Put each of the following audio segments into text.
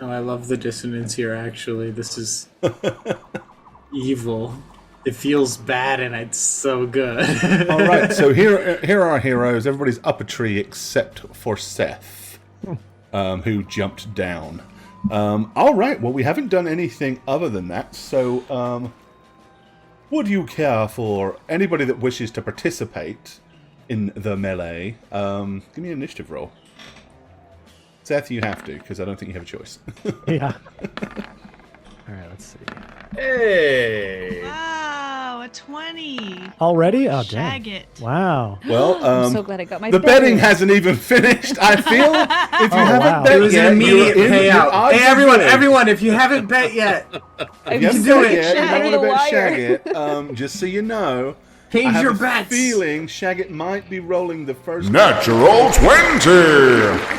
Oh, I love the dissonance here, actually. This is evil. It feels bad and it's so good. All right, so here are our heroes. Everybody's up a tree except for Seth, who jumped down. All right, well, we haven't done anything other than that, so would you care for anybody that wishes to participate in the melee? Give me an initiative roll. Seth, you have to, because I don't think you have a choice. Yeah. All right, let's see. Hey! Wow, a 20. Already? Oh, Shag dang. it. Wow. Well, I'm so glad I got my the betting hasn't even finished. I feel if you haven't wow. bet It was yet, an immediate you're in, your payout. odds Hey, are everyone, good. everyone, if you haven't bet yet, I If you haven't do bet it. yet, you Shag don't the want to bet wire. Shagit. Just so you know, I change have your a bets. feeling Shagit might be rolling the first. Natural 20!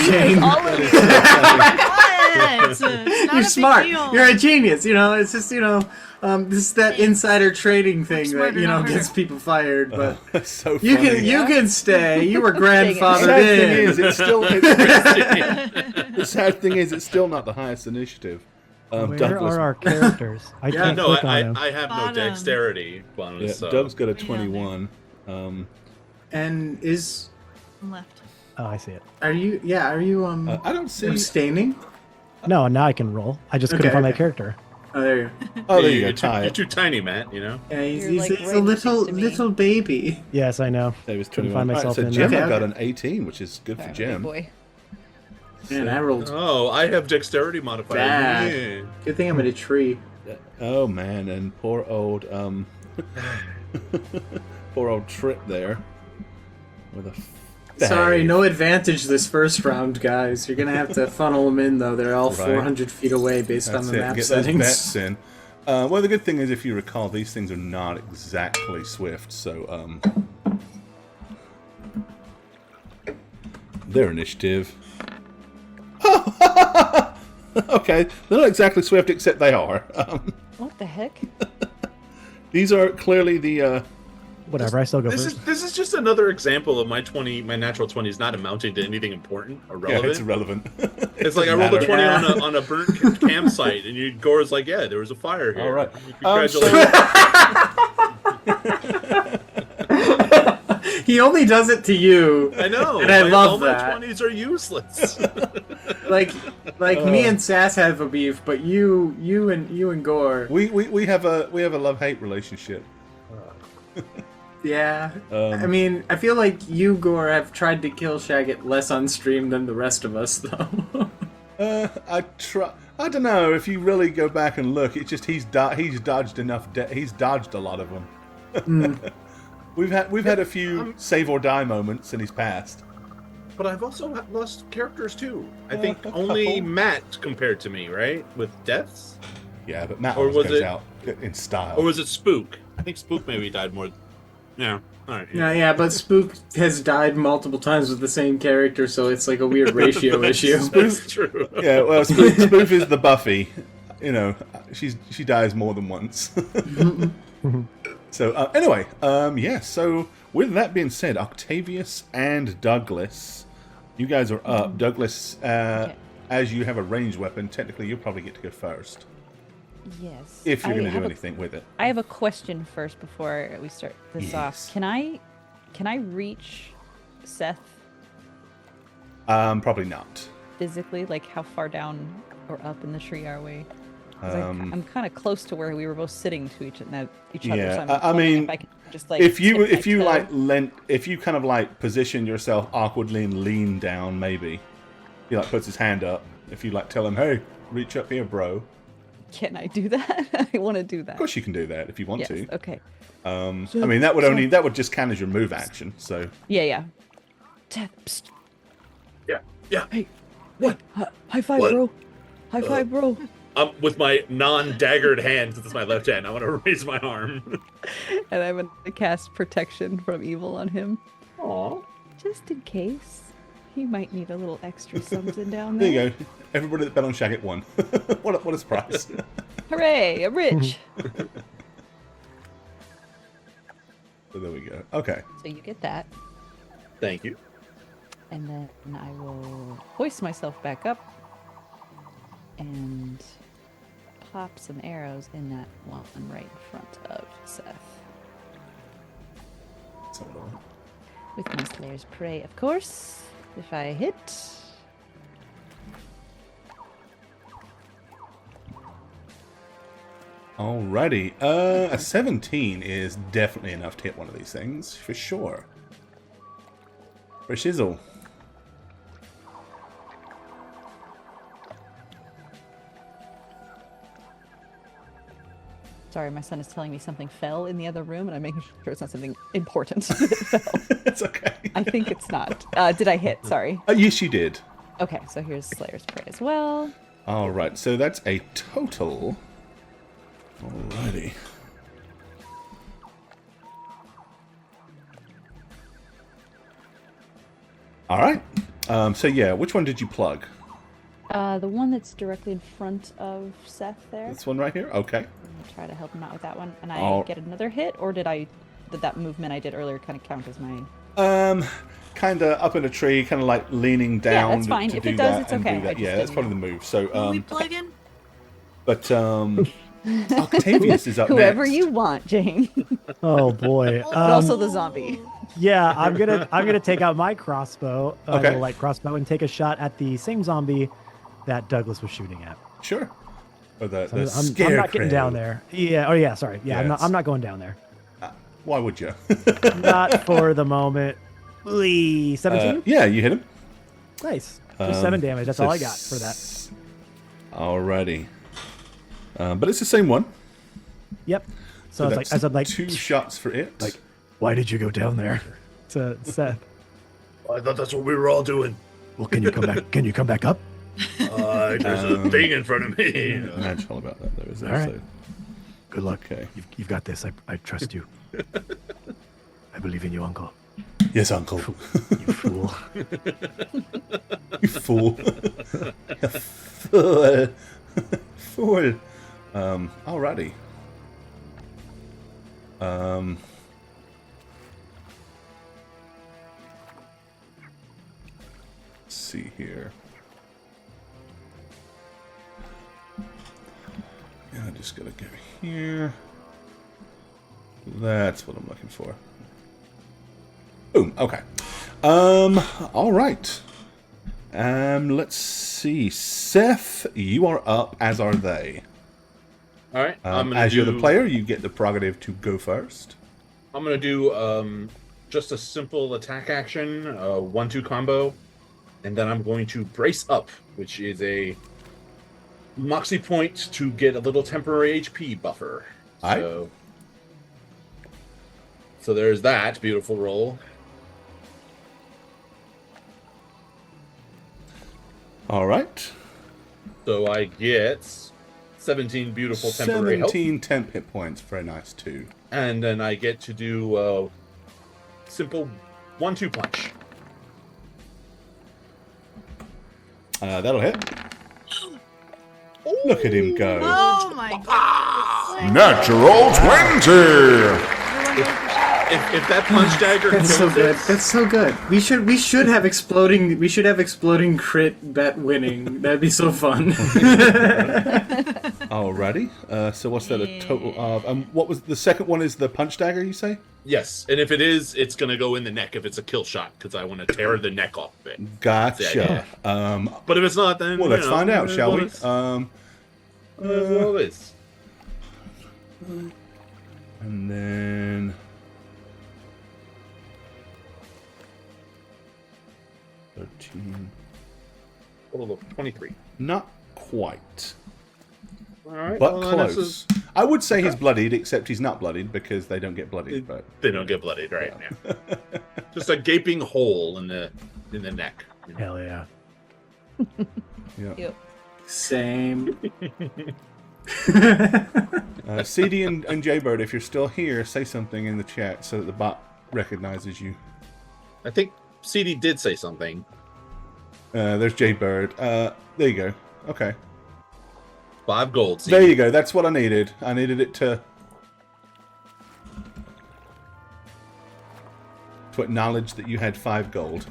Change. All of you. It's not You're a smart. Big deal. You're a genius. It's just this is that insider trading thing that smarter, not gets harder. people fired. But That's so you funny. can you can stay. You were The grandfathered sad thing in. is, the sad thing is, it's still not the highest initiative. Where Douglas, are our characters? I Yeah, can't no, click on I them. have no Bottom. dexterity bonus. yeah, So. Doug's got a Way down 21. And is Left. Oh, I see it. are you I don't see. abstaining? No, now I can roll. I just couldn't Okay, find my okay. character. Oh, there you go. Oh, there you go. You're Tie you're it. too tiny, Matt. You know. Yeah, You're, he's like, a right little next to me. little baby. Yes, I know. There was Couldn't 21. find All right, myself so in Gemma there. got Okay. an 18, which is good for All right, Gem. boy. Man, I rolled Oh, I have dexterity modifier. bad. Yeah. Good thing I'm in a tree. Oh man, and poor old poor old Trip there with a. Sorry, fave. no advantage this first round, guys. You're gonna have to funnel them in, though. They're all Right. 400 feet away based That's on the it. map Get those settings. bets in. Well, the good thing is, if you recall, these things are not exactly swift, so their initiative. Okay, they're not exactly swift, except they are. What the heck? These are clearly the. Whatever, I still go This first. is just another example of my natural 20 is not amounting to anything important or Yeah, relevant. it's irrelevant. It's like I rolled a 20 matter. on a burnt campsite, and Gore's like, "Yeah, there was a fire here." All right. Congratulations. He only does it to you. I know. And I love all that. my 20s are useless. Like me and Sass have a beef, but you and Gore. We have a love-hate relationship. Yeah. I mean, I feel like you, Gore, have tried to kill Shagget less on stream than the rest of us, though. I don't know if you really go back and look. It's just he's dodged enough. He's dodged a lot of them. We've had a few save or die moments in his past. But I've also lost characters too. I think a only couple. Matt compared to me, right? With deaths? Yeah, but Matt Or always was goes it- out in style. Or was it Spook? I think Spook maybe died more. Yeah. All right. Yeah, but Spook has died multiple times with the same character, so it's like a weird ratio issue. That's true. Yeah, well, Spoof is the Buffy. You know, she dies more than once. So anyway, yeah. So with that being said, Octavius and Douglas, you guys are up. Douglas, as you have a ranged weapon, technically you'll probably get to go first Yes. if you're I going to do have a- anything with it. I have a question first before we start this Yes. off. Can I reach Seth Probably not. physically? Like, how far down or up in the tree are we? 'Cause I'm kind of close to where we were both sitting to each other. Yeah, so I'm I wondering mean, if I can just like if you tip my toe. if you kind of like position yourself awkwardly and lean down, maybe he like puts his hand up. If you like tell him, hey, reach up here, bro. Can I do that? I want to do that. Of course you can do that if you want Yes. to. Okay. I mean that would just count as your move action. So Yeah. Seth, psst. Yeah. Hey. What? High five, What? bro. High five, bro. With my non-daggered hand, this is my left hand. I want to raise my arm. And I'm gonna cast protection from evil on him, Aw. just in case. He might need a little extra something down there there. you go. Everybody that bet on Shagget won. what a surprise. Hooray! I'm rich. So there we go. Okay. So you get that, Thank you. And then I will hoist myself back up and pop some arrows in that one right in front of Seth. With my Slayer's Prey, of course. If I hit. Alrighty. A 17 is definitely enough to hit one of these things, for sure. For shizzle. Sorry, my son is telling me something fell in the other room, and I'm making sure it's not something important that fell. It's okay. I think it's not. Did I hit? Sorry. Yes, you did. Okay, so here's Slayer's Prey as well. Alright, so that's a total. Alrighty. Alright. So yeah, which one did you plug? The one that's directly in front of Seth there. This one right here? Okay. I'm gonna try to help him out with that one. And I get another hit, or did that movement I did earlier kind of count as mine? Kind of up in a tree, kind of like leaning down. Yeah, that's fine. To If do it does, that it's and do okay. that. Yeah, that's probably the move. So, Will we plug in? but Octavius is up Whoever next. you want, Jane. Oh boy. But also the zombie. Yeah, I'm gonna take out my crossbow, Okay. the light crossbow, and take a shot at the same zombie that Douglas was shooting at. Sure. Or the I'm not scarecrow. getting down there. Yeah. Oh yeah. Sorry. Yeah. Yeah, I'm not going down there. Why would you? Not for the moment. 17. Yeah, you hit him. Nice. Just 7 damage. That's all I got for that. Alrighty. But it's the same one. Yep. So that's I was like, 2 shots for it. like, why did you go down there? To Seth. I thought that's what we were all doing. Well, can you come back? Can you come back up? There's a thing in front of me. Magical about that, though, is there? All right. So- Good luck. Okay. You've got this. I trust you. I believe in you, Uncle. Yes, Uncle. You fool. You fool. You fool. Fool. Alrighty. Let's see here. Yeah, I just gotta go here. That's what I'm looking for. Boom. Okay. All right. Let's see. Seth, you are up, as are they. All right. As you're the player, you get the prerogative to go first. I'm gonna do just a simple attack action, 1-2 combo, and then I'm going to brace up, which is a moxie point to get a little temporary HP buffer. Aight. So there's that beautiful roll. All right. So I get 17 beautiful temporary health. 17 temp hit points. Very nice, too. And then I get to do simple 1-2 punch. That'll hit. Look at him go. Oh my god. Natural 20. If that punch dagger That's so kills good. it, That's so good. We should have exploding crit bet winning. That'd be so fun. Alrighty. So what's that a total of? What was the second one? Is the punch dagger? You say? yes. And if it is, it's gonna go in the neck if it's a kill shot because I want to tear the neck off of it. Gotcha. But if it's not, then Well, let's find out, shall we? That's what it is. And then 13. Total of 23. Not quite, All right. but well, then this close. is- I would say he's bloodied, except he's not bloodied because they don't get bloodied. But They don't get bloodied, right? Yeah. Just a gaping hole in the neck. you know. Hell yeah. yeah. Yep. Same. CD and Jaybird, if you're still here, say something in the chat so that the bot recognizes you. I think CD did say something. There's Jaybird. There you go. Okay. 5 gold. CD. There you go. That's what I needed. I needed it to acknowledge that you had 5 gold.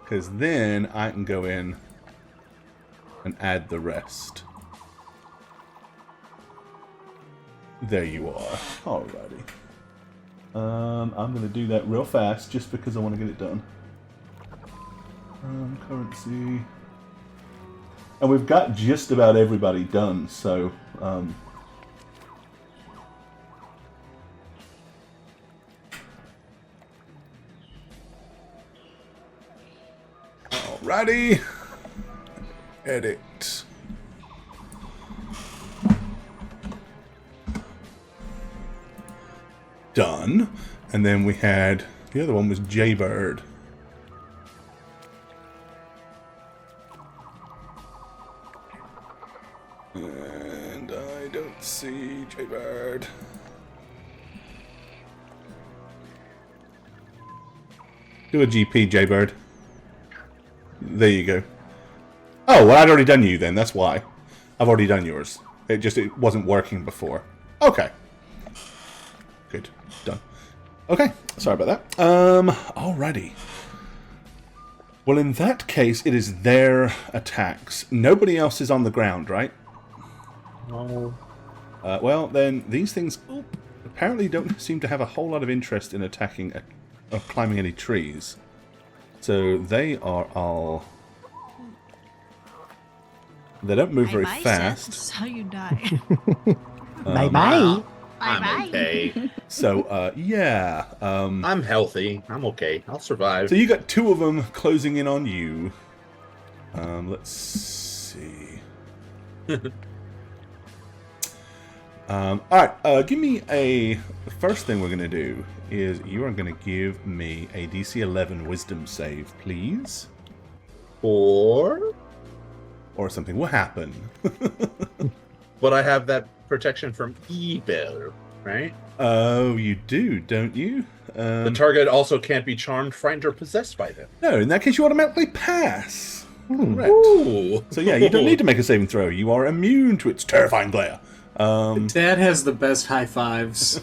Because then I can go in and add the rest. There you are. Alrighty. I'm going to do that real fast just because I want to get it done. Currency. And we've got just about everybody done, so... Alrighty. Edit. Done. And then we had... The other one was Jaybird. And I don't see Jaybird. Do a GP, Jaybird. There you go. Oh, well, I'd already done you then. That's why. I've already done yours. It wasn't working before. Okay. Good. Done. Okay. Sorry about that. Alrighty. Well, in that case, it is their attacks. Nobody else is on the ground, right? No. Well, then these things apparently don't seem to have a whole lot of interest in attacking or climbing any trees. So they are all... They don't move very fast. That's how you die. Bye-bye. I'm okay. So, yeah. I'm healthy. I'm okay. I'll survive. So you got two of them closing in on you. Let's see. Alright, give me a... The first thing we're going to do is you are going to give me a DC 11 Wisdom save, please. Or Something will happen. but I have that protection from evil, right? Oh, you do, don't you? The target also can't be charmed, frightened, or possessed by them. No, in that case you automatically pass. Correct. Ooh. So yeah, you don't need to make a saving throw. You are immune to its terrifying glare. Dad has the best high fives.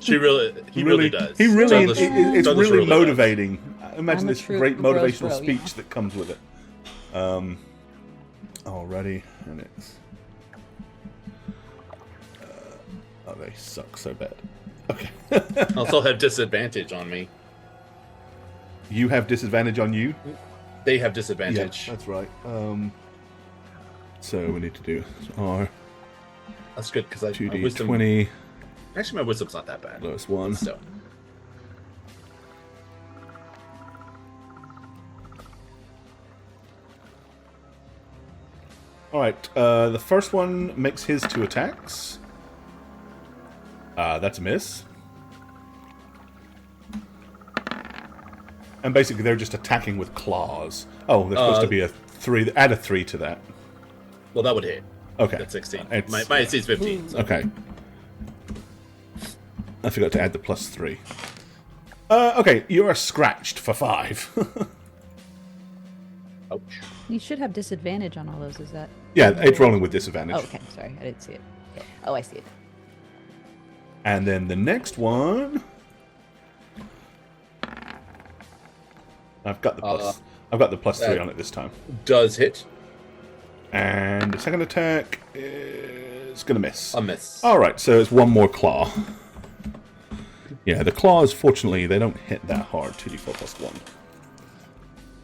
He really does. He really, Douglas- it's Douglas really does. motivating. Imagine I'm a this true great bros motivational bro, speech yeah. that comes with it. Alrighty, and it's... oh, they suck so bad. Okay. Also have disadvantage on me. You have disadvantage on you? They have Yeah, disadvantage. that's right. So we need to do R That's good because my 2D wisdom. 20 Actually, my wisdom's not that bad. lowest one. So Alright, the first one makes his 2 attacks. That's a miss. And basically they're just attacking with claws. Oh, there's supposed to be a 3. Add a 3 to that. well, that would hit. Okay. That's 16. It's- My AC is 15. So. Okay. I forgot to add the +3. Okay, you are scratched for 5. Ouch. You should have disadvantage on all those. Is that? Yeah, it's rolling with disadvantage. Oh, okay. Sorry, I didn't see it. Oh, I see it. And then the next one, I've got the +3 on it this time. Does hit. And the second attack is gonna miss. A miss. All right, so it's one more claw. Yeah, the claws, fortunately, they don't hit that hard. 2d4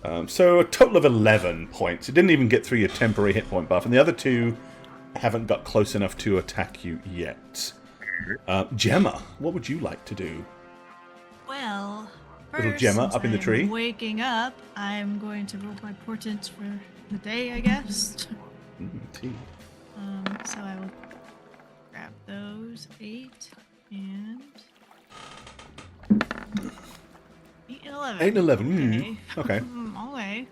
+1. So a total of 11 points. It didn't even get through your temporary hit point buff, and the other 2 haven't got close enough to attack you yet. Gemma, what would you like to do? Well, Little first, Gemma since up in the I'm tree? waking up, I'm going to roll my portent for the day, I guess. Tea. So I will grab those 8 and 8 and 11. 8 and 11. Okay. Okay.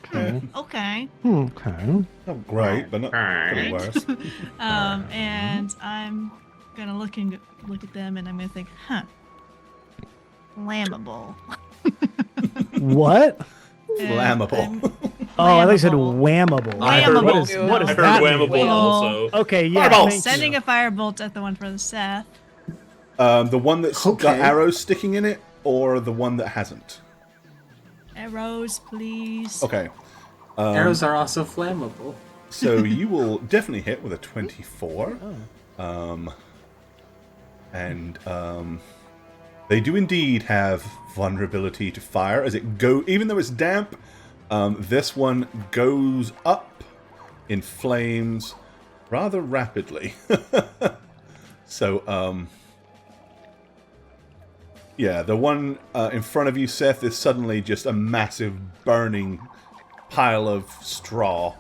Okay. Okay. Okay. Okay. Not great, but not getting worse. And I'm gonna look at them, and I'm gonna think, flammable. What? And Flammable. Oh, I thought you said Flammable. whammable. I heard What whammable. is, what is I heard that? whammable mean? also. Okay, yeah. Fireball. thank Sending you. a firebolt at the one for the Seth. The one that's got Okay. arrows sticking in it, or the one that hasn't? Arrows, please. Okay. Arrows are also flammable. So you will definitely hit with a 24. They do indeed have vulnerability to fire as even though it's damp, this one goes up in flames rather rapidly. So, yeah, the one in front of you, Seth, is suddenly just a massive burning pile of straw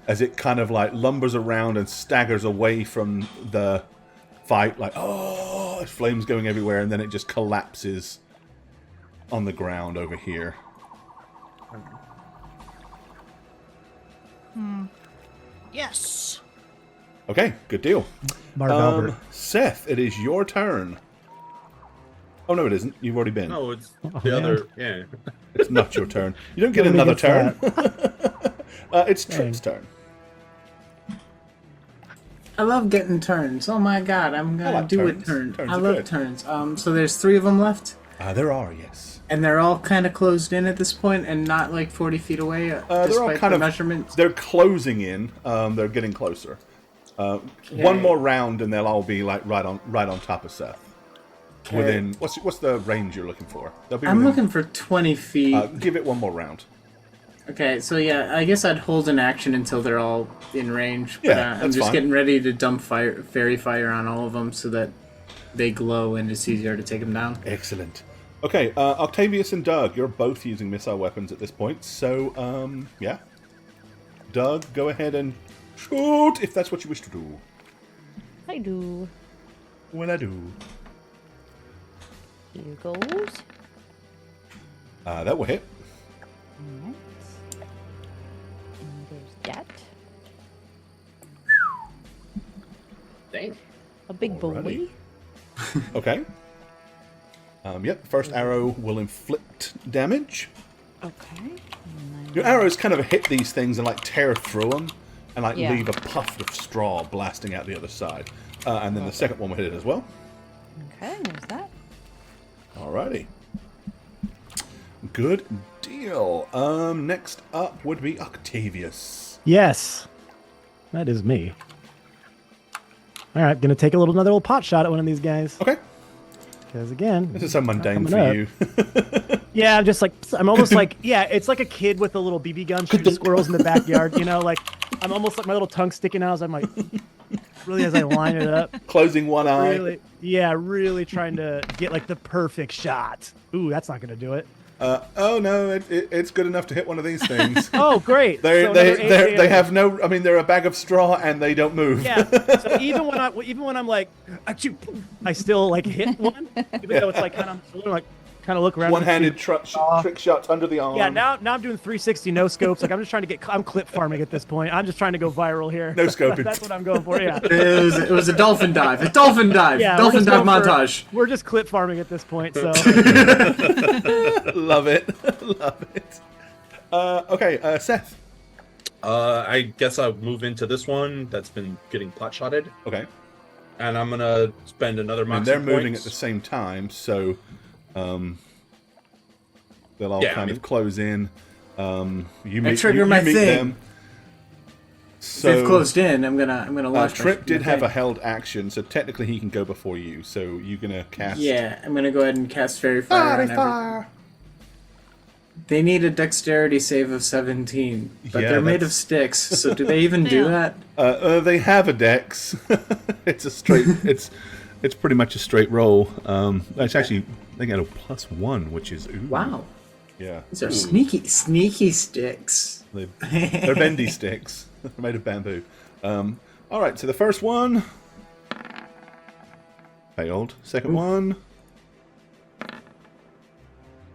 as it kind of like lumbers around and staggers away from the fight, like, oh, flames going everywhere, and then it just collapses on the ground over here. Yes. Okay, good deal. Marv Albert. Seth, it is your turn. Oh, no, it isn't. You've already been. No, it's the other. Yeah. It's not your turn. You don't get Nobody another gets turn. It's Trip's turn. I love getting turns. Oh my god, I'm gonna like do turns. a turn. Turns I are love good. turns. So there's 3 of them left, There are, yes. and they're all kind of closed in at this point, and not like 40 feet away. They're all Despite kind the of measurements. They're closing in. They're getting closer. One more round, and they'll all be like right on top of Seth. Okay. Within what's the range you're looking for? They'll be I'm within- looking for 20 feet. give it one more round. Okay, so yeah, I guess I'd hold an action until they're all in range. But, Yeah, I'm that's just fine. getting ready to dump fairy fire on all of them so that they glow and it's easier to take them down. Excellent. Okay, Octavius and Doug, you're both using missile weapons at this point, so yeah. Doug, go ahead and shoot if that's what you wish to do. I do. When I do. Here goes. That will hit. Alright. And there's that. Dang. A big boy. Alrighty. Okay. Yep, first arrow will inflict damage. Okay. And then- Your arrows kind of hit these things and like tear through them and like Yeah. leave a puff of straw blasting out the other side. And then the second one will hit it as well. Okay, there's that. Alrighty. Good deal. Next up would be Octavius. Yes, that is me. All right, gonna take another little pot shot at one of these guys. Okay. Because again, This is so mundane coming for up. you. Yeah, I'm almost like, yeah, it's like a kid with a little BB gun shooting squirrels in the backyard, you know, like I'm almost like my little tongue sticking out as I'm like, really as I line it up. Closing one eye. Really, yeah, really trying to get like the perfect shot. Ooh, that's not gonna do it. Oh no, it's good enough to hit one of these things. Oh, great. They So another eight they damage. have no. I mean, they're a bag of straw and they don't move. Yeah. So even when I'm like, achoo, I still like hit one, even though it's like kind of look around. One-handed trick shots under the arm. Yeah. Now I'm doing 360 no scopes. Like I'm just trying to I'm clip farming at this point. I'm just trying to go viral here. No scoping. That's what I'm going for. Yeah. It was a dolphin dive. A dolphin dive. Yeah. Dolphin we're dive just going montage. we're just clip farming at this point. So Love it. Love it. Okay, Seth. I guess I'll move into this one that's been getting pot shotted, Okay. and I'm gonna spend another And moxie they're moving at points. the same time, so they'll all Yeah, kind I of mean- close in. You trigger you my meet thing. them. So They've closed in. I'm gonna launch. Trip my did have a thing. held action, so technically he can go before you. So you're gonna cast. Yeah, I'm gonna go ahead and cast fairy fire. on every- They need a dexterity save of 17, but Yeah, they're made that's- of sticks. So do they even do Yeah. that? They have a dex. It's a straight. It's pretty much a straight roll. It's actually they get a +1, which is ooh, Wow, Yeah, these are sneaky sticks. they're bendy sticks. They're made of bamboo. All right, so the first one failed. Second one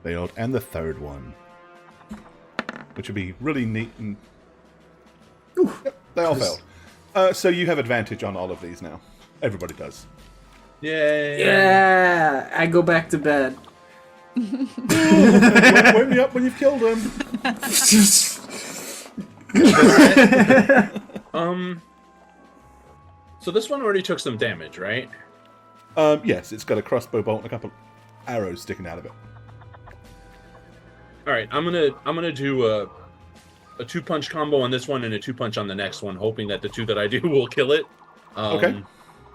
failed, and the third one, which would be really neat. And yep, they all failed. So you have advantage on all of these now. Everybody does. Yay! Yeah, I go back to bed. Wake me up when you've killed him. So this one already took some damage, right? Yes, it's got a crossbow bolt and a couple arrows sticking out of it. All right, I'm gonna do a 2-punch combo on this one and a 2-punch on the next one, hoping that the 2 that I do will kill it. Okay.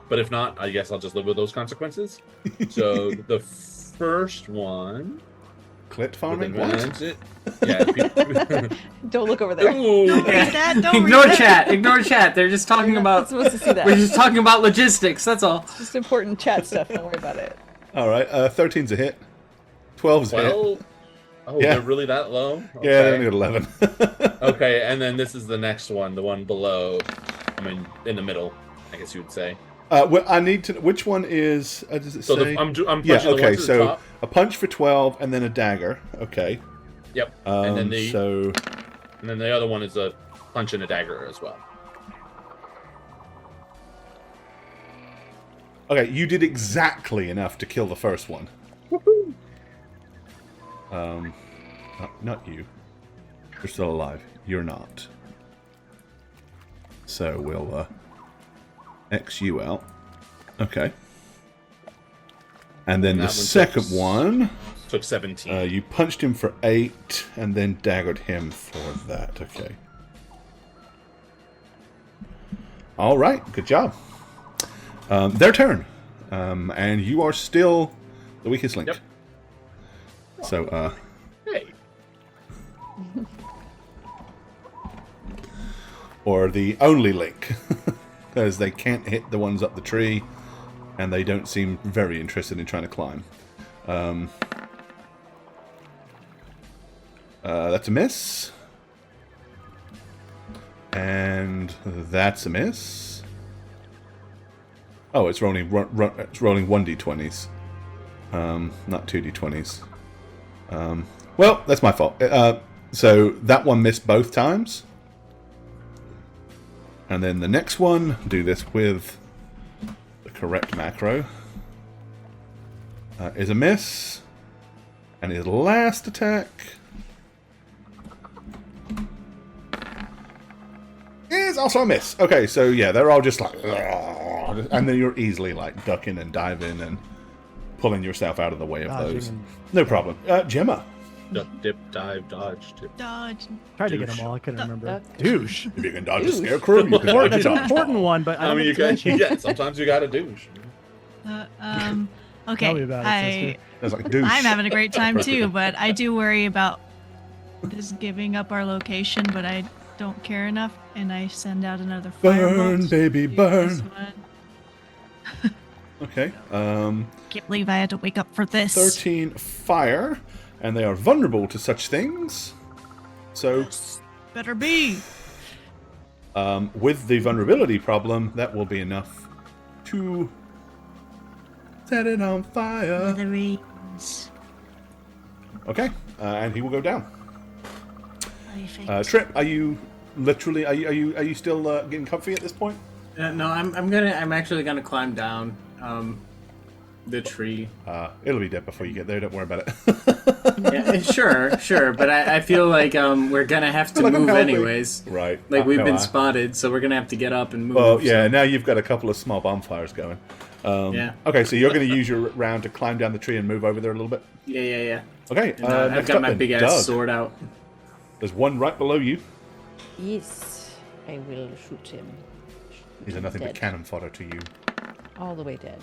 But if not, I guess I'll just live with those consequences. So the first one. Clit farming? What? What? Yeah. Don't look over there. Ooh. Don't read that. Don't Ignore read that. chat. Ignore chat. They're just talking You're not about. supposed to see that. We're just talking about logistics. That's all. It's just important chat stuff. Don't worry about it. All right. 13's a hit. 12's a hit. Well, oh, Yeah. they're really that low? Yeah, they only got 11. Okay, and then this is the next one, the one below. I mean, in the middle, I guess you would say. Well, I need to. Which one is? Does it So say? I'm punching Yeah. the one Okay. to the So top. a punch for 12, and then a dagger. Okay. Yep. And then So and then the other one is a punch and a dagger as well. okay, you did exactly enough to kill the first one. Not you. You're still alive. You're not. So we'll X you out. Okay. And then And the that one second took- one, Took 17. you punched him for 8 and then daggered him for that. Okay. All right. Good job. Their turn. And you are still the weakest link. Yep. So, Hey. or the only link, because they can't hit the ones up the tree, and they don't seem very interested in trying to climb. That's a miss, and that's a miss. Oh, it's rolling it's rolling 1d20s, not 2d20s. Well, that's my fault. So that one missed both times. And then the next one, do this with the correct macro, is a miss. And his last attack is also a miss. Okay, so yeah, they're all just like... And then you're easily like ducking and diving and pulling yourself out of the way of Dodging those. and- No problem. Gemma. Duck, dip, dive, dodge, dip. Dodge. Tried to get Douche. them all. I couldn't remember. Duck. Douche. If you can dodge a Douche. scarecrow, you can dodge a That's an dodge. important one, but I I don't mean, you think it's got, mentioned. yeah, sometimes you gotta douche. Okay. Tell me about it, sister. It's like douche. I'm having a great time too, but I do worry about just giving up our location, but I don't care enough, and I send out another Burn, firebolt baby, to burn. this one. Okay. Can't believe I had to wake up for this. 13 fire, and they are vulnerable to such things. So, Better be. with the vulnerability problem, that will be enough to set it on fire. The rings. Okay, and he will go down. Perfect. Trip, are you literally? Are you still getting comfy at this point? No, I'm actually gonna climb down the tree. It'll be dead before you get there. Don't worry about it. Yeah, sure, but I feel like we're gonna have to Like I'm move healthy. anyways. Right. Like we've No, been spotted, so we're gonna have to get up and move. Well, yeah. so- Now you've got a couple of small bonfires going. Yeah. Okay, so you're going to use your round to climb down the tree and move over there a little bit. Yeah. Okay. And, I've next got up my then, big ass Doug. sword out. There's one right below you. Yes, I will shoot him. These are nothing but Dead. cannon fodder to you. All the way dead.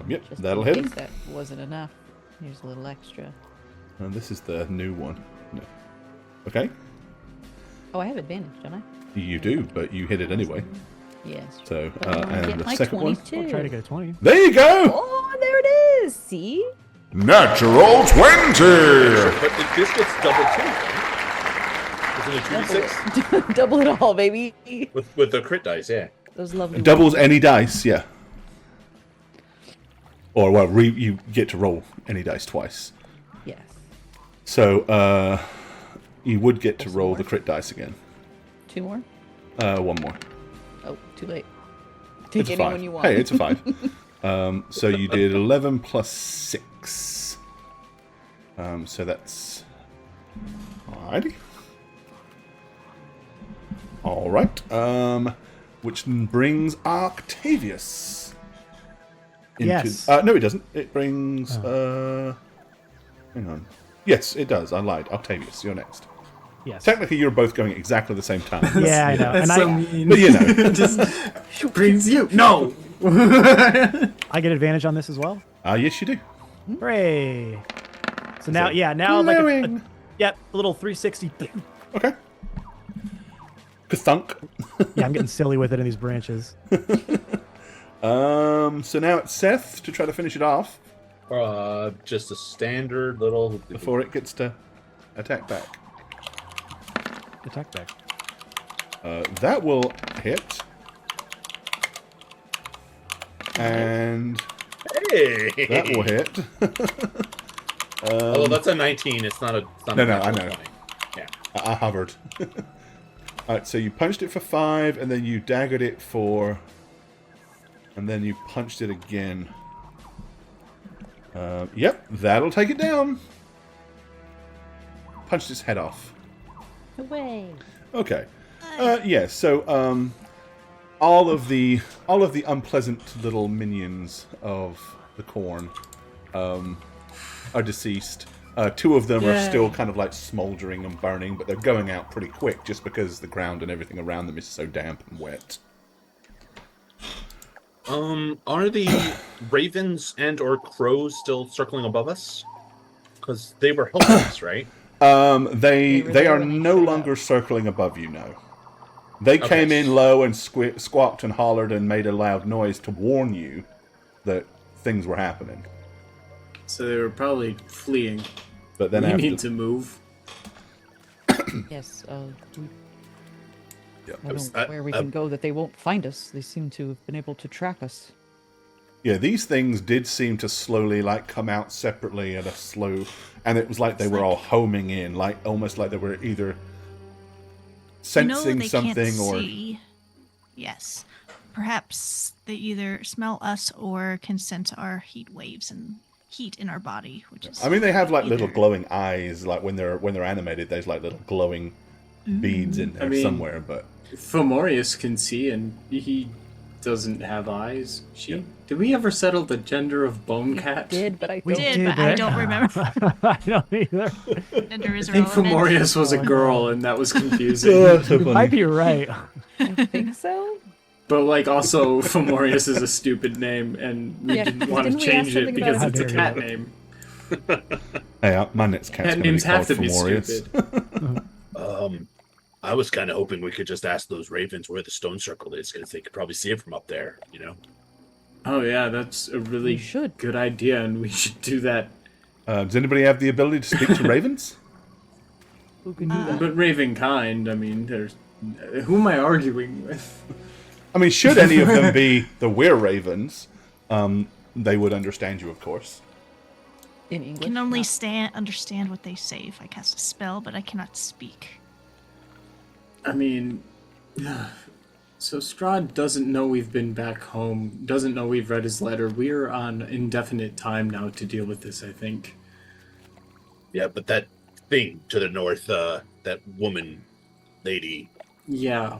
Yep, Just that'll in hit case him. that wasn't enough. Here's a little extra. And this is the new one. No. Okay. Oh, I have advantage, don't I? You do, but you hit it anyway. Yes. So, But I wanna and get the my second one. 22. I'll try to get a 20. There you go! Oh, there it is. See? Natural 20! But this gets double too. Isn't it 2d6? Double it all, baby. With the crit dice, yeah. Those lovely Doubles any dice, yeah. Or, well, you get to roll any dice twice. Yes. So, you would get to roll the crit dice again. 2 more? One more. Oh, too late. It's Take a anyone 5. you want. Hey, it's a 5. So you did 11 plus 6. So that's... Alrighty. Alright. Which brings Octavius. Yes. No, it doesn't. It brings... Hang on. Yes, it does. I lied. Octavius, you're next. Yes. Technically, you're both going exactly the same time. Yeah, I know. That's And so I, mean. But you know. Just brings you. No! I get advantage on this as well. Yes, you do. Hooray! So now, So, now like glowing. a little 360. Okay. Kathunk. Yeah, I'm getting silly with it in these branches. So now it's Seth to try to finish it off Just a standard little. before it gets to attack back. Attack back. That will hit. And Hey! that will hit. Although that's a 19, it's not a. It's not No, a no, I natural know. 20. Yeah. I hovered. Alright, so you punched it for 5, and then you daggered it for... And then you punched it again. Yep, that'll take it down. Punched its head off. Away. Okay. Yeah, so all of the unpleasant little minions of the corn are deceased. 2 of them are still kind of like smoldering and burning, but they're going out pretty quick just because the ground and everything around them is so damp and wet. Are the ravens and or crows still circling above us? Because they were helping us, right? They were they there are when you no showed longer up. circling above you now. They came in low and squawked and hollered and made a loud noise to warn you that things were happening. So they were probably fleeing. But then We after, need to move. Yes. Yep. I don't know where we can go that they won't find us. They seem to have been able to track us. Yeah, these things did seem to slowly like come out separately at a slow, and it was like they were all homing in, like almost like they were either sensing they something can't or see. Yes. Perhaps they either smell us or can sense our heat waves and heat in our body, which is I mean, they have like little either. glowing eyes, like when they're animated. There's like little glowing beads in there I mean- somewhere, but Fomorius can see, and he doesn't have eyes. Did we ever settle the gender of Bone Cat? Did, but I We don't. did, but I don't remember. I don't either. Gender is I think irrelevant. Fomorius was a girl, and that was confusing. You might be right. I think so. But like, also, Fomorius is a stupid name, and we Yeah, didn't want to didn't we ask change it something because about it's a it? cat name. hey, my next cat's Cat gonna be names have called to be Fomorius. stupid. I was kind of hoping we could just ask those ravens where the stone circle is, because they could probably see it from up there, you know? Oh yeah, that's a really We should. good idea, and we should do that. Does anybody have the ability to speak to ravens? Who can do that? But Ravenkind, I mean, there's... Who am I arguing with? I mean, should any of them be the We're Ravens, they would understand you, of course. In English. I can only not- understand what they say if I cast a spell, but I cannot speak. I mean... So Strahd doesn't know we've been back home, doesn't know we've read his letter. We're on indefinite time now to deal with this, I think. Yeah, but that thing to the north, that woman lady, Yeah.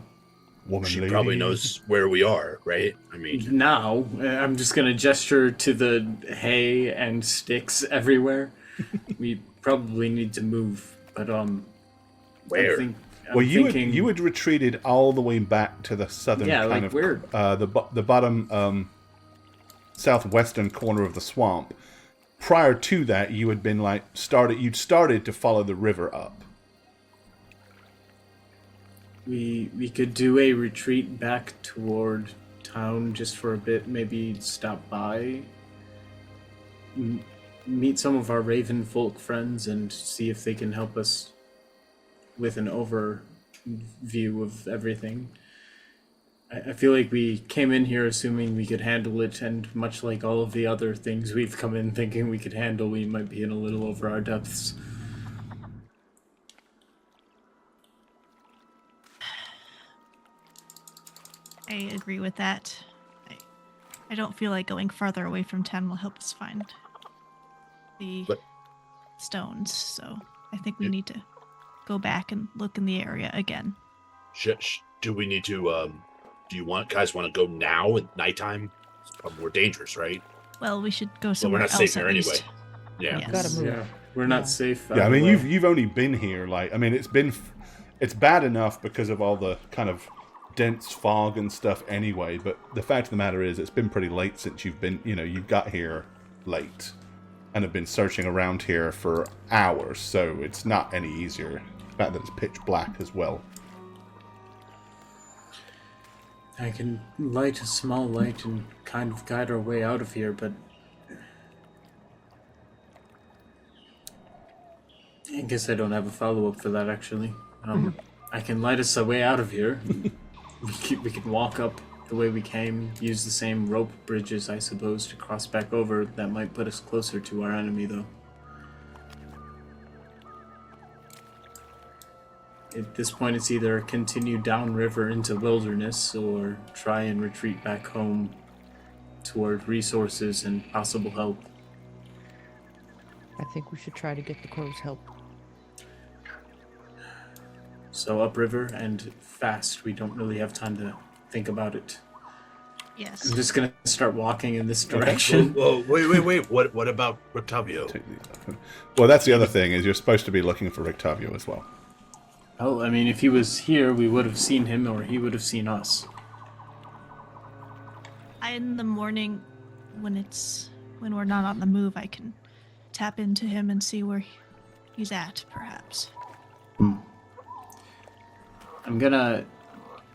Woman she lady. probably knows where we are, right? I mean, Now, I'm just gonna gesture to the hay and sticks everywhere. We probably need to move, but Where? Well, you thinking, you had retreated all the way back to the southern Yeah, kind like of we're- the bottom southwestern corner of the swamp. Prior to that, you had been you'd started to follow the river up. we could do a retreat back toward town just for a bit. Maybe stop by, meet some of our Raven folk friends, and see if they can help us with an overview of everything. I feel like we came in here assuming we could handle it, and much like all of the other things we've come in thinking we could handle, we might be in a little over our depths. I agree with that. I don't feel like going farther away from town will help us find the But- stones, so I think we need to go back and look in the area again. do we need to, do you guys want to go now at nighttime? It's probably more dangerous, right? Well, we should go But we're somewhere not else safe here at anyway. least. Yeah. Yes. Gotta move. Yeah. We're not safe. Yeah, I mean, either way. you've only been here, like, I mean, it's bad enough because of all the kind of dense fog and stuff anyway, but the fact of the matter is it's been pretty late since you've been, you got here late and have been searching around here for hours, so it's not any easier. The fact that it's pitch black as well. I can light a small light and kind of guide our way out of here, but I guess I don't have a follow-up for that, actually. I can light us a way out of here. We can walk up the way we came, use the same rope bridges, I suppose, to cross back over. That might put us closer to our enemy, though. At this point, it's either continue downriver into wilderness or try and retreat back home toward resources and possible help. I think we should try to get the crow's help. So upriver and fast. We don't really have time to think about it. Yes. I'm just gonna start walking in this direction. Whoa, wait. What about Rictavio? Take these off. Well, that's the other thing, is you're supposed to be looking for Rictavio as well. Oh, I mean, if he was here, we would have seen him, or he would have seen us. In the morning, when we're not on the move, I can tap into him and see where he's at, perhaps. I'm gonna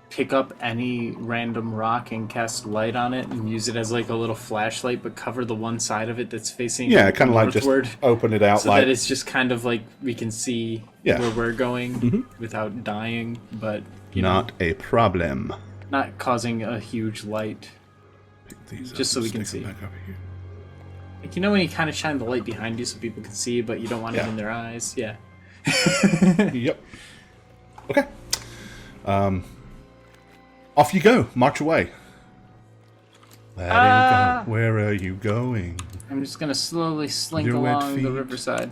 pick up any random rock and cast light on it and use it as like a little flashlight, but cover the one side of it that's facing Kind of like just northward, open it out, so like that it's just kind of like we can see where we're going without dying, but not a problem. not causing a huge light. Pick these up Just so and we can stick see. them back over here. Like, when you kind of shine the light behind you so people can see, but you don't want it in their eyes. Yeah. Yep. Okay. Off you go. March away. Where are you going? I'm just gonna slowly slink Your wet along the feet. riverside.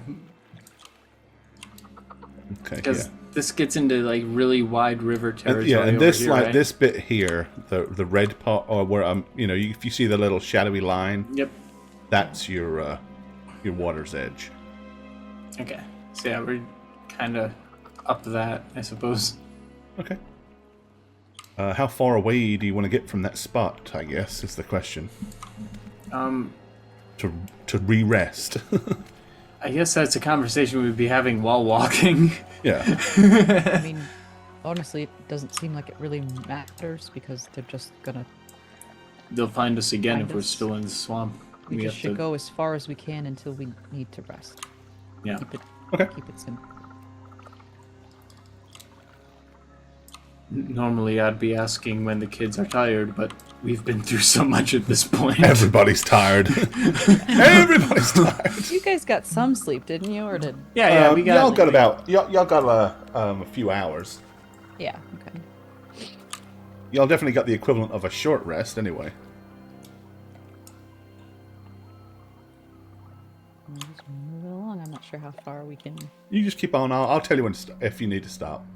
Okay. Because this gets into like really wide river territory. And over this here, like right? this bit here, the red part, or where if you see the little shadowy line, Yep. that's your water's edge. Okay. So yeah, we're kind of up that, I suppose. Okay. How far away do you want to get from that spot, I guess, is the question. To re-rest. I guess that's a conversation we'd be having while walking. Yeah. I mean, honestly, it doesn't seem like it really matters because they're just gonna. They'll find us again Find if we're us. still in the swamp. We just have should to. go as far as we can until we need to rest. Yeah. Keep it simple. Normally, I'd be asking when the kids are tired, but we've been through so much at this point. Everybody's tired. Everybody's tired. You guys got some sleep, didn't you, or did? Yeah, we got. Y'all got about y'all got a few hours. Yeah. Okay. Y'all definitely got the equivalent of a short rest, anyway. We'll just move it along. I'm not sure how far we can. You just keep on. I'll tell you when if you need to stop.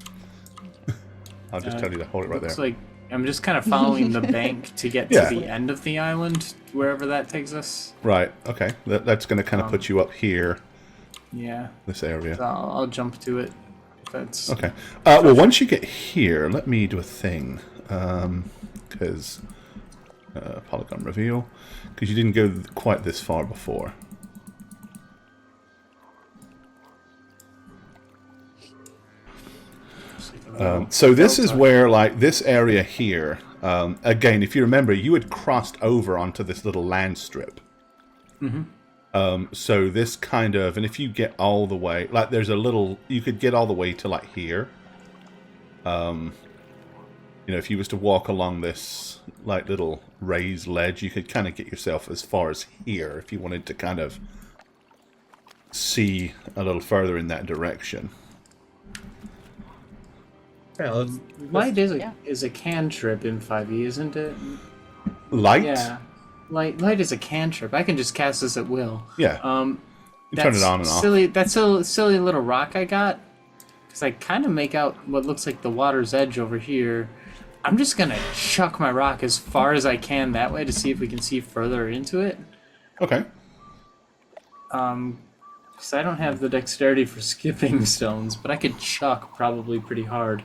I'll just tell you to hold it right there. Looks like I'm just kind of following the bank to get Yeah. to the end of the island, wherever that takes us. Right. Okay. That's going to kind of put you up here, Yeah. this area. So I'll jump to it. If that's Okay. Well, once you get here, let me do a thing. Because polygon reveal, because you didn't go quite this far before. So this is where, like, this area here. Again, if you remember, you had crossed over onto this little land strip. So this kind of, and if you get all the way, like, there's a little, you could get all the way to like here. If you was to walk along this like little raised ledge, you could kind of get yourself as far as here if you wanted to kind of see a little further in that direction. Yeah, let's light is a cantrip in 5e, isn't it? Light? Yeah. Light is a cantrip. I can just cast this at will. Yeah. You turn it on and off. That's a silly little rock I got. Because I kind of make out what looks like the water's edge over here. I'm just going to chuck my rock as far as I can that way to see if we can see further into it. Okay. Because I don't have the dexterity for skipping stones, but I could chuck probably pretty hard.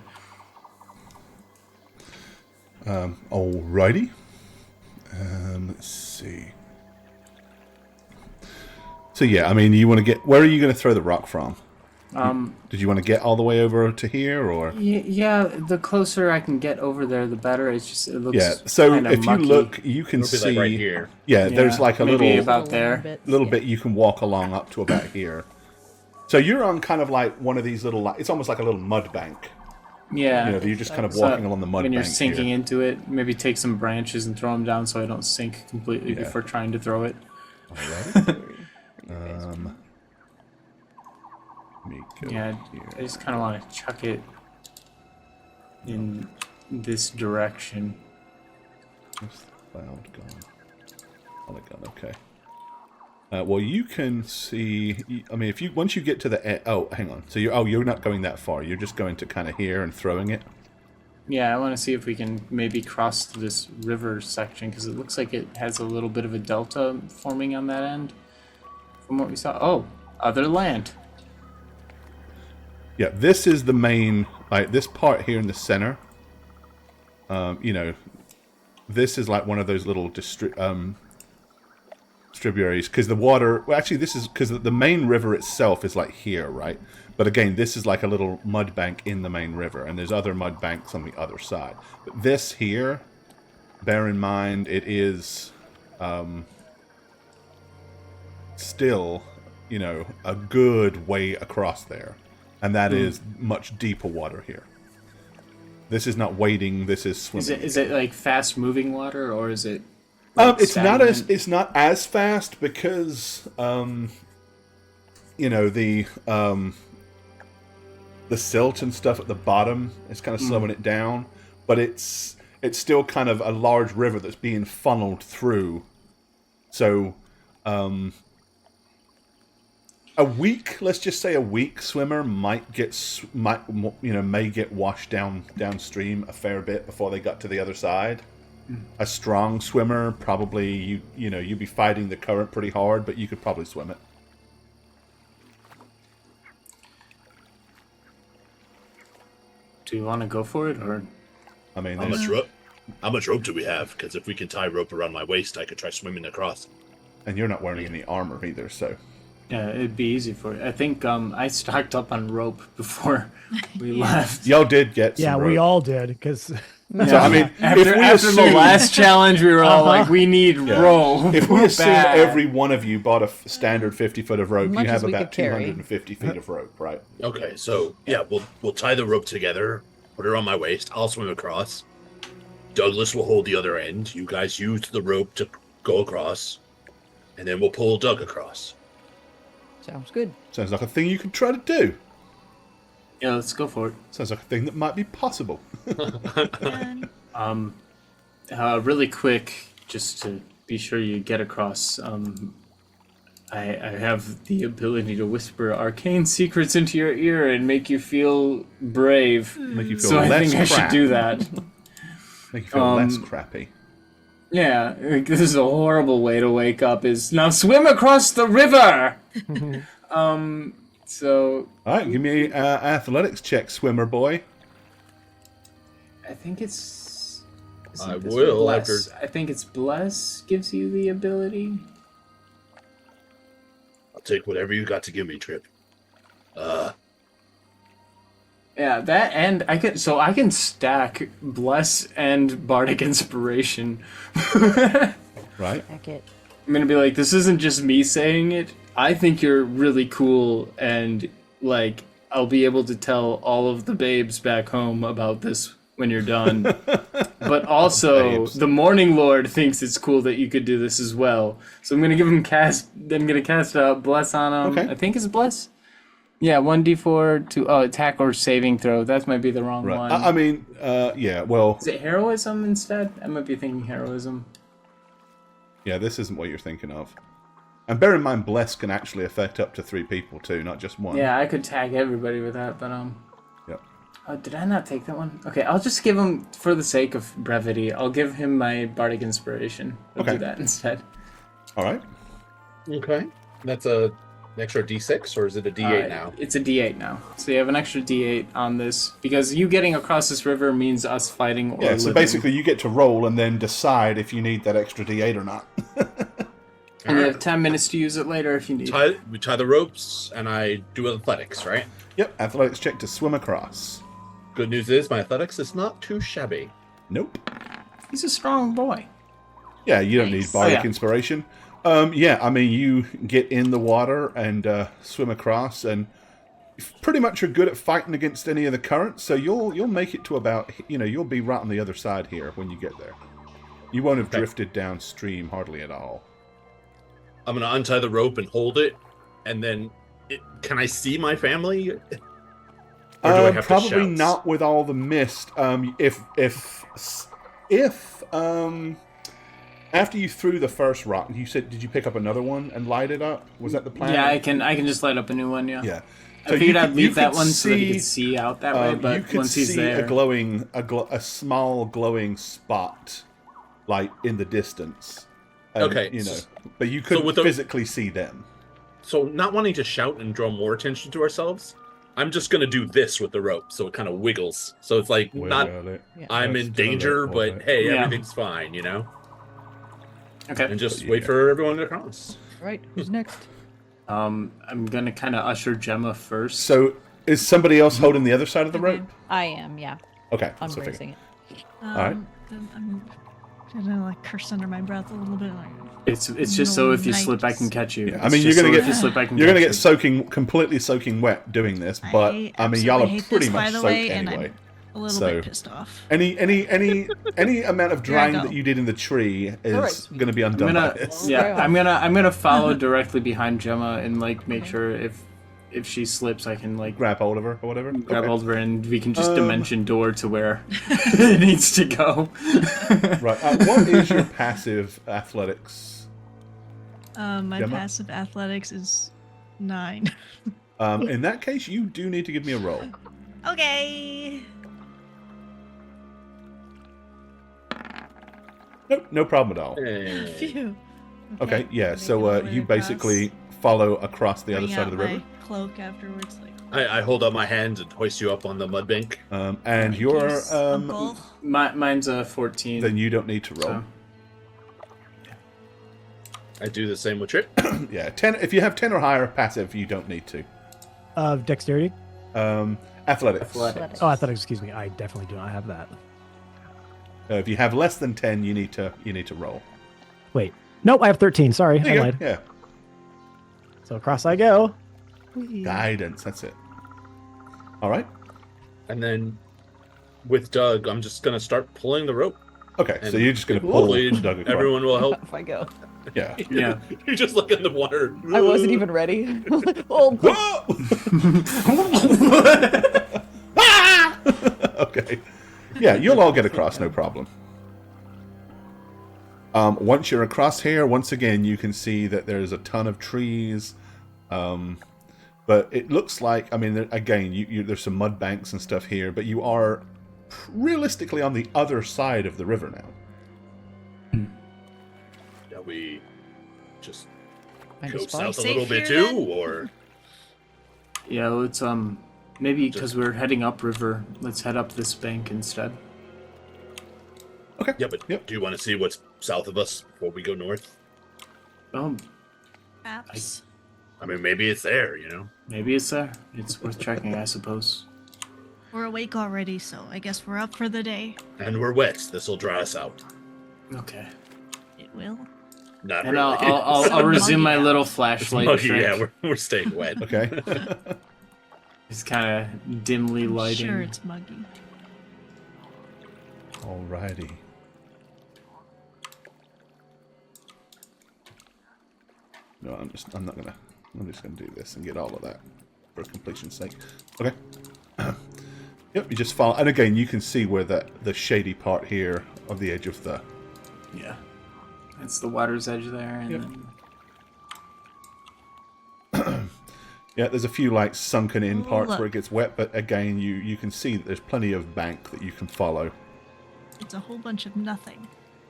Alrighty. Let's see. So yeah, I mean, you want to get... Where are you going to throw the rock from? Did you want to get all the way over to here, or? Yeah, the closer I can get over there, the better. It looks Yeah. So kinda if mucky. you look, you can It'll be see like right here. Yeah, there's like a maybe little about there. little bit you can walk along up to about here. So you're on kind of like one of these little. It's almost like a little mud bank. Yeah. You know, you're just kind of So walking along the mud when bank. you're sinking here. into it, maybe take some branches and throw them down so I don't sink completely Yeah. before trying to throw it. Alrighty. Let me go Yeah, here. I just kind of want to chuck it in this direction. Where's the cloud gone? Oh, it gone. Okay. Well, you can see. I mean, if you once you get to the oh, hang on. So you're not going that far. You're just going to kind of here and throwing it. Yeah, I want to see if we can maybe cross this river section because it looks like it has a little bit of a delta forming on that end. From what we saw. Oh, other land. Yeah, this is the main. Like this part here in the center. You know, this is like one of those little distributaries because the water. Well, actually, this is because the main river itself is like here, right? But again, this is like a little mud bank in the main river, and there's other mud banks on the other side. But this here, bear in mind, it is still, you know, a good way across there, and that is much deeper water here. This is not wading. This is swimming. Is it like fast moving water or is it? Like It's stagnant? not as fast because you know the silt and stuff at the bottom is kind of slowing it down, but it's still kind of a large river that's being funneled through. So let's just say a weak swimmer may get washed downstream a fair bit before they got to the other side. A strong swimmer, probably you'd be fighting the current pretty hard, but you could probably swim it. Do you want to go for it or? I mean, How much rope do we have? Because if we can tie rope around my waist, I could try swimming across. and you're not wearing any armor either, so. Yeah, it'd be easy for you. I think I stocked up on rope before we left. Y'all did get some Yeah, we rope. all did because So, I mean, After if we the assume, last challenge, we were all like, "We need rope." if we We're assume bad. every one of you bought a standard 50 foot of rope, Much you as have we about could carry. 250 feet of rope, right? Okay, so yeah, we'll tie the rope together, put it on my waist. I'll swim across. Douglas will hold the other end. You guys use the rope to go across, and then we'll pull Doug across. Sounds good. Sounds like a thing you could try to do. Yeah, let's go for it. Sounds like a thing that might be possible. Really quick, just to be sure you get across. I have the ability to whisper arcane secrets into your ear and make you feel brave. Make you feel So I less think I should crap. do that. Make you feel less crappy. Yeah, like, this is a horrible way to wake up. Is now swim across the river. So All right, give me an athletics check, swimmer boy. I think it's. I this will Bless? after- I think it's bless gives you the ability. I'll take whatever you got to give me, Trip. Yeah, that and I can stack bless and bardic inspiration. Right? Heck it. I'm gonna be like, this isn't just me saying it. I think you're really cool, and like, I'll be able to tell all of the babes back home about this when you're done. But also, Babes. the Morning Lord thinks it's cool that you could do this as well. So I'm gonna give him cast. I'm gonna cast bless on him. Okay. I think it's bless. Yeah, 1d4 to attack or saving throw. That might be the wrong Right. one. I mean, yeah, well, Is it heroism instead? I might be thinking heroism. yeah, this isn't what you're thinking of. And bear in mind, bless can actually affect up to 3 people too, not just one. Yeah, I could tag everybody with that, but Yep. did I not take that one? Okay, I'll just give him, for the sake of brevity, I'll give him my bardic inspiration. I'll Okay. do that instead. All right. Okay. That's a An extra D6, or is it a D8 now? It's a D8 now. So you have an extra D8 on this because you getting across this river means us fighting or Yeah, so living. basically you get to roll and then decide if you need that extra D8 or not. And you have 10 minutes to use it later if you need. We tie the ropes, and I do athletics, right? Yep, athletics check to swim across. Good news is my athletics is not too shabby. Nope. He's a strong boy. Yeah, you don't need Nice. bardic Oh, yeah. inspiration. Yeah, I mean, you get in the water and swim across, and pretty much are good at fighting against any of the currents, so you'll make it to about, you'll be right on the other side here when you get there. You won't have drifted downstream hardly at all. I'm going to untie the rope and hold it, and then... can I see my family? Or do I have Probably to shout? not with all the mist. If after you threw the first rock, you said, did you pick up another one and light it up? Was that the plan? Yeah, I can just light up a new one. Yeah. Yeah. I figured I'd leave that could one so that he could see out that way. you But could once he's see there, a small glowing spot, like in the distance. Okay, but you couldn't with the- physically see them. So, not wanting to shout and draw more attention to ourselves, I'm just going to do this with the rope, so it kind of wiggles. So it's like, not I'm in danger, but hey, Yeah. everything's fine, okay. And just wait for everyone to cross. Right, who's next? I'm gonna kind of usher Gemma first. So is somebody else holding the other side of the rope? I am, yeah. Okay, I'm so raising it. right. Then I'm gonna like curse under my breath a little bit. Like, It's just so if you Night. slip, I can catch you. Yeah, I It's mean, just you're gonna so get if you slip, I can you're gonna catch get you. completely soaking wet doing this, but I mean, y'all absolutely are hate pretty this, much by the soaked way, and anyway. I'm a little So- bit pissed off. Any amount of drying go. that you did in the tree is Alright. going to be I'm undone by gonna this. yeah, I'm gonna follow directly behind Gemma and like make sure if she slips, I can like Grab hold of her or whatever. grab Okay. hold of her and we can just dimension door to where it needs to go. Right. What is your passive athletics? My Gemma? passive athletics is 9. In that case, you do need to give me a roll. Okay. Nope, no problem at all. Hey. Phew. Okay, yeah. make So it all the way you across. basically follow across the other Bring side out of the river, my cloak afterwards. Like, I hold out my hand and hoist you up on the mud bank. and thank you're yous, Uncle. Mine's a 14. then you don't need to roll. So. I do the same with Trip. Yeah, 10. If you have 10 or higher passive, you don't need to. Dexterity? Athletics. Athletics. Oh, athletics, excuse me. I definitely do not have that. If you have less than 10, you need to roll. Wait. Nope, I have 13. Sorry, There I you go. lied. Yeah. So across I go. Guidance. That's it. All right. And then with Doug, I'm just going to start pulling the rope. Okay, so And you're just going to pull hopefully Doug across. everyone will help. If I go. Yeah. Yeah. You just look in the water. I wasn't even ready. Oh, Okay. Yeah, you'll all get across, no problem. Once you're across here, once again, you can see that there's a ton of trees. But it looks like, I mean, again, there's some mud banks and stuff here, but you are realistically on the other side of the river now. Yeah, we just Find go a spot. south a Safe little bit here, too, then? or Yeah, let's maybe because we're heading upriver, let's head up this bank instead. Okay. yeah. But Yep. do you want to see what's south of us before we go north? Oh, Perhaps. I mean, maybe it's there. maybe it's there. It's worth checking, I suppose. We're awake already, so I guess we're up for the day. And we're wet. This will dry us out. Okay. It will. Not And really. I'll resume my Muggy little out. flashlight Muggy, trick. yeah, we're staying wet. Okay. It's kind of dimly I'm lighting. sure it's muggy. Alrighty. No, I'm just gonna do this and get all of that for completion's sake. Okay. Yep, you just follow, and again, you can see where the shady part here of the edge of the. Yeah. It's the water's edge there, and Yep. then Yeah, there's a few like sunken in parts Look. where it gets wet, but again, you can see that there's plenty of bank that you can follow. It's a whole bunch of nothing.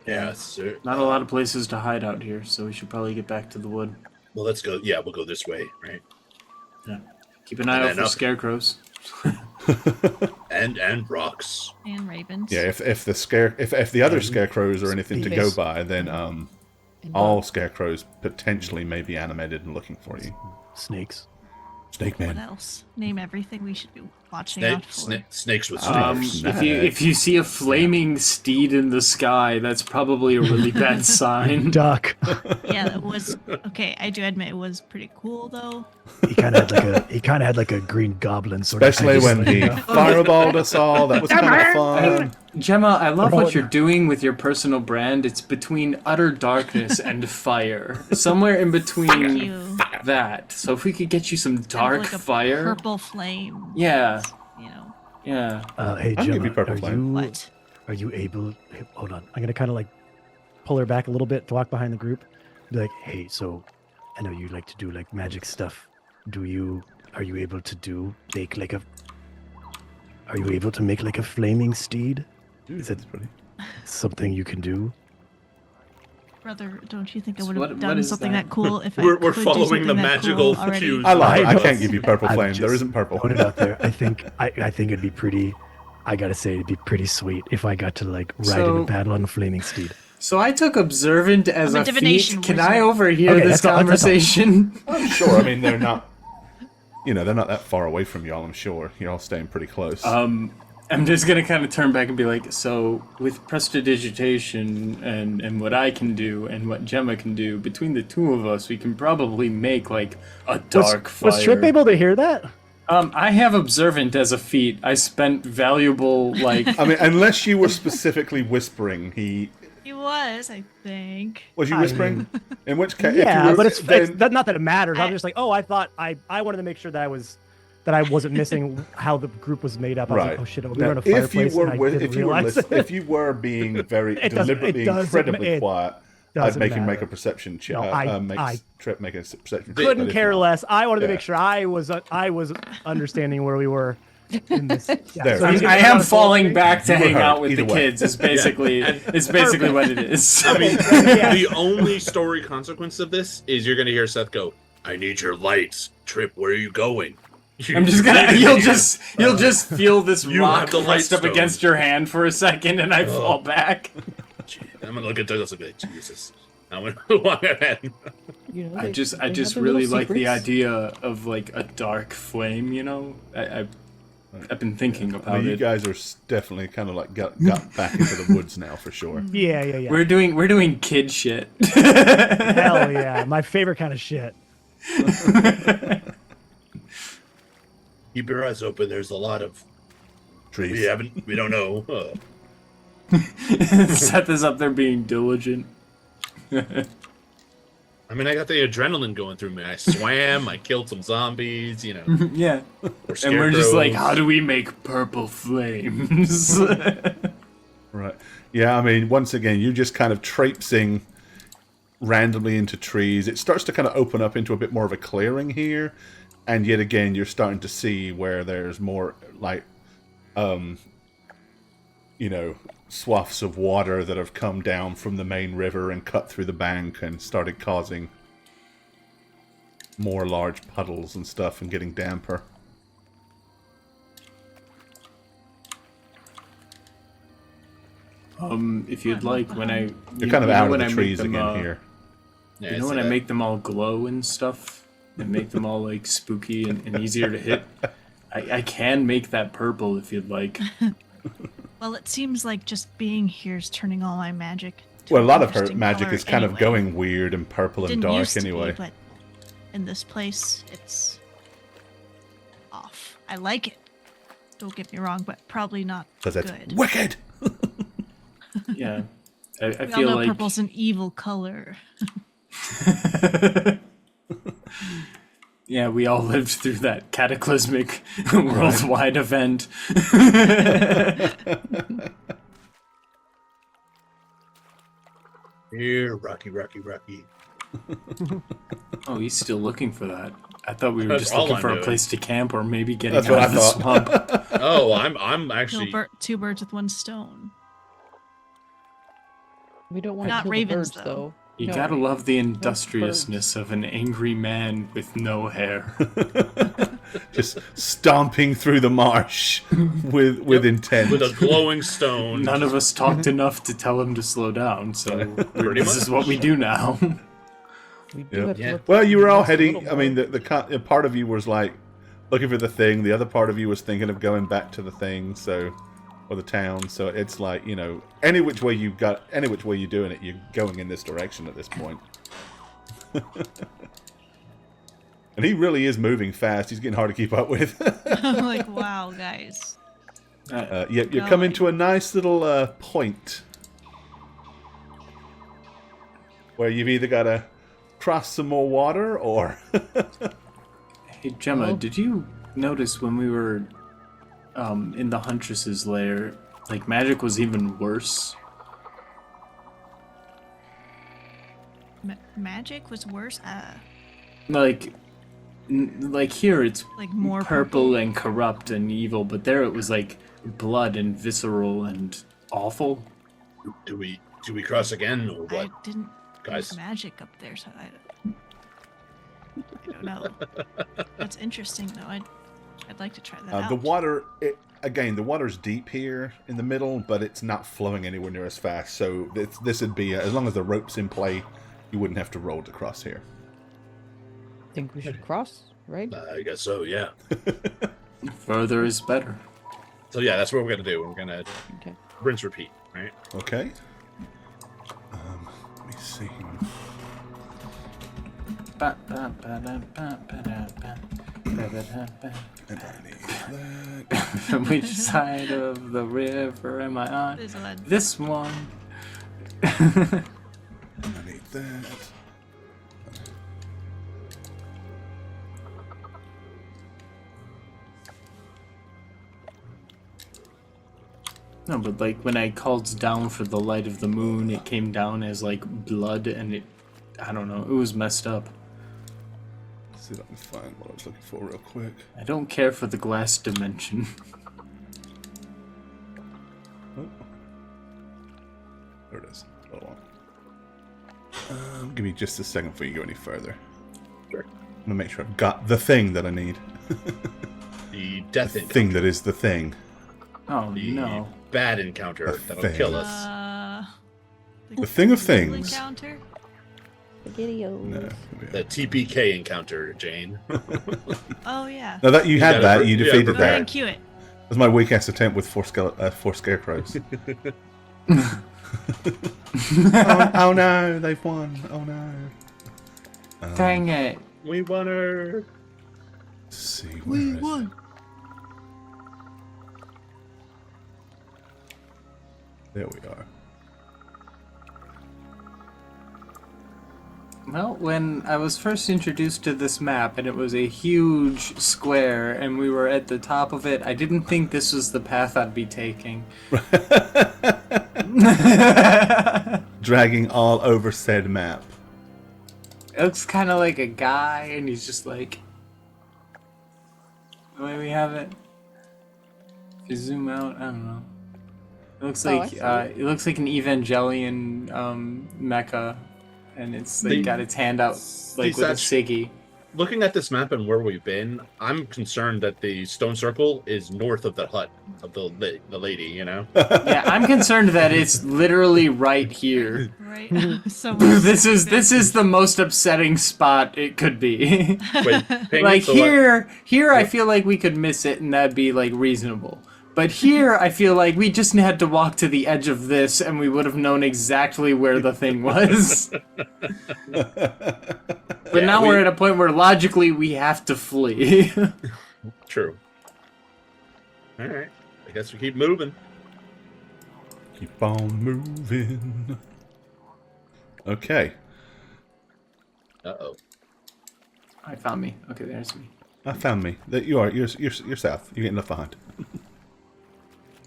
Yeah, sir. not a lot of places to hide out here, so we should probably get back to the wood. Well, let's go. Yeah, we'll go this way, right? Yeah. Keep an eye out for scarecrows. and rocks. And ravens. Yeah, if the other scarecrows are anything to go by, then all scarecrows potentially may be animated and looking for you. Snakes. Snake What man. else? Name everything we should be watching out for. Snakes with stars. If you see a flaming steed in the sky, that's probably a really bad sign. Duck. Yeah, that was okay. I do admit it was pretty cool though. He kind of had like a green goblin sort Especially of. when he fireballed us all. That was kind of fun. Gemma, I love what you're doing with your personal brand. It's between utter darkness and fire. Somewhere in Thank between you. that. So if we could get you some Kind of dark like a fire. purple flame. Yeah. You know. Yeah. Hey, I'll give Gemma, you purple flame. What? Are you able? Hey, hold on. I'm gonna kind of like pull her back a little bit to walk behind the group. Be like, hey, so I know you like to do like magic stuff. Are you able to make like a? Are you able to make like a flaming steed? Is that something you can do? Brother, don't you think I would What- have what done is something that? that cool if We're I could do following something the that magical cool already? cues. I lied. I know. can't give you purple I'm flame. There just isn't purple. Put it out there. I think it'd be pretty. I gotta say, it'd be pretty sweet if I got to like ride in So- a battle on a flaming steed. So I took observant as I'm a a feat. divination Can wizard. I overhear Okay, this that's all. conversation? I'm sure. I mean, they're not. They're not that far away from y'all. I'm sure you're all staying pretty close. I'm just gonna kind of turn back and be like, so with prestidigitation and what I can do and what Gemma can do, between the two of us, we can probably make like a dark fire. Was Trip able to hear that? I have observant as a feat. I spent valuable like. I mean, unless you were specifically whispering, He was, I think. was you I whispering? In which case, Yeah, but it's then- not that it matters. I'm just like, I thought I wanted to make sure that I wasn't missing how the group was made up. I was right. like, oh shit, we Now, were in a fireplace and I didn't if you were realize it. if you were being very It doesn't- deliberately it doesn't- incredibly it quiet, I'd doesn't make him matter. make a perception check. No, I Trip make a perception check. Couldn't but if care not- less. I wanted to Yeah. make sure I was understanding where we were in this. Yeah, There. so I he's I gonna am go falling forward. back to You were hang hurt, out with either the way. kids. Is basically what it is. I mean, Yeah. the only story consequence of this is you're going to hear Seth go, "I need your lights, Trip. Where are you going?" I'm just gonna. You'll just feel this You rock have the light pressed up stone. against your hand for a second, and I fall back. I'm going to look at Douglas and be like, Jesus. I'm going to walk ahead. I just really like the idea of like a dark flame. I've been thinking I about mean, you it. guys are definitely kind of like got back into the woods now for sure. Yeah. We're doing kid shit. Hell yeah, my favorite kind of shit. Keep your eyes open. There's a lot of... Trees. We don't know. Seth is up there being diligent. I mean, I got the adrenaline going through me. I swam, I killed some zombies, Yeah. or And we're just like, scarecrows. how do we make purple flames? Right. Yeah, I mean, once again, you just kind of traipsing randomly into trees. It starts to kind of open up into a bit more of a clearing here. And yet again, you're starting to see where there's more, like, swaths of water that have come down from the main river and cut through the bank and started causing more large puddles and stuff and getting damper. If you'd like, when I You're kind of out of when the I make trees them, again here. Yeah, You know so when I that- make them all glow and stuff, and make them all like spooky and easier to hit. I can make that purple if you'd like. Well, it seems like just being here is turning all my magic. to Well, a lot an of her interesting magic color is kind of anyway. going weird and purple and Didn't dark used to anyway. be, but in this place, it's off. I like it. Don't get me wrong, but probably not Because it's good. wicked! Yeah, I We all feel know like purple's an evil color. yeah, we all lived through that cataclysmic worldwide event. Here, Rocky. Oh, he's still looking for that. I thought we were That's just all looking I'm for a doing. place to camp or maybe getting That's out what of I the thought. swamp. Oh, I'm actually... Two birds with one stone. We don't want to Not kill ravens, the birds, though. though. You No, gotta love the birds. industriousness of an angry man with no hair. Just stomping through the marsh with intent. With a glowing stone. None of us talked enough to tell him to slow down, so Pretty this is much. what we do now. We do Yep. have to Yeah. look Well, you were all just a heading. little I mean, more. the part of you was like looking for the thing. The other part of you was thinking of going back to the thing. So, or the town. So it's like, you know, any which way you're doing it, you're going in this direction at this point. And he really is moving fast. He's getting hard to keep up with. I'm like, wow, guys. You're coming to a nice little point where you've either got to cross some more water or. Hey, Gemma, Oh. did you notice when we were in the Huntress's lair, like, magic was even worse? Magic was worse. Like here it's Like more purple and corrupt and evil, but there it was like blood and visceral and awful. Do we cross again or I what? didn't Guys. use magic up there, so I don't know. That's interesting, though. I'd like to try that out. The water, the water's deep here in the middle, but it's not flowing anywhere near as fast. So this would be, as long as the rope's in play, you wouldn't have to roll to cross here. Think we should cross, right? I guess so, yeah. Further is better. So yeah, that's what we're gonna do. We're gonna Okay. rinse, repeat, right? Okay. Let me see. And I need that. Which side of the river am I on? This one. This one. And I need that. No, but like when I called down for the light of the moon, it came down as like blood, and I don't know, it was messed up. Let's see if I can find what I was looking for real quick. I don't care for the glass dimension. Oh. There it is. Hold on. Give me just a second before you go any further. Sure. I'm gonna make sure I've got the thing that I need. The death The encounter. thing that is the thing. Oh The no. bad encounter The that'll thing. kill us. The thing of Little things. encounter? Spaghettios. No. The TPK encounter, Jane. Oh yeah. Now that you had gotta that, pre- you yeah, defeated Go ahead that. and cue it. That was my weak-ass attempt with four scarecrows. oh no, they've won. Oh no. Dang it. We won her. Let's see, where is it? There we are. Well, when I was first introduced to this map and it was a huge square and we were at the top of it, I didn't think this was the path I'd be taking. Dragging all over said map. It looks kind of like a guy and he's just like... The way we have it. If you zoom out, I don't know. It looks Oh, I like see. it looks like an Evangelion mecha, and it's like The- got its hand out like with a that's- Siggy. Looking at this map and where we've been, I'm concerned that the stone circle is north of the hut of the lady, you know? Yeah, I'm concerned that it's literally right here. Right. Someone's This is the most upsetting spot it could be. Wait, ping Like the le- here I feel like we could miss it and that'd be like reasonable. But here I feel like we just had to walk to the edge of this and we would have known exactly where the thing was. But Yeah, now we're at a point where logically we have to flee. True. All right. I guess we keep moving. Keep on moving. Okay. Uh-oh. I found me. Okay, there's me. I found me. That you are. You're south. You're getting left behind.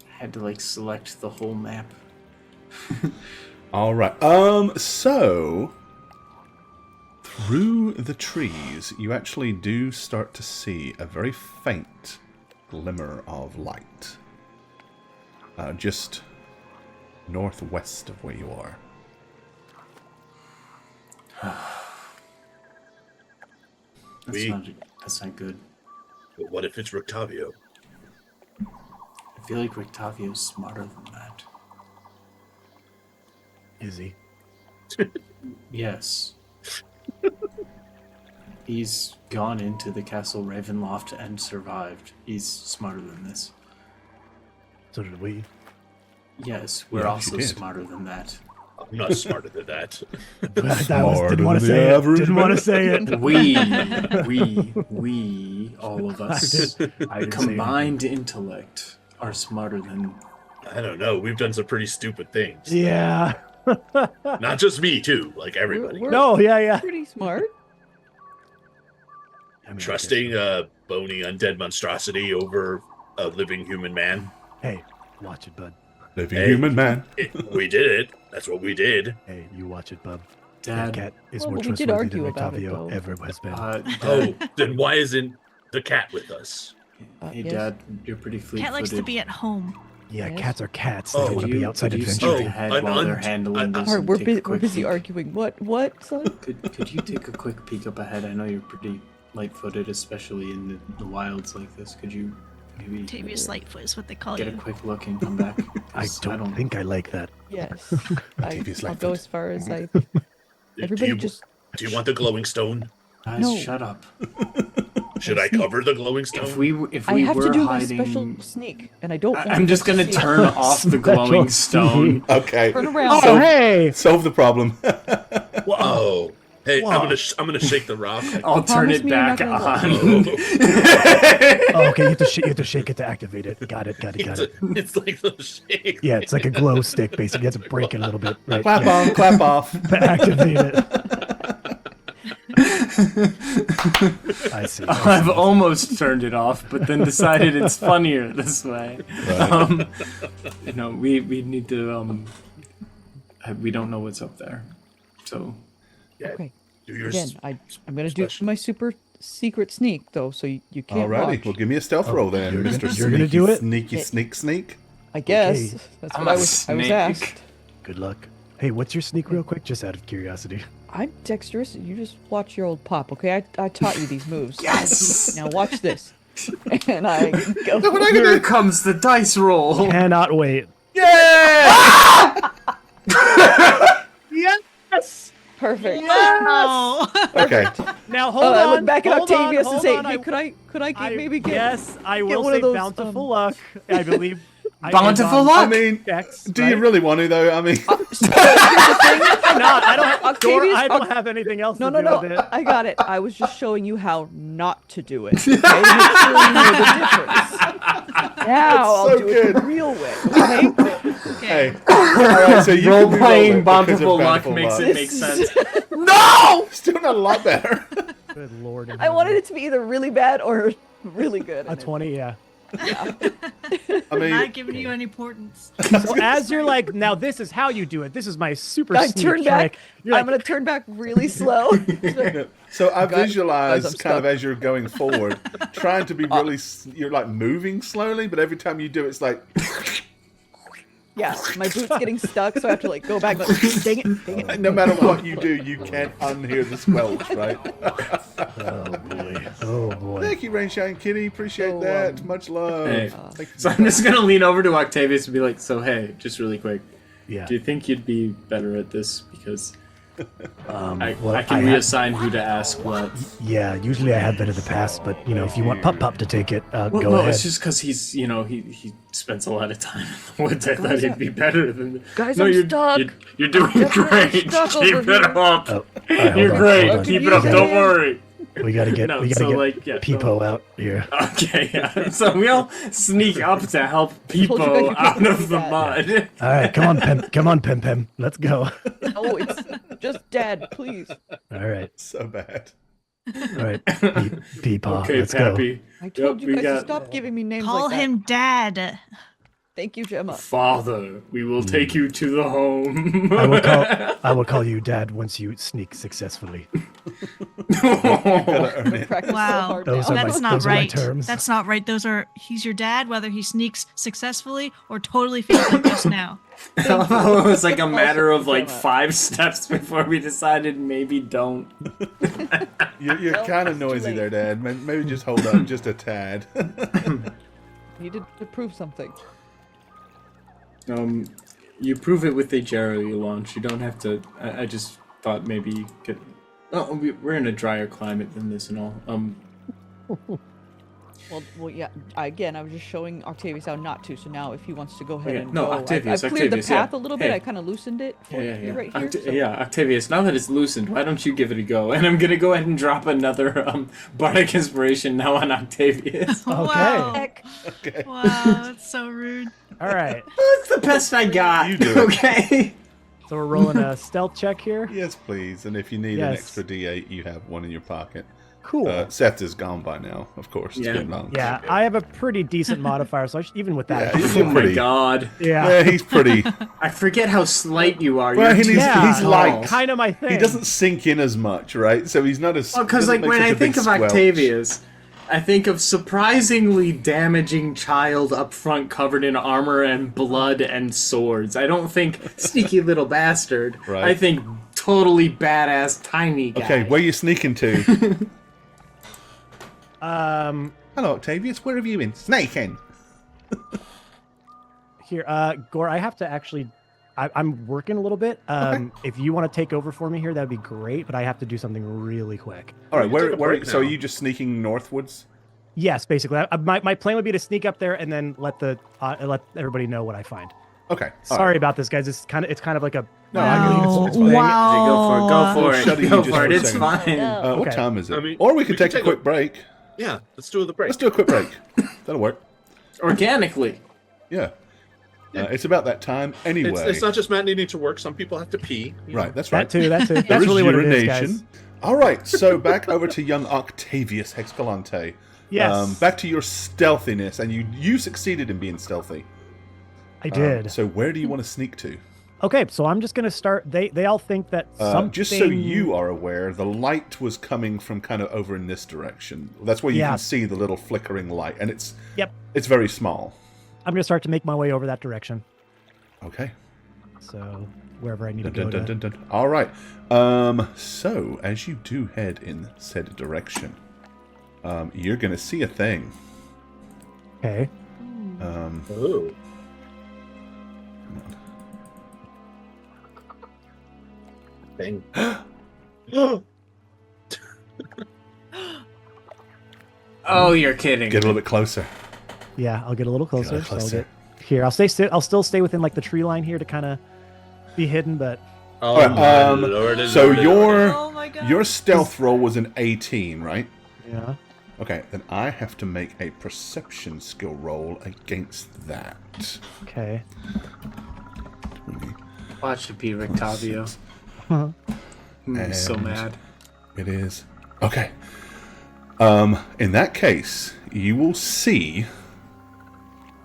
I had to like select the whole map. All right. So through the trees, you actually do start to see a very faint glimmer of light, just northwest of where you are. That's not good. But what if it's Rictavio? I feel like Rictavio's smarter than that. Is he? Yes. He's gone into the Castle Ravenloft and survived. He's smarter than this. So did we. Yes, we're Yeah, also you did. smarter than that. I'm not smarter than that. Didn't want to say it. Didn't want to say it. We, all of us, I didn't say combined intellect are smarter than. I don't know. We've done some pretty stupid things. Yeah. Not just me, too. Like everybody. We're No, yeah. pretty smart. I mean, I Trusting guess- a bony undead monstrosity over a living human man. Hey, watch it, bud. Living Hey. human man. We did it. That's what we did. Hey, you watch it, bud. That Dad. cat is Well, more but we did trustworthy than argue about it, Octavio though. ever has been. Oh, then why isn't the cat with us? Hey, Yes. Dad, you're pretty fleet-footed. Cat likes to be at home. Yeah, Yes. cats are cats. They Oh, don't want to be outside could you adventuring. skip Oh, ahead an while they're und- handling this? Alright, and we're, take a we're quick busy peek? arguing. What, son? Could you take a quick peek up ahead? I know you're pretty light-footed, especially in the wilds like this. Could you maybe Octavius Lightfoot is what they call get a you. quick look and come back? I 'Cause don't think I like that. Yes. Octavius I'll Lightfoot. go as far as I. Do Everybody you, just. do you want the glowing stone? Guys, No. shut up. Should I cover the glowing stone? If we I have were to do hiding, my special sneak, and I don't. want I'm just them gonna to see it. turn off the glowing stone. Okay. Turn around. Oh, hey! Solve the problem. Whoa. Hey, Whoa. I'm gonna shake the rock. I'll turn Promise it me you're back not on. gonna Oh, okay, you have to shake it to activate it. Got it. It's like the shake. Yeah, it's like a glow stick, basically. You have to break it a little bit. Right? Clap yeah, on, clap off. to activate it. I see. I've almost turned it off, but then decided it's funnier this way. We need to we don't know what's up there, so Okay. Do yours. Again, I'm gonna do special. my super secret sneak though, so you can't Alrighty, watch. well, give me a stealth roll then, you're Mr. gonna- you're gonna do it? Sneaky, Okay. sneak. I guess Okay. that's I'm what a I was snake. asked. Good luck. Hey, what's your sneak real quick? Just out of curiosity. I'm dexterous. You just watch your old pop, okay? I taught you these moves. yes. Now watch this. And I go. Here comes the dice roll. Cannot wait. Yeah! Yes! Perfect. No. Okay. Now hold I on. look back at hold on, Octavius and hold say, on, "Hey, could I maybe get?" Yes, I get will one say of those, bountiful luck. I believe. Bountiful on luck? I mean, Dex, do you right? really want to, though? I mean, Here's the thing. No, I don't. Octavius, I don't have anything else No, to no, do no. with it. I got it. I was just showing you how not to do it. Okay? To make sure you know the difference. Now I'll so do it the good. real way. Okay? hey. Alright, so you Role can re-roll playing it because of bountiful luck bountiful makes luck. it make sense. No! Still not a lot better. Good lord. in I wanted heaven. it to be either really bad or really good. A and it- 20, yeah. I mean, Not giving you any importance. So as you're like, now this is how you do it. This is my super I sneak turn back. trick. You're I'm like, gonna turn back really slow. so I Guys, visualize I'm kind of stuck. as you're going forward, trying to be really, you're like moving slowly, but every time you do, it's like, Yeah, my boot's getting stuck, so I have to like go back. Like, dang it. no matter what you do, you can't unhear the squelch, right? oh boy. Oh boy. Thank you, Rainshine Kitty. Appreciate So, that. Much love. Hey, Thank you. so I'm just gonna lean over to Octavius and be like, "So hey, just really quick, Yeah. do you think you'd be better at this? Because I well, can I have- reassign who to ask what." Yeah, usually I have been in the past, but you know, if you want Pup Pup to take it, Well, go no, ahead. it's just because he's, he spends a lot of time in the woods. I thought he'd be better than. Guys, no, I'm you're, stuck. You're doing Definitely great. stuck Keep over it here. up. Oh, all right, You're hold on, great. hold on. Keep Can it you up. use Don't it? worry. We gotta get No, we gotta so, get like, yeah, Peepo out here. Okay, yeah. So we'll sneak up to help Told you guys people you can't out do of the that. mud. All right, come on, Pem Pem. Let's go. Oh, it's just Dad, please. All right, So bad. all right, Peepaw. Okay, let's go. Pappy. I told Yep, you we guys to got- stop giving me names Call like him Dad. Thank you, Gemma. Father, we will take you to the home. I will call you Dad once you sneak successfully. Gotta earn it. Practice so Wow. hard Those now. are my- That's not those are my right. terms. That's not right. He's your dad, whether he sneaks successfully or totally fails like just now. It was like a matter of like Gemma. 5 steps before we decided maybe don't. You're Well, kind of it's too noisy late. there, Dad. Maybe just hold up just a tad. Needed to prove something. You prove it with a Jerry launch. You don't have to. I just thought maybe get. Oh, we're in a drier climate than this and all. Well, yeah. Again, I was just showing Octavius how not to. So now, if he wants to go ahead Okay, and no, go, Octavius, I've cleared Octavius, the path yeah. a little bit. Hey. I kind of loosened it for you right here. so- Yeah, Octavius. Now that it's loosened, why don't you give it a go? And I'm gonna go ahead and drop another bardic inspiration now on Octavius. Wow. Heck. Okay. Wow, that's so rude. All right. That's the best I got. You do it. Okay. So we're rolling a stealth check here. Yes, please. And if you need an Yes. extra D8, you have one in your pocket. Cool. Seth is gone by now, of course. It's Yeah. been long. Yeah, I have a pretty decent modifier, so even with that, Yeah, it's- he's Oh my pretty. god. yeah, He's pretty. I forget how slight you are. Well, You're Yeah. he's light. kind of my thing. He doesn't sink in as much, right? So he's not as. Well, because doesn't like make when such I a big think of squelch. Octavius, I think of surprisingly damaging child up front covered in armor and blood and swords. I don't think sneaky little bastard. Right. I think totally badass tiny guy. Okay, where you sneaking to? Um, Hello, Octavius. Where have you been sneaking? here, Gore, I have to actually. I'm working a little bit. If you want to take over for me here, that'd be great. But I have to do something really quick. All right, You can take a where? break So are now. you just sneaking northwards? Yes, basically. My plan would be to sneak up there and then let everybody know what I find. Okay. all Sorry right. about this, guys. It's kind of like a. No, I get it. It's fine. Wow. Go for it. Shut it, Go you just for for it. a It's second. fine. No. What Okay. time is it? I mean, or we could we can take a take quick a- break. Yeah, let's do the break. Let's do a quick break. That'll work. Organically. Yeah. It's about that time anyway. It's not just Matt needing to work. Some people have to pee. you know. Right, that's right. That too. That's There really is what it is, urination. guys. All right, so back over to young Octavius Hexcalante. Yes. Back to your stealthiness, and you succeeded in being stealthy. I did. So where do you want to sneak to? Okay, so I'm just gonna start. They all think that something. Just so you are aware, the light was coming from kind of over in this direction. That's where you Yeah. can see the little flickering light, and it's Yep. it's very small. I'm gonna start to make my way over that direction. Okay. So wherever I need to Dun, go. dun, to... dun, dun, dun. All right. So as you do head in said direction, you're gonna see a thing. Okay. Oh. Bang. Oh, you're kidding. Get a little bit closer. Yeah, I'll get a little closer. little So I'll closer. get here. I'll stay. I'll still stay within like the tree line here to kind of be hidden, but Oh, All right, my lord and so lord and Oh my god. your stealth roll was an 18, right? yeah. Okay, then I have to make a perception skill roll against that. Okay. Watch it be Rictavio. I'm so And- mad. It is. Okay. In that case, you will see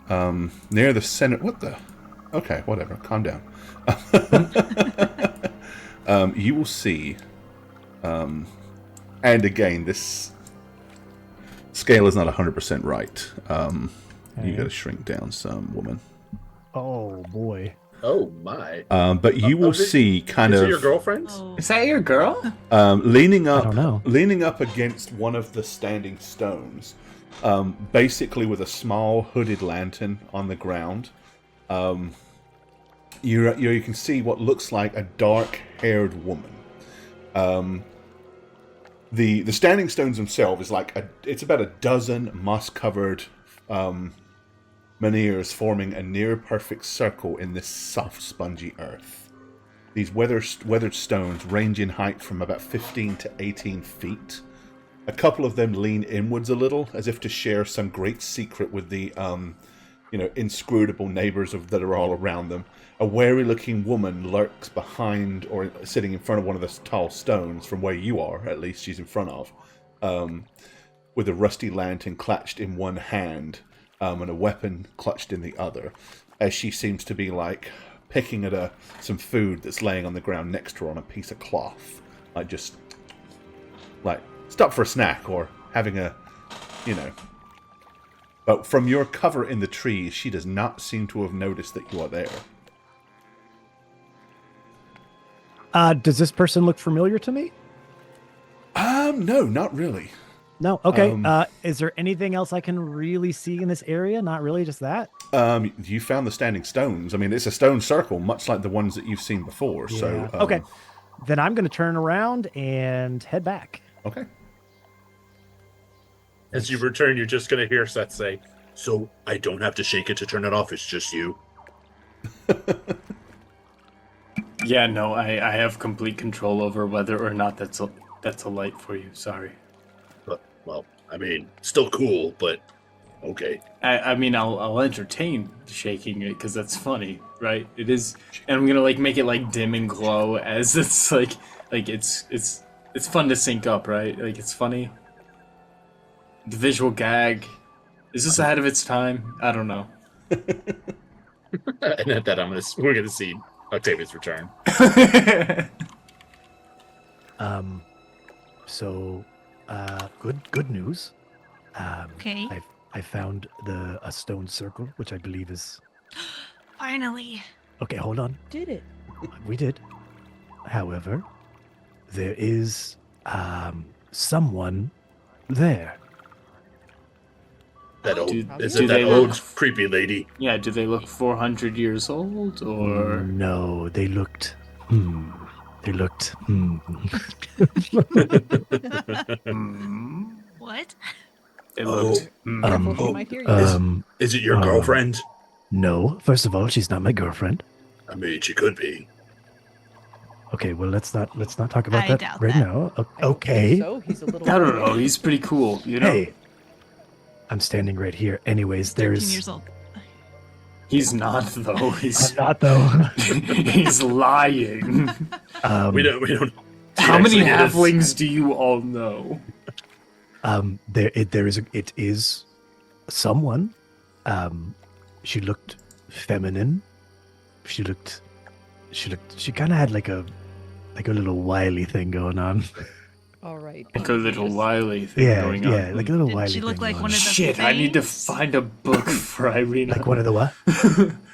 near the center. What the? Okay, whatever. Calm down. You will see, and again, this scale is not 100% right. You Okay. got to shrink down some, woman. Oh boy. Oh my! But you will is it- see kind Is of it your girlfriend? Oh. Is that your girl? leaning I don't know. up against one of the standing stones, basically with a small hooded lantern on the ground. You can see what looks like a dark-haired woman. The standing stones themselves is it's about a dozen moss-covered menhirs forming a near-perfect circle in this soft, spongy earth. These weathered stones range in height from about 15 to 18 feet. A couple of them lean inwards a little, as if to share some great secret with the, inscrutable neighbors that are all around them. A wary-looking woman lurks behind or sitting in front of one of the tall stones, from where you are, at least she's in front of, with a rusty lantern clutched in one hand. and a weapon clutched in the other, as she seems to be like picking at some food that's laying on the ground next to her on a piece of cloth, like just like stop for a snack or having a, you know. But from your cover in the trees, she does not seem to have noticed that you are there. Does this person look familiar to me? No, not really. No. Okay. Is there anything else I can really see in this area? Not really, just that. You found the standing stones. I mean, it's a stone circle, much like the ones that you've seen before. Yeah. So, okay. Then I'm going to turn around and head back. Okay. As you return, you're just going to hear Seth say, "So I don't have to shake it to turn it off. It's just you." Yeah, no, I have complete control over whether or not that's a light for you. Sorry. But, well, I mean, still cool, but okay. I mean, I'll entertain shaking it because that's funny, right? It is, and I'm gonna like make it like dim and glow as it's like it's fun to sync up, right? Like it's funny. The visual gag. Is this ahead of its time? I don't know. And at that, we're gonna see Octavius return. So, good news. Okay. I found a stone circle, which I believe is. Finally. Okay, hold on. Did it? We did. However, there is someone there. That old, Do is it that they old look- creepy lady? Yeah, do they look 400 years old or? No, they looked. They looked. What? They Oh. looked. Careful, she might hear you. Is it your girlfriend? No. First of all, she's not my girlfriend. I mean, she could be. Okay, well let's not talk about I that doubt right that. now. I don't think Okay. So he's a little. I don't know. He's pretty cool, you know. Hey, I'm standing right here. Anyways, 13 there's. years old. He's not though. He's I'm not though. he's lying. We don't. How many actually is. halflings do you all know? It is someone. She looked feminine. She kind of had like a little wily thing going on. All right. Like a little Just- wily thing Yeah, going on. yeah, like a little Did wily she look thing like going one on. of the Shit, I need to Fanes? find a book for Irina. Like one of the what?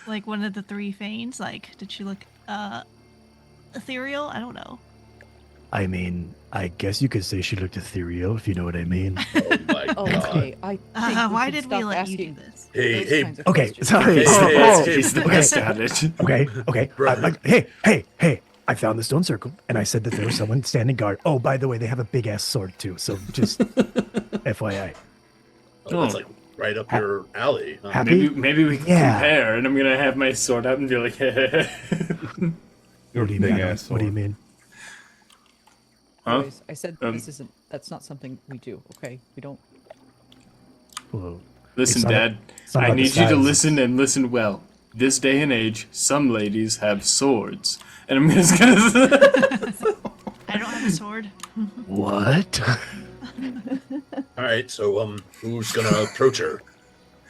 Like one of the three Fanes? Like, did she look ethereal? I don't know. I mean, I guess you could say she looked ethereal, if you know what I mean. Oh my Oh, god. okay. I think Why should did we stop let you do asking this? Hey, those hey. kinds of Okay, questions. sorry. Hey, Oh, hey, oh, hey, He's the okay. best at it. Okay. Brother. Hey! I found the stone circle, and I said that there was someone standing guard. Oh, by the way, they have a big ass sword too. So just FYI. Oh, that's like right up your alley. Huh? Happy? Maybe we can Yeah. compare, and I'm gonna have my sword out and be like, What do you big mean? ass What do you sword. mean? huh? Anyways, I said Um, that's not something we do. Okay, we don't. Well, Listen, It's not- Dad, it's not I about the need you to size, listen and listen well. This day and age, some ladies have swords, and I'm just gonna. I don't have a sword. what? All right, so who's gonna approach her?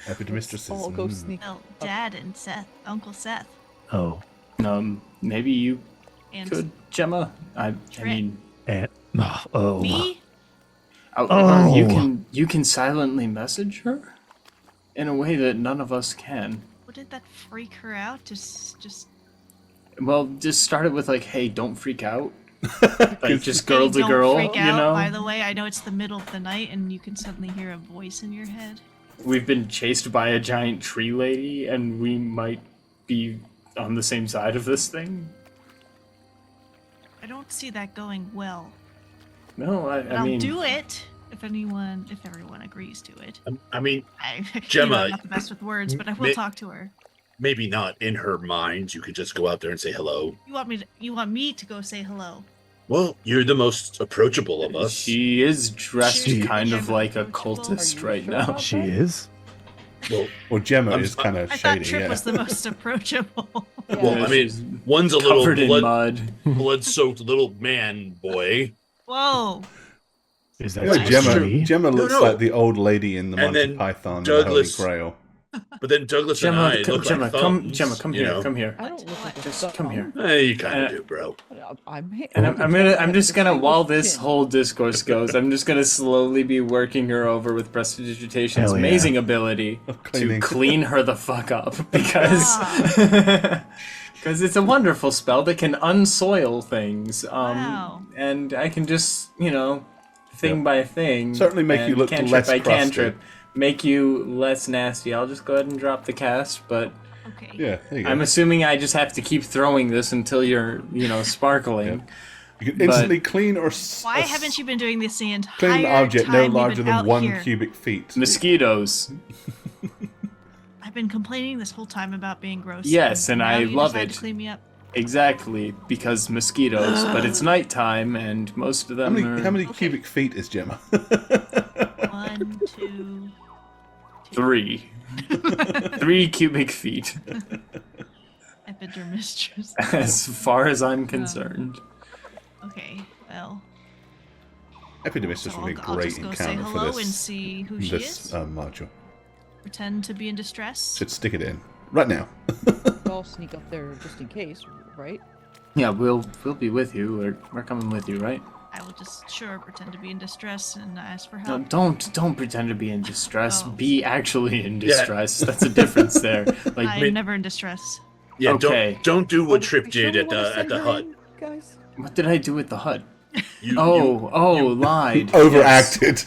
Happy to mistresses. All go sneak. Well, Dad and Seth, Uncle Seth, Oh, Maybe you and could, Gemma. I Trent. mean, and oh, me. Oh. you can silently message her in a way that none of us can. Wouldn't that freak her out? Just Well, just start it with like, "Hey, don't freak out." Like just hey, girl to don't girl, freak you out. know. By the way, I know it's the middle of the night, and you can suddenly hear a voice in your head. We've been chased by a giant tree lady, and we might be on the same side of this thing. I don't see that going well. No, But I I'll mean, do it if everyone agrees to it. I mean, Gemma, Gemma, I'm not the best with words, but I will may- talk to her. maybe not in her mind. You could just go out there and say hello. You want me to go say hello? Well, you're the most approachable of us. she is dressed She- kind of like a Approachable? cultist Are you right sure now. about she that? is. Well, Well, Gemma I'm- is kind of I thought shady, Trip yeah. was the most approachable. Yeah. well, I mean, she's one's a little covered in mud. blood-soaked little man boy, Whoa. Is that Yeah, That's Gemma, me? Gemma looks no. like the old lady in the And Monty then Python Douglas- and the Holy Grail. But then Douglas and I look like thumbs. Come you here, know? come here. I don't look like a Just come here. You kind of do, bro. I'm just gonna while this whole discourse goes, I'm just gonna slowly be working her over with Prestidigitation's Hell yeah. amazing ability to cleaning. clean her the fuck up because because it's a wonderful spell that can unsoil things. Wow. And I can just thing by thing Certainly make you and look cantrip less by crusty. cantrip, make you less nasty. I'll just go ahead and drop the cast, but. Okay. Yeah, there you go. I'm assuming I just have to keep throwing this until you're, sparkling. You can instantly clean or Why haven't you been doing this the entire clean an object time no you've larger been than out 1 here? cubic feet. Mosquitoes. I've been complaining this whole time about being gross. Yes, and now I you love just had it. to clean me up. Exactly, because mosquitoes. But it's nighttime, and most of them are How many cubic feet is Gemma? 1, 2, 3. 3 cubic feet, Epidermistress. as far as I'm concerned. Okay, well. Epidermistress So would be a I'll great just go say encounter for hello and this, see who she this is. module. Pretend to be in distress. Should stick it in. Right now. I'll sneak up there just in case, right? Yeah, we'll be with you. We're coming with you, right? I will just pretend to be in distress and ask for No, help. don't pretend to be in distress. Oh. Be actually in distress. That's a difference there. Like, I'm never in distress. Yeah, Okay. don't do what You Trip sure did we at wanna the send her hut. in, guys? what did I do with the hut? You, Lied. Overacted.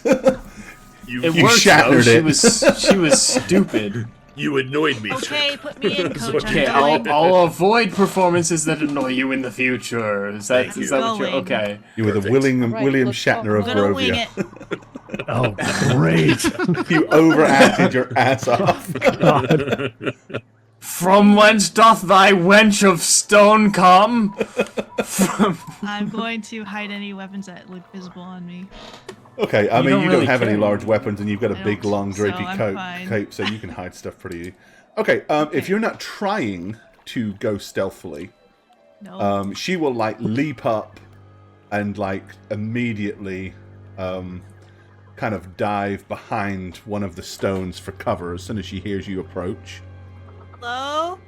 You, It you, worked, shattered though. it. She was stupid. you annoyed me, Okay, Trip. put me in, coach. Okay, I'm going. I'll avoid performances that annoy you in the future. Is that Thank is you. that what you're Going. okay? You were the Perfect. William Right, William let's Shatner go. of I'm gonna wing Barovia. it. Oh, great. You overacted your ass off. God. From whence doth thy wench of stone come? I'm going to hide any weapons that look visible on me. Okay, I You mean, don't you really don't have any care. large weapons, and you've got a I big, don't, long, so drapey I'm fine. cape, so you can hide stuff pretty easy. Okay, if you're not trying to go stealthily, No. she will, leap up and, immediately kind of dive behind one of the stones for cover as soon as she hears you approach. Hello?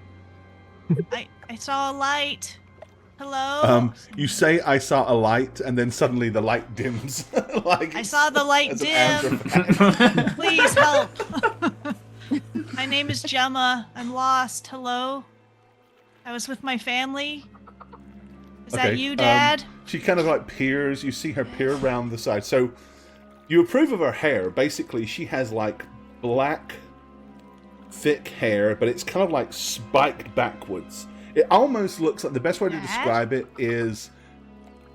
I saw a light. Hello? You say, I saw a light, and then suddenly the light dims. I saw the light as an answer dim. back. Please help. My name is Gemma. I'm lost. Hello? I was with my family. Is that you, Dad? She kind of peers. You see her peer around the side. So you approve of her hair. Basically, she has black, thick hair, but it's kind of spiked backwards. It almost looks like, the best way to Dad? describe it is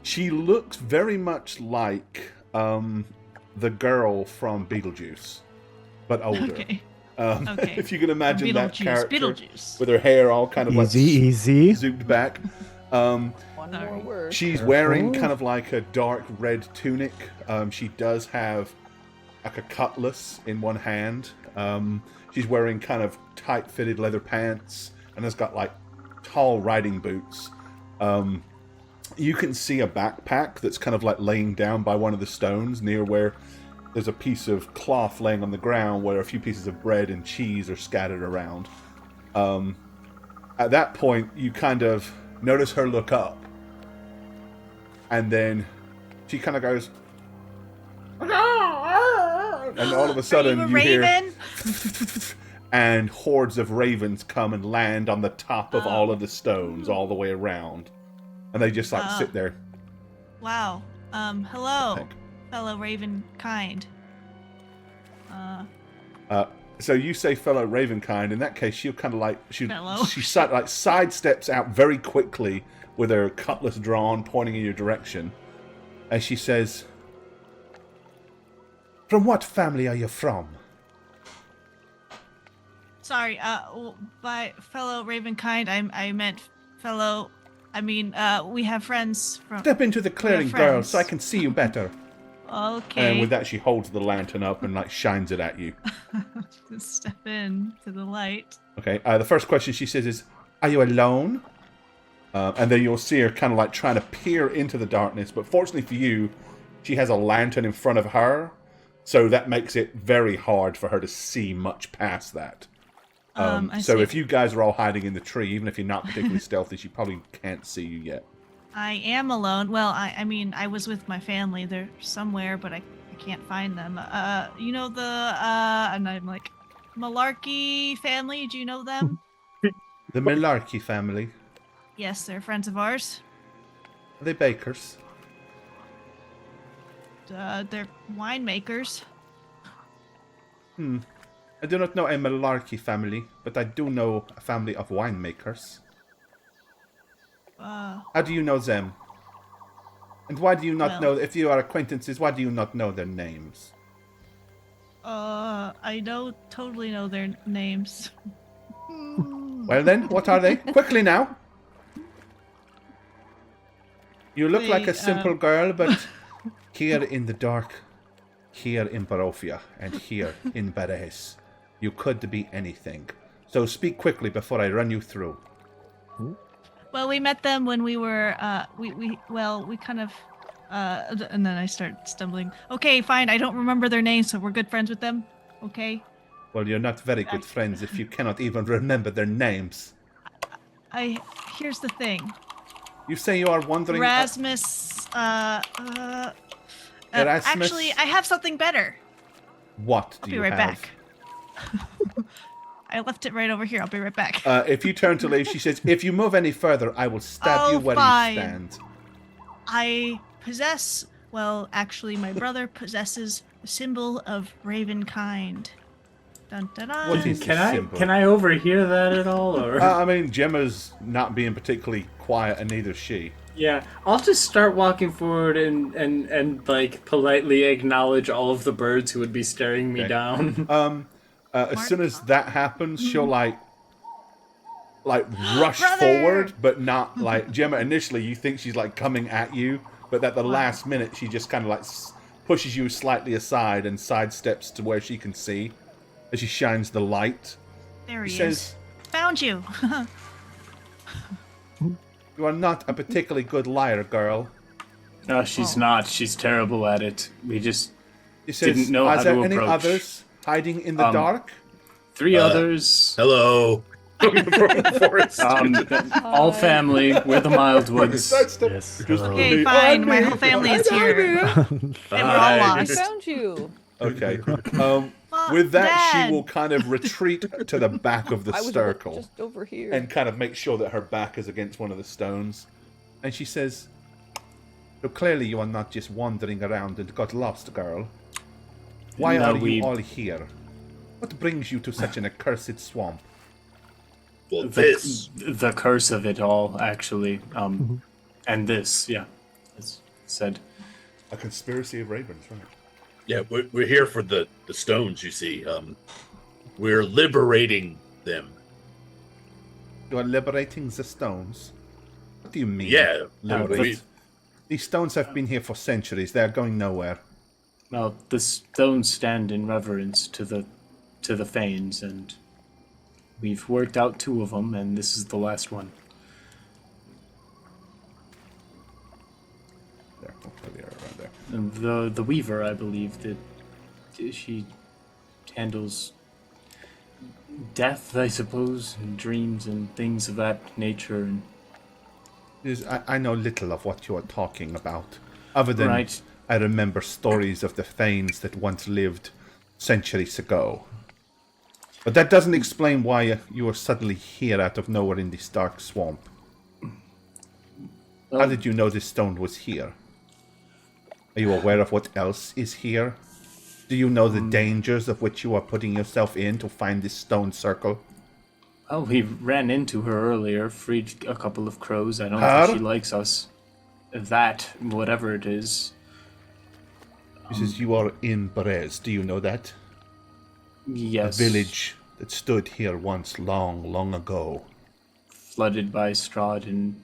she looks very much like the girl from Beetlejuice, but older. Okay. Okay. If you can imagine that character Beetlejuice. with her hair all kind of Easy. zoomed back. One Sorry. more word. She's Careful. wearing kind of a dark red tunic. She does have a cutlass in one hand. She's wearing kind of tight-fitted leather pants and has got tall riding boots. You can see a backpack that's kind of laying down by one of the stones near where there's a piece of cloth laying on the ground where a few pieces of bread and cheese are scattered around. At that point, you kind of notice her look up. And then she kind of goes... And all of a sudden, Are you you a hear... raven? And hordes of ravens come and land on the top of all of the stones all the way around. And they just sit there. Wow. Hello, Heck. fellow raven kind. So you say fellow Ravenkind. In that case, she'll kind of Fellow. she sidesteps out very quickly with her cutlass drawn, pointing in your direction, as she says, "From what family are you from?" Sorry, by fellow Ravenkind, I meant fellow. I mean, we have friends from. Step into the clearing, We're girl, friends. so I can see you better. Okay. And with that, she holds the lantern up and shines it at you. Just step in to the light. Okay. The first question she says is, "Are you alone?" And then you'll see her kind of trying to peer into the darkness. But fortunately for you, she has a lantern in front of her, so that makes it very hard for her to see much past that. I So see. if you guys are all hiding in the tree, even if you're not particularly stealthy, she probably can't see you yet. I am alone. Well, I mean, I was with my family. They're somewhere, but I can't find them. You know and I'm like, Malarkey family. Do you know them? The Malarkey family. Yes, they're friends of ours. Are they bakers? They're winemakers. I do not know a Malarkey family, but I do know a family of winemakers. How do you know them? And why do you not know, if you are acquaintances, why do you not know their names? I totally know their names. Well then, what are they? Quickly now! You look like a simple girl, but here in the dark, here in Barovia, and here in Beres, you could be anything. So speak quickly before I run you through. Well, we met them when we were, we kind of, and then I start stumbling. Okay, fine, I don't remember their names, so we're good friends with them, okay? Well, you're not very good friends if you cannot even remember their names. Here's the thing. You say you are wandering... Erasmus, Erasmus? actually, I have something better. What do I'll be you right have? back. I left it right over here. I'll be right back. If you turn to leave, she says, if you move any further, I will stab you where fine. you stand. I possess, well, actually, my brother possesses the symbol of Ravenkind. Dun, dun, dun. What is the symbol? Can I overhear that at all? Or I mean, Gemma's not being particularly quiet, and neither is she. yeah, I'll just start walking forward and like politely acknowledge all of the birds who would be staring me down. As soon as that happens, she'll like rush Brother! forward, but not like Gemma. Initially, you think she's like coming at you, but at the last minute, she just kind of like pushes you slightly aside and sidesteps to where she can see as she shines the light. There he She is. says, Found you. "You are not a particularly good liar, girl." No, she's not. She's terrible at it. We just She says, didn't know "Are how there to any approach." others hiding in the dark?" 3 others. Hello. All family. We're the Mildwoods. Yes. hello. Okay, fine. My whole family is here. And we're all I lost. found you. Okay. With that, Dad. she will kind of retreat to the back of the I was circle just over here. and kind of make sure that her back is against one of the stones. And she says, "So clearly you are not just wandering around and got lost, girl. Why No, are we- you all here? What brings you to such an accursed swamp?" Well, this. The curse of it all, actually. And this, yeah. As said. A conspiracy of ravens, right? Yeah, we're here for the stones, you see. We're liberating them. You are liberating the stones? What do you mean? Yeah. Liberate? These stones have been here for centuries. They are going nowhere. Well, the stones stand in reverence to the Fanes, and we've worked out 2 of them, and this is the last one. There, we'll put the arrow around there. And the Weaver, I believe, that she handles death, I suppose, and dreams and things of that nature. And I know little of what you are talking about, other than Right. I remember stories of the Thanes that once lived centuries ago. But that doesn't explain why you are suddenly here out of nowhere in this dark swamp. How did you know this stone was here? Are you aware of what else is here? Do you know the dangers of which you are putting yourself in to find this stone circle? Oh, we ran into her earlier, freed a couple of crows. I don't Her? think she likes us. That, whatever it is. She says you are in Berez. Do you know that? Yes. A village that stood here once long, long ago. Flooded by Strahd and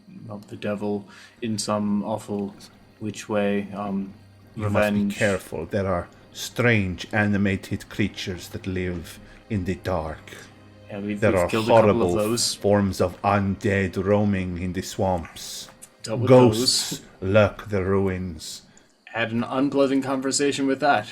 the devil in some awful which way. You Revenge. must be careful. There are strange animated creatures that live in the dark. Yeah, we've There are killed a couple of horrible those. forms of undead roaming in the swamps. Dealt with Ghosts those. lurk the ruins. Had an unpleasant conversation with that.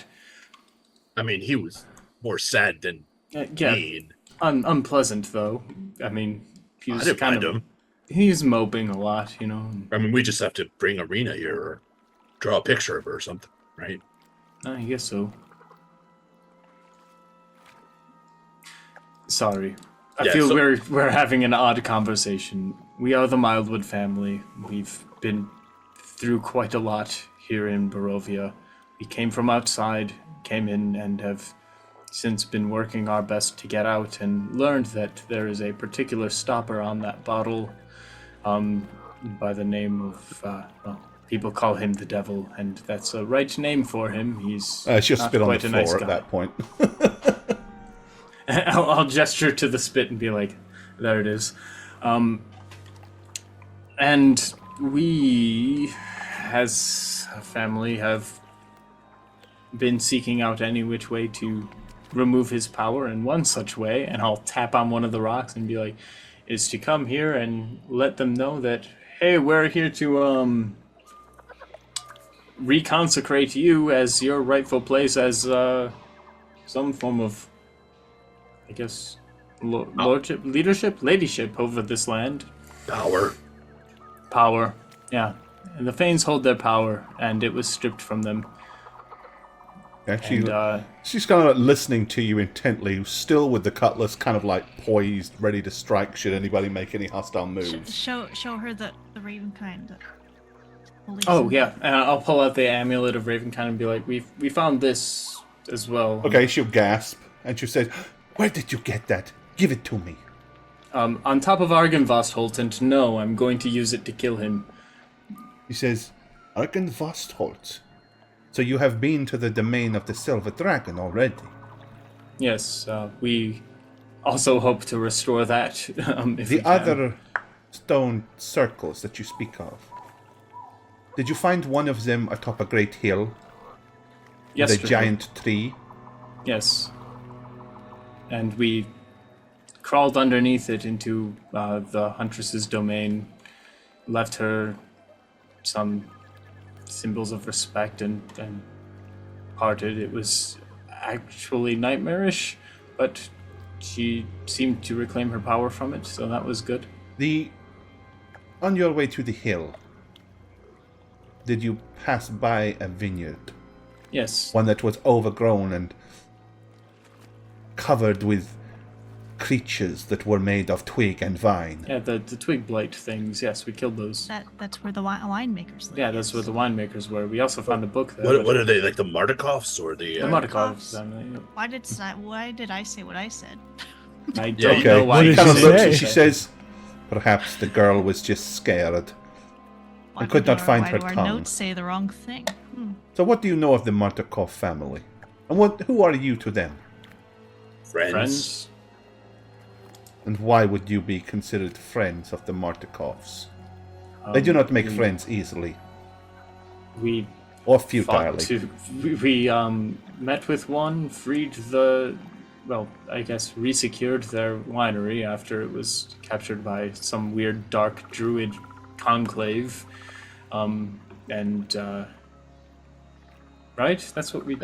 I mean, he was more sad than Yeah, mean. unpleasant, though. I mean, he I was didn't kind mind of him. he's moping a lot, you know. I mean, we just have to bring Arena here or draw a picture of her or something, right? I guess so. Sorry. I Yeah, feel so- we're having an odd conversation. We are the Mildwood family. We've been through quite a lot here in Barovia. We came from outside, came in, and have since been working our best to get out, and learned that there is a particular stopper on that bottle by the name of, well, people call him the Devil, and that's a right name for him. He's She'll not spit on quite the a floor nice at guy. that point. I'll gesture to the spit and be like, there it is. And we, as a family, have been seeking out any which way to remove his power, and one such way, and I'll tap on one of the rocks and be like, is to come here and let them know that, hey, we're here to reconsecrate you as your rightful place as some form of, I guess, lordship, leadership, ladyship over this land. Power, yeah. And the Fanes hold their power, and it was stripped from them. Actually, And, she's kind of listening to you intently, still with the cutlass kind of like poised, ready to strike should anybody make any hostile moves. Show her the Ravenkind. oh yeah, and I'll pull out the amulet of Ravenkind and be like, we found this as well. Okay, she'll gasp, and she says, "Where did you get that? Give it to me." On top of Argenvostholt, and no, I'm going to use it to kill him. He says, "Argenvostholt. So you have been to the domain of the Silver Dragon already?" Yes, we also hope to restore that. If we The can. other stone circles that you speak of. Did you find one of them atop a great hill? With a Yesterday. giant tree? Yes. And we crawled underneath it into the Huntress's domain, left her some symbols of respect, and parted. It was actually nightmarish, but she seemed to reclaim her power from it, so that was good. On your way to the hill, did you pass by a vineyard? Yes. One that was overgrown and covered with creatures that were made of twig and vine. Yeah, the twig blight things. Yes, we killed those. That's where the winemakers live. Yeah, that's where the winemakers were. We also found a book there. What are they, like the Mardikovs or the... The Mardikovs. Yep. Why did I say what I said? I don't you- know why What you did Kind of she said looks say? and she says, "Perhaps the girl was just scared." Why could do not find why her do our tongue. notes say the wrong thing? So what do you know of the Martikov family? And who are you to them? friends? And why would you be considered friends of the Martikovs? They do not make friends easily. We Or fought futilely. we met with one, freed I guess resecured their winery after it was captured by some weird dark druid conclave. Right? That's what we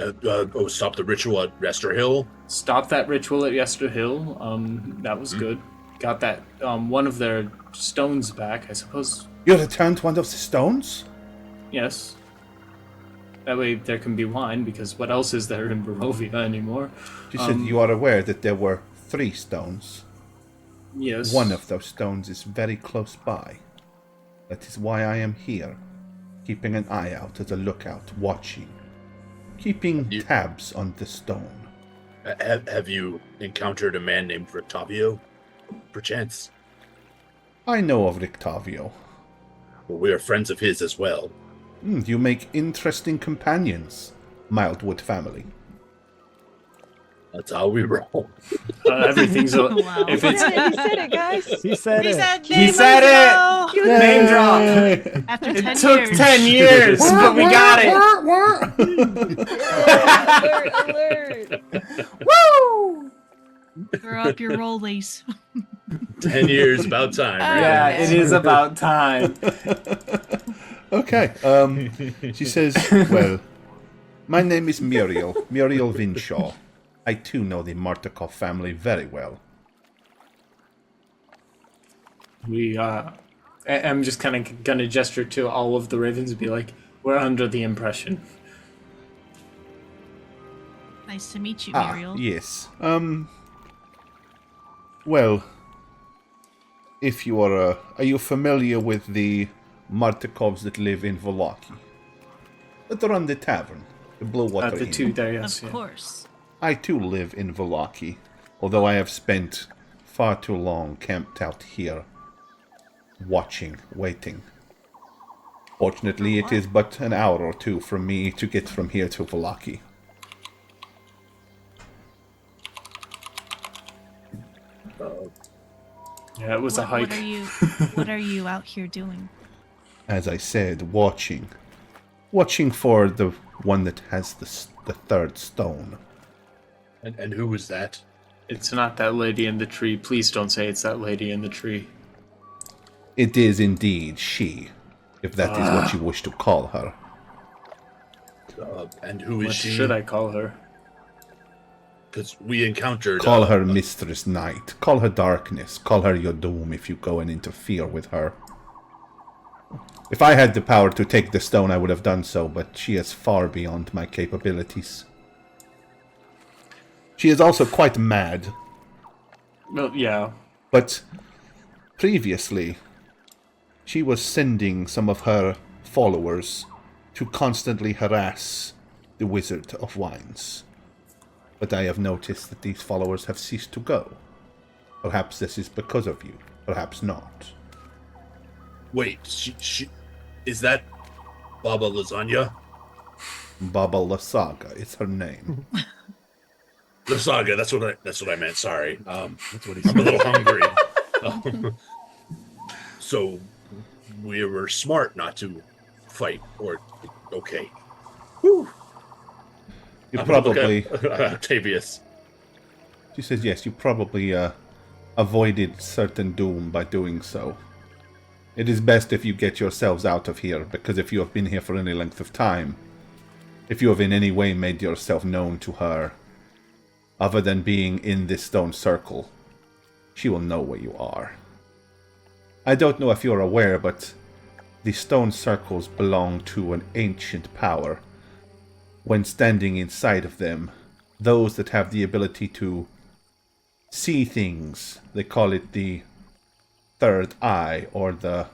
Stop the ritual at Rester Hill. stopped that ritual at Yester Hill. That was good. Got that one of their stones back, I suppose. You returned one of the stones? Yes. That way there can be wine, because what else is there in Barovia anymore? She said you are aware that there were 3 stones. Yes. One of those stones is very close by. That is why I am here, keeping an eye out as a lookout, watching, keeping tabs on the stone. Have you encountered a man named Rictavio, perchance? I know of Rictavio. Well, we are friends of his as well. You make interesting companions, Mildwood family. That's how we roll. Everything's a, Wow. if He it's said it, guys. He said He it. said, He said it! Name drop. After 10 It took years. 10 years, but we got it. Alert! Woo! Throw up your rollies. 10 years, about time, right? Yeah, it is about time. Okay. She says, well, my name is Muriel Vinshaw. I too know the Martikov family very well. I'm just kind of gonna gesture to all of the ravens and be like, we're under the impression. Nice to meet you, Ah, Muriel. yes. Well, if you are you familiar with the Martikovs that live in Volaki? That run the tavern, the Blue Water The Inn. two there, yes. Of course. I too live in Volaki, although I have spent far too long camped out here, watching, waiting. Fortunately, it is but an hour or two from me to get from here to Volaki. Yeah, it was a hike. What are you out here doing? As I said, watching. Watching for the one that has the third stone. And who was that? It's not that lady in the tree. Please don't say it's that lady in the tree. It is indeed she, if that is what you wish to call her. And who is What she? should I call her? Because we encountered. Call her Mistress Night. Call her Darkness. Call her your doom if you go and interfere with her. If I had the power to take the stone, I would have done so, but she is far beyond my capabilities. She is also quite mad. Well, yeah. But previously, she was sending some of her followers to constantly harass the Wizard of Wines. But I have noticed that these followers have ceased to go. Perhaps this is because of you, perhaps not. Wait, she is that Baba Lasagna? Baba Lasaga is her name. Lasagna, that's what I meant. Sorry, That's what he I'm a said. little hungry. So we were smart not to fight, or okay. You I'm gonna look probably... at Octavius. She says, yes, you probably avoided certain doom by doing so. It is best if you get yourselves out of here, because if you have been here for any length of time, if you have in any way made yourself known to her, other than being in this stone circle, she will know where you are. I don't know if you're aware, but the stone circles belong to an ancient power. When standing inside of them, those that have the ability to see things, they call it the third eye or the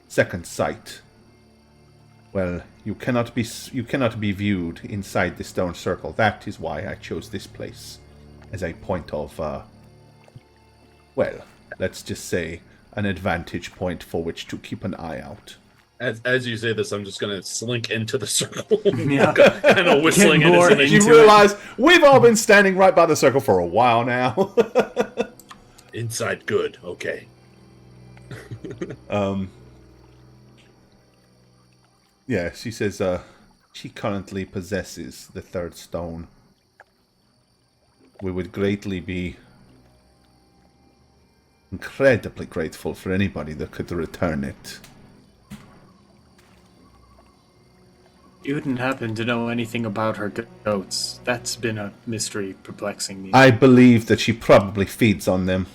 second sight. Well, you cannot be viewed inside the stone circle. That is why I chose this place as a point of well, let's just say an advantage point for which to keep an eye out. As you say this, I'm just gonna slink into the circle, Yeah. kind of whistling Get more innocent. You realize we've all been standing right by the circle for a while now. Inside good, okay. Yeah, she says she currently possesses the third stone. We would greatly be incredibly grateful for anybody that could return it. You wouldn't happen to know anything about her goats. That's been a mystery perplexing me. I believe that she probably feeds on them.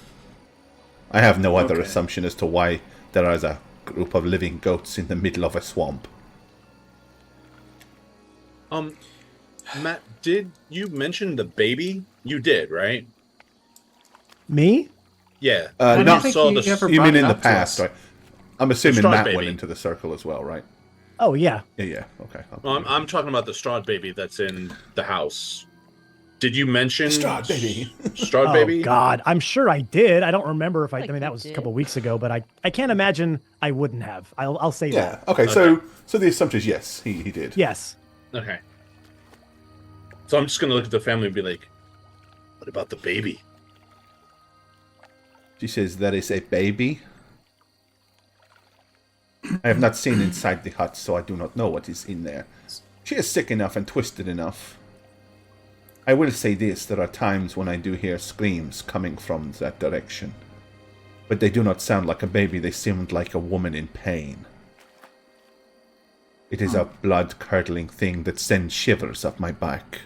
I have no other Okay. assumption as to why there is a group of living goats in the middle of a swamp. Matt, did you mention the baby? You did, right? Me? Yeah. I don't not think saw you the- ever You brought mean it in the up to past, us. right? I'm assuming Strahd Matt baby. went into the circle as well, right? Oh yeah. Yeah, okay. I'm talking about the Strahd baby that's in the house. Did you mention Strahd baby. Strahd Oh baby? God, I'm sure I did. I don't remember if I. Like I mean, that you was a did. couple weeks ago, but I can't imagine I wouldn't have. I'll say Yeah, that. okay, so the assumption is yes, he did. Yes. Okay. So I'm just gonna look at the family and be like, What about the baby? She says there is a baby. I have not seen inside the hut, so I do not know what is in there. She is sick enough and twisted enough. I will say this, there are times when I do hear screams coming from that direction. But they do not sound like a baby, they sound like a woman in pain. It is a blood-curdling thing that sends shivers up my back.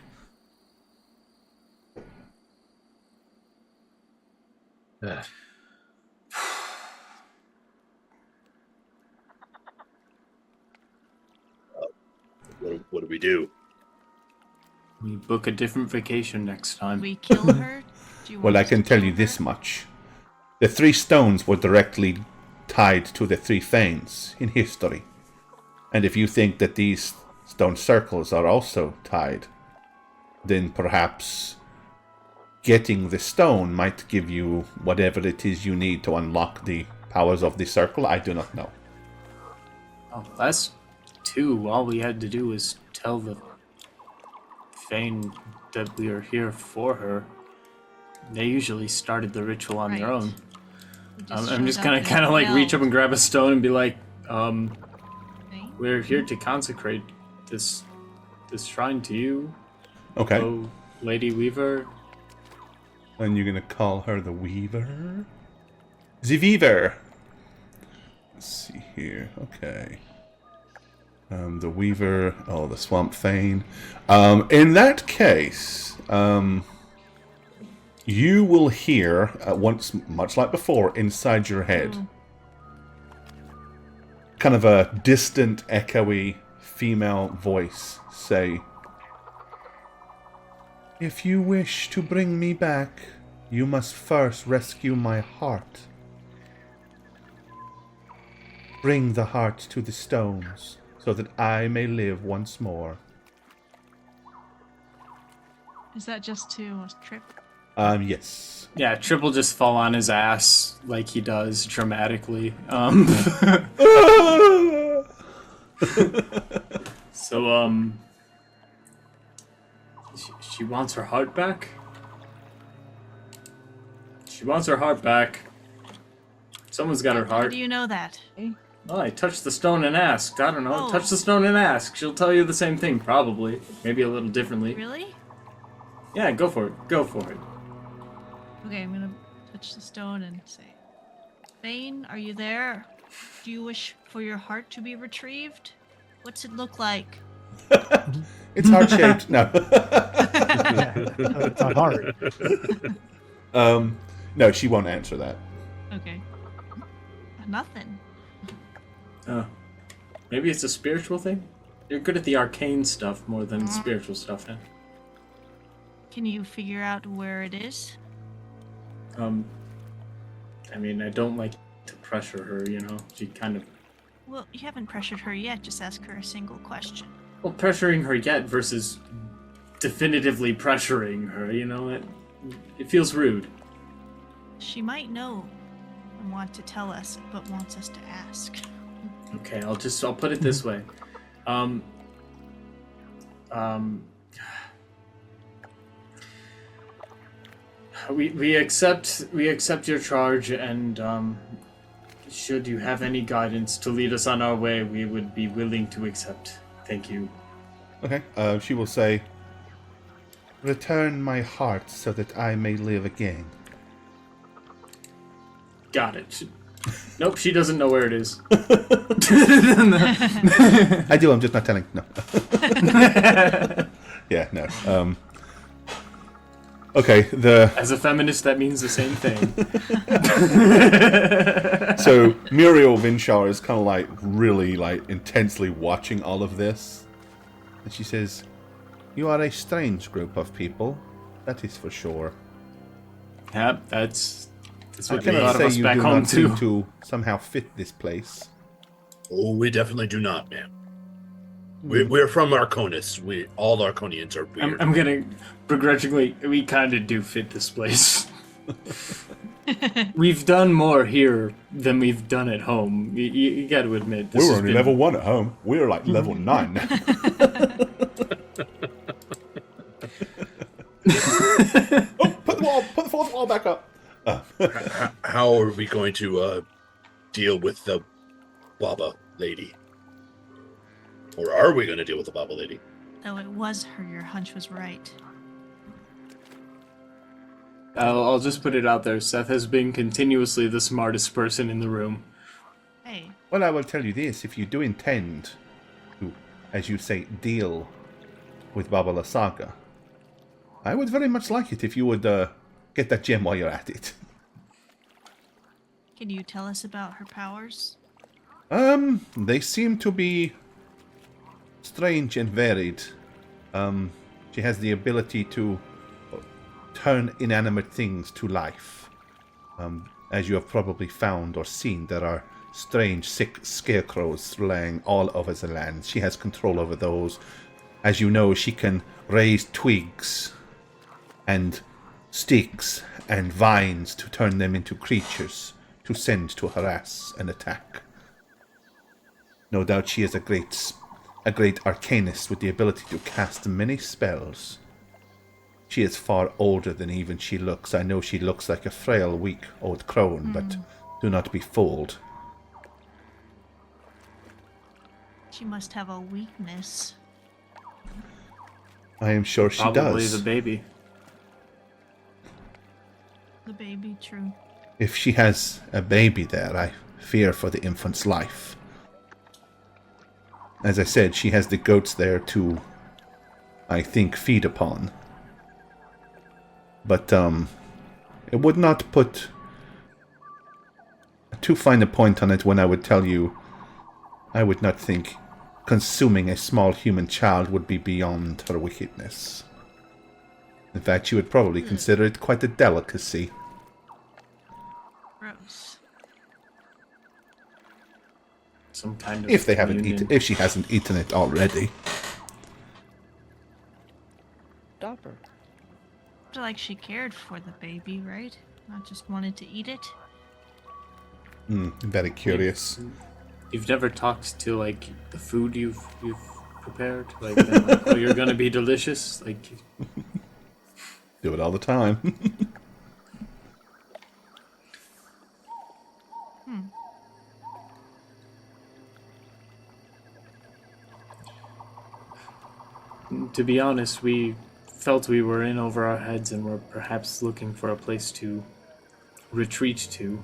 what do we do? We book a different vacation next time. We kill her? Do you want Well, I us can to tell kill you this her? much. The 3 stones were directly tied to the 3 fanes in history. And if you think that these stone circles are also tied, then perhaps getting the stone might give you whatever it is you need to unlock the powers of the circle. I do not know. Oh, last 2, all we had to do was tell the Fane that we are here for her. They usually started the ritual on their Right. own. We I'm showed just up gonna and kind of like reach up yelled. and grab a stone and be like, Fane? we're here to consecrate this shrine to you, Okay. oh Lady Weaver. And you're gonna call her the Weaver? The Weaver! Let's see here. Okay. The Weaver. Oh, the Swamp Fane. In that case, you will hear, once, much like before, inside your head, kind of a distant, echoey female voice say, "If you wish to bring me back, you must first rescue my heart. Bring the heart to the stones, so that I may live once more." Is that just to trip? Yes. Yeah, Trip will just fall on his ass like he does dramatically. So, she wants her heart back? She wants her heart back. Someone's got her How heart. do you know that? Oh, I touched the stone and asked. I don't know. Oh. Touch the stone and ask. She'll tell you the same thing, probably. Maybe a little differently. Really? Yeah, go for it. Go for it. Okay, I'm gonna touch the stone and say, Fane, are you there? Do you wish for your heart to be retrieved? What's it look like? It's heart-shaped. No. It's a heart. No, she won't answer that. Okay. Nothing. Maybe it's a spiritual thing? You're good at the arcane stuff more than Mm-hmm. spiritual stuff, huh? Can you figure out where it is? I mean, I don't like to pressure her, you know? She kind of... Well, you haven't pressured her yet. Just ask her a single question. Well, pressuring her yet versus definitively pressuring her, you know? It feels rude. She might know and want to tell us, but wants us to ask. Okay, I'll put it this way. We accept your charge, and should you have any guidance to lead us on our way, we would be willing to accept. Thank you. Okay. She will say, "Return my heart so that I may live again." Got it. Nope, she doesn't know where it is. I do, I'm just not telling. No. Yeah, no. Okay, As a feminist, that means the same thing. so Muriel Vinchar is kind of like really like intensely watching all of this. And she says, "You are a strange group of people, that is for sure. Yep, that's I what they cannot thought of say us you back do home not seem too. to somehow fit this place." Oh, we definitely do not, ma'am. We're from Arconis. All Arconians are weird. I'm gonna begrudgingly. We kind of do fit this place. We've done more here than we've done at home. You got to admit. This We were has only been- level 1 at home. We were like level 9. Oh, put the fourth wall back up. How are we going to deal with the Baba lady? Or are we going to deal with the Baba lady? Though it was her, your hunch was right. I'll just put it out there. Seth has been continuously the smartest person in the room. Hey, Well, I will tell you this. If you do intend to, as you say, deal with Baba Lasaga, I would very much like it if you would get that gem while you're at it. can you tell us about her powers? They seem to be strange and varied. She has the ability to turn inanimate things to life. As you have probably found or seen, there are strange, sick scarecrows laying all over the land. She has control over those. As you know, she can raise twigs and sticks and vines to turn them into creatures to send to harass and attack. No doubt she is a great arcanist with the ability to cast many spells. She is far older than even she looks. I know she looks like a frail, weak old crone, but do not be fooled. She must have a weakness. I am sure she Probably does. the baby. The baby, true. If she has a baby there, I fear for the infant's life. As I said, she has the goats there to, I think, feed upon. But, it would not put too fine a point on it when I would tell you I would not think consuming a small human child would be beyond her wickedness. In fact, you would probably consider it quite a delicacy. Gross. Some kind of If they haven't communion. eaten, if she hasn't eaten it already. Stop her. Feel like she cared for the baby, right? Not just wanted to eat it. Very curious. You've never talked to like the food you've prepared, like, oh, you're gonna be delicious, like. Do it all the time. To be honest, we felt we were in over our heads and were perhaps looking for a place to retreat to.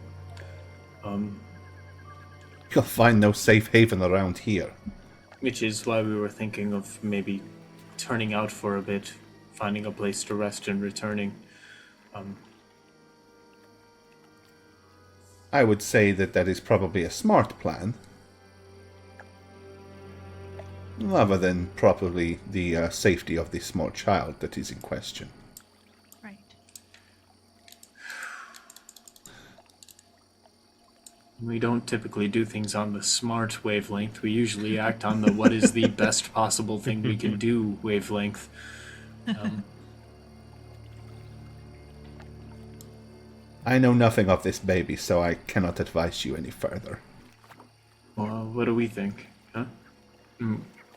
You'll find no safe haven around here. Which is why we were thinking of maybe turning out for a bit, finding a place to rest and returning. I would say that that is probably a smart plan. Rather than probably the safety of the small child that is in question. Right. We don't typically do things on the smart wavelength. We usually act on the what is the best possible thing we can do wavelength. I know nothing of this baby, so I cannot advise you any further. Well, what do we think? Huh?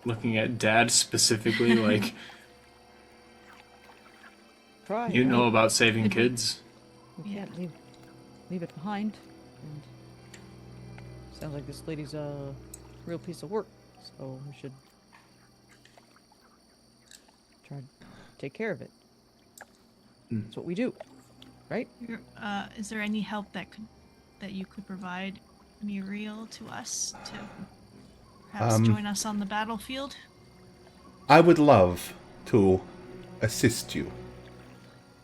Looking at Dad specifically, like, Try. you know right? about saving kids? We can't leave it behind. And sounds like this lady's a real piece of work, so we should try to take care of it. That's what we do, right? Is there any help that you could provide Muriel to us to perhaps join us on the battlefield? I would love to assist you.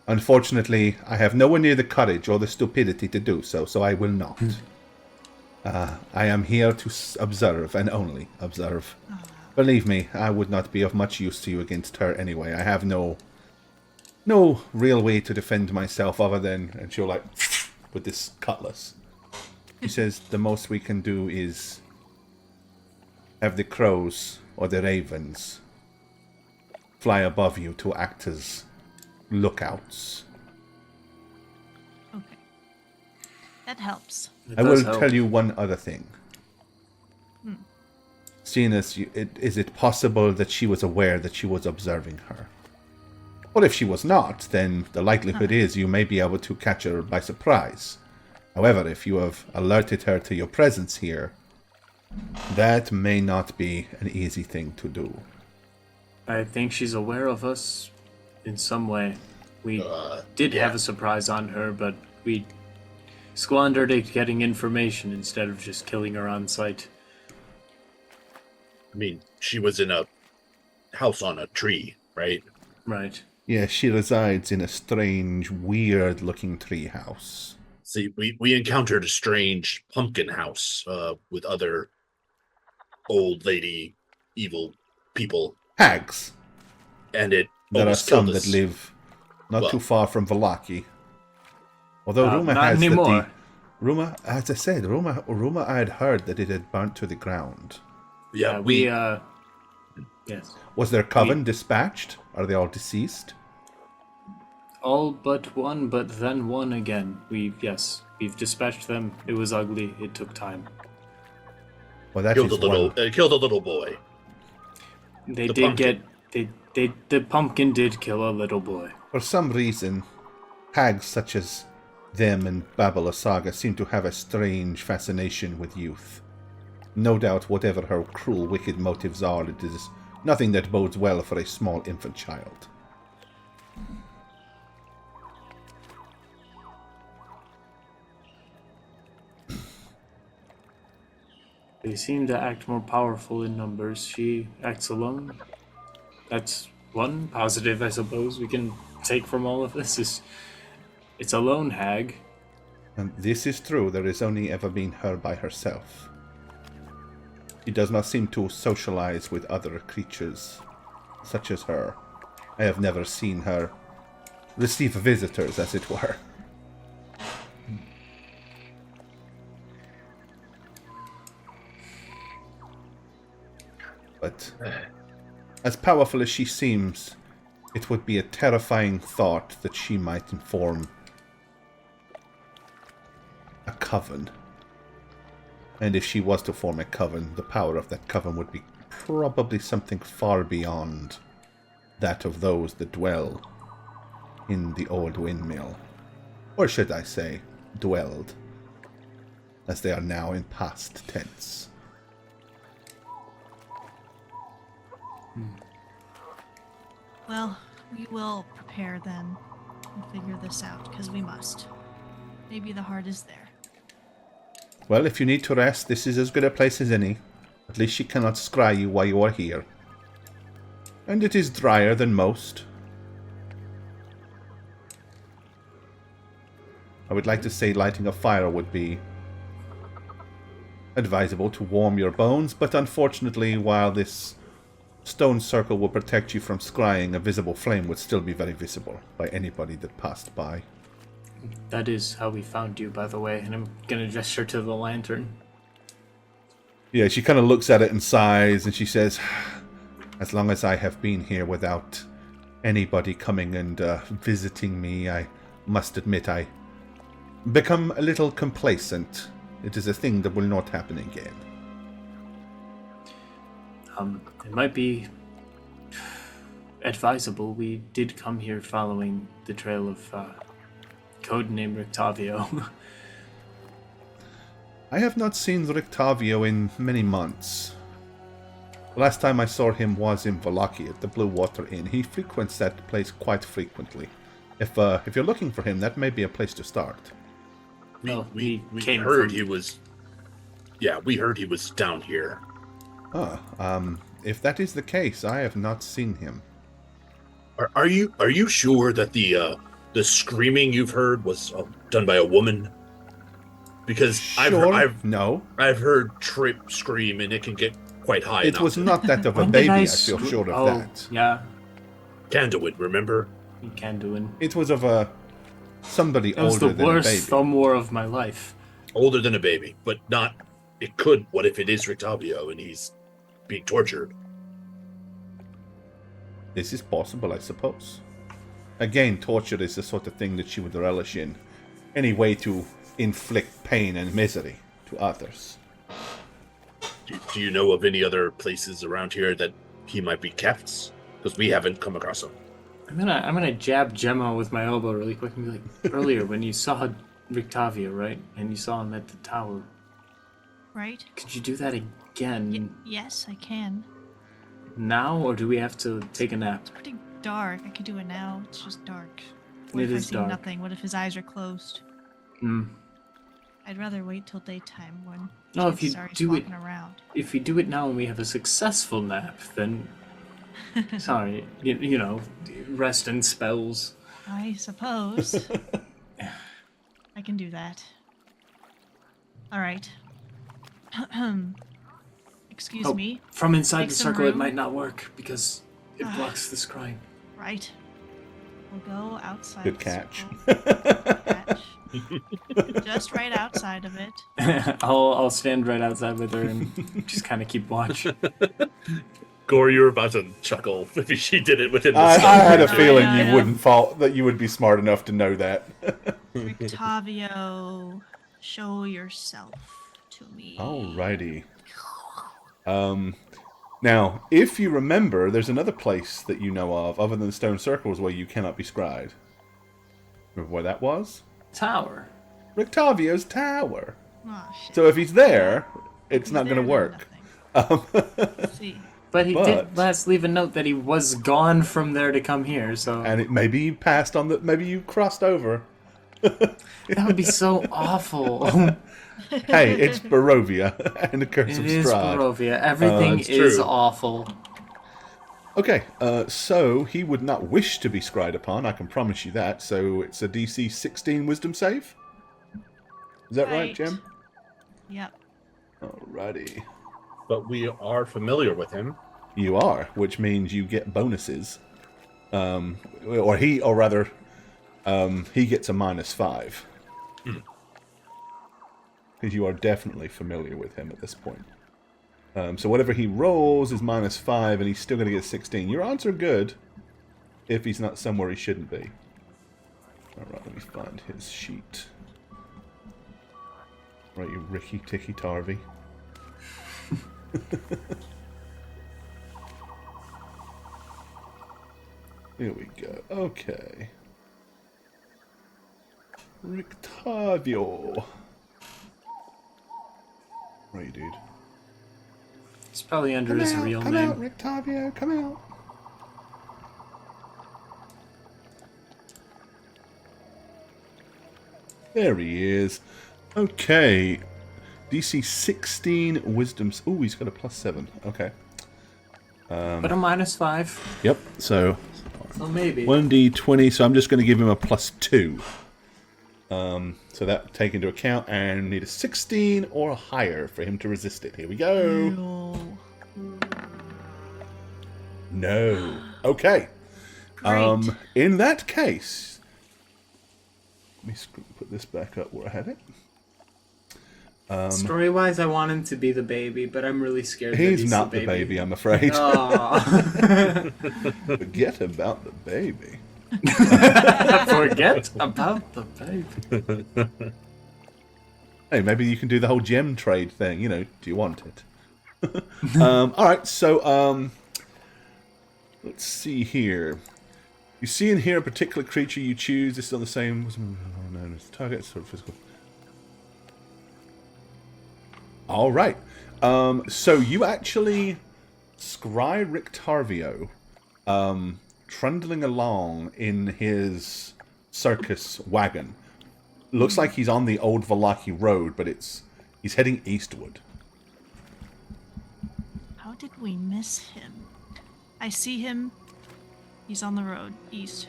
Unfortunately, I have nowhere near the courage or the stupidity to do so, so I will not. I am here to observe, and only observe. Believe me, I would not be of much use to you against her anyway. I have no real way to defend myself other than, and she'll like, with this cutlass. She says the most we can do is have the crows or the ravens fly above you to act as lookouts. Okay. That helps. I will tell you one other thing. Seeing as is it possible that she was aware that she was observing her? Well, if she was not, then the likelihood is you may be able to catch her by surprise. However, if you have alerted her to your presence here, that may not be an easy thing to do. I think she's aware of us in some way. We did have a surprise on her, but we squandered it getting information instead of just killing her on sight. I mean, she was in a house on a tree, right? Right. Yeah, she resides in a strange, weird-looking tree house. See, we encountered a strange pumpkin house with other old lady evil people, Hags. and it There are almost killed some us. that live not Well- too far from Vallaki. Although rumor not has anymore. that rumor, as I said, rumor I had heard that it had burnt to the ground. Yeah, yes. Was their coven dispatched? Are they all deceased? All but one, but then one again. We've dispatched them. It was ugly. It took time. Well, that killed is a little. one. Killed a little boy. They The did pumpkin. the pumpkin did kill a little boy. For some reason, hags such as them and Babala Saga seem to have a strange fascination with youth. No doubt, whatever her cruel, wicked motives are, it is nothing that bodes well for a small infant child. They seem to act more powerful in numbers. She acts alone. That's one positive, I suppose, we can take from all of this. It's a lone hag. And this is true, there has only ever been her by herself. She does not seem to socialize with other creatures, such as her. I have never seen her receive visitors, as it were. But as powerful as she seems, it would be a terrifying thought that she might inform a coven. And if she was to form a coven, the power of that coven would be probably something far beyond that of those that dwell in the old windmill. Or should I say, dwelled, as they are now in past tense. Well, we will prepare then and figure this out, because we must. Maybe the heart is there. Well, if you need to rest, this is as good a place as any. At least she cannot scry you while you are here. And it is drier than most. I would like to say lighting a fire would be advisable to warm your bones, but unfortunately, while this stone circle will protect you from scrying, a visible flame would still be very visible by anybody that passed by. That is how we found you, by the way, and I'm gonna gesture to the lantern. Yeah, she kind of looks at it and sighs, and she says, as long as I have been here without anybody coming and visiting me, I must admit I become a little complacent. It is a thing that will not happen again. It might be advisable. We did come here following the trail of codename Rictavio. I have not seen Rictavio in many months. The last time I saw him was in Vallaki at the Blue Water Inn. He frequents that place quite frequently. If you're looking for him, that may be a place to start. We came heard from- he was. Yeah, we heard he was down here. If that is the case, I have not seen him. Are you sure that the screaming you've heard was done by a woman? Because Sure. I've heard Trip scream, and it can get quite high. It was not that of a When did baby, I s- feel sure of oh, that. Yeah, Candlewood, remember? you can do it. It was of somebody That was older the than a worst baby. thumb war of my life. Older than a baby, but not. It could. What if it is Rictavio and he's being tortured? This is possible, I suppose. Again, torture is the sort of thing that she would relish in. Any way to inflict pain and misery to others. Do you know of any other places around here that he might be kept? Because we haven't come across him. I'm gonna jab Gemma with my elbow really quick and be like, earlier when you saw Rictavio, right, and you saw him at the tower, Right? could you do that again Yes, I can. now, or do we have to take a nap? It's pretty dark. I could do it now. It's just dark. What It if I is see dark. nothing? What if his eyes are closed? Hmm. I'd rather wait till daytime when No, if you starts do it- walking around. If we do it now and we have a successful nap, then sorry, you know, rest and spells. I suppose. I can do that. All right. Excuse me. From inside Make the some circle, it room. might not work because it blocks the scrying. Right. We'll go outside. Good the catch. circle. Catch. Just right outside of it. I'll stand right outside with her and just kind of keep watch. Gore, you were about to chuckle if she did it within the I had a Yeah, feeling yeah, you yeah. wouldn't fall, that you would be smart enough to know that. Rictavio, show yourself to me. Alrighty. Now, if you remember, there's another place that you know of, other than the stone circles, where you cannot be scryed. Remember where that was? Tower. Rictavio's tower. Oh, shit. So if he's there, it's He's not going to there, work. Let's see. But he But- did last leave a note that he was gone from there to come here, so And it maybe you passed on the, maybe you crossed over. that would be so awful. Hey, it's Barovia and the Curse It of is Strahd. Barovia. Everything It's is true. awful. Okay, so he would not wish to be scryed upon, I can promise you that. So it's a DC 16 Wisdom save. Is that right, Jem? Yep. Alrighty. But we are familiar with him. You are, which means you get bonuses. He gets a -5. Because you are definitely familiar with him at this point. So whatever he rolls is -5, and he's still going to get 16. Your odds are good if he's not somewhere he shouldn't be. Alright, let me find his sheet. Right, you Ricky Ticky Tarvey. Here we go. Okay. Rictavio. Right, dude. It's probably under his real come name. out, Rictavio, come out. There he is. Okay. DC 16 Wisdom. Oh, he's got a +7. Okay. But a -5. Yep. So So maybe. 1d20. So I'm just going to give him a +2. So that take into account, and need a 16 or higher for him to resist it. Here we go. No. No. Okay. Great. In that case, let me put this back up where I had it. Story-wise, I want him to be the baby, but I'm really scared that He's not the baby, I'm afraid. Aw. Forget about the baby. Forget about the baby. Hey, maybe you can do the whole gem trade thing. You know, do you want it? All right, so let's see here. You see and hear a particular creature you choose. This is on the same known as target, sort of physical. All right. So you actually scry Rictavio trundling along in his circus wagon. Looks like he's on the old Valaki road, but he's heading eastward. How did we miss him? I see him. He's on the road east.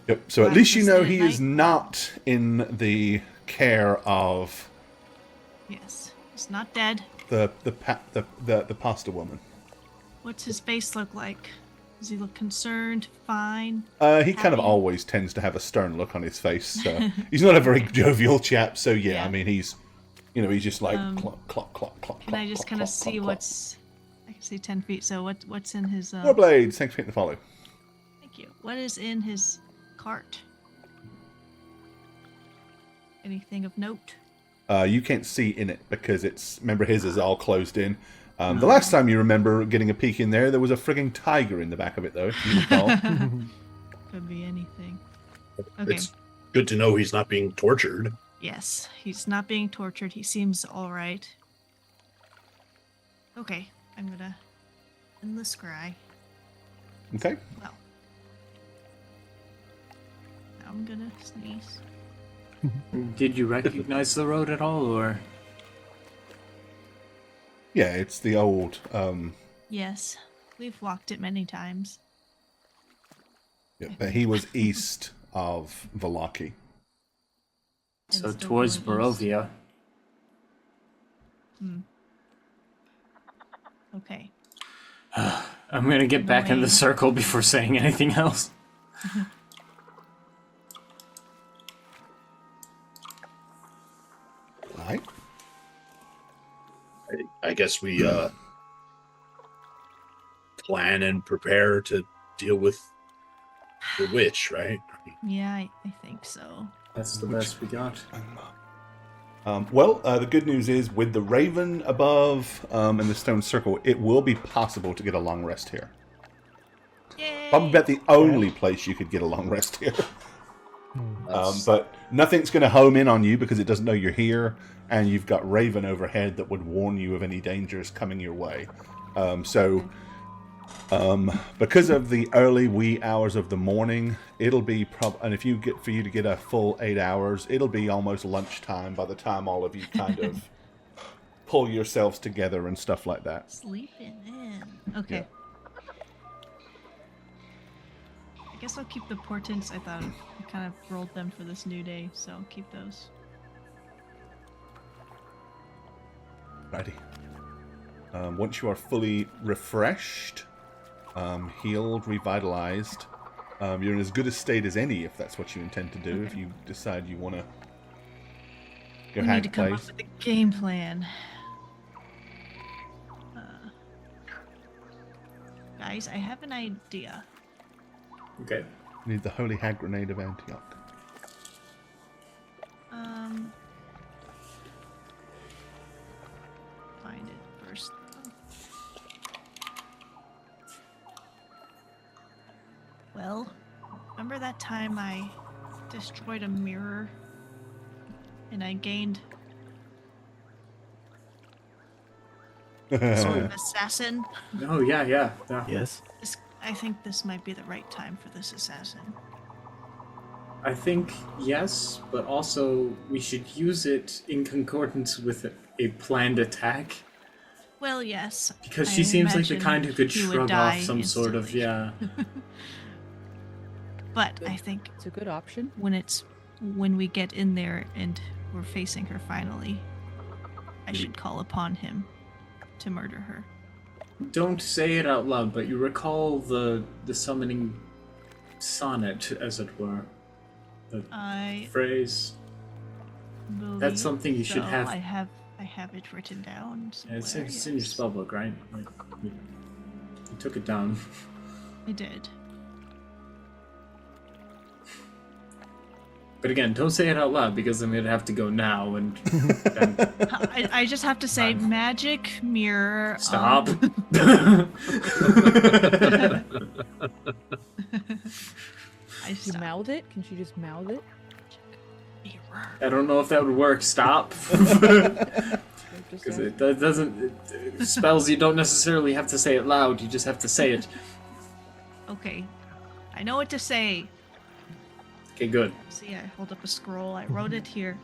Yep. So at Right, least you this know late he night? is not in the care of Yes. He's not dead. the pasta woman. What's his face look like? Does he look concerned? Fine? He kind of Happy? always tends to have a stern look on his face. So he's not a very jovial chap. So yeah, Yeah. I mean he's just like clop, clop, clop, clop. Can I just kind of see what's... I can see 10 feet, so what's in his... Warblades, thanks for hitting the follow. Thank you. What is in his cart? Anything of note? You can't see in it because remember his is all closed in. The last time you remember getting a peek in there was a frigging tiger in the back of it, though, if you recall. Could be anything. Okay. It's good to know he's not being tortured. Yes, he's not being tortured. He seems all right. Okay, I'm gonna end the scry. Okay. Well, now I'm gonna sneeze. Did you recognize the road at all, or? Yeah, it's the old. Yes, we've walked it many times. Yeah, but he was east of Valaki. And So still towards going east. Barovia. Okay. I'm gonna get back in the Annoying. circle before saying anything else. Right. I guess we plan and prepare to deal with the witch, right? Yeah, I think so. That's the best we got. Well, the good news is with the raven above and the stone circle, it will be possible to get a long rest here. Yay! Probably about the only place you could get a long rest here. But nothing's going to home in on you because it doesn't know you're here, and you've got raven overhead that would warn you of any dangers coming your way. Because of the early wee hours of the morning, it'll be and if you get for you to get a full 8 hours, it'll be almost lunchtime by the time all of you kind of pull yourselves together and stuff like that. Sleeping in. Okay. Yeah. I guess I'll keep the portents. I thought I kind of rolled them for this new day, so I'll keep those. Righty. Once you are fully refreshed, healed, revitalized, you're in as good a state as any if that's what you intend to do. Okay. If you decide you want to go We need to hag come place. up with a game plan. Guys, I have an idea. Okay. You need the holy hag grenade of Antioch. Find it first. Well, remember that time I destroyed a mirror and I gained sort of assassin? Oh yeah, yeah. Yes. I think this might be the right time for this assassin. I think yes, but also we should use it in concordance with a planned attack. Well, yes. Because I she seems like the imagine kind who could he would shrug die off some sort of, instantly. yeah. But I think It's a good option. when we get in there and we're facing her finally, I should call upon him to murder her. Don't say it out loud, but you recall the summoning sonnet, as it were. The I phrase. believe That's something you should so. have. I have it written down somewhere. It's in your yes. spellbook, right? Like, you took it down. I did. But again, don't say it out loud because I'm gonna have to go now and then I just have to say magic mirror. stop. I You stopped. mouth it? Can she just mouth it? Mirror. I don't know if that would work. Stop. Just Because ask. it doesn't. Spells you don't necessarily have to say it loud. You just have to say it. Okay, I know what to say. Okay, good. See, I hold up a scroll. I wrote it here.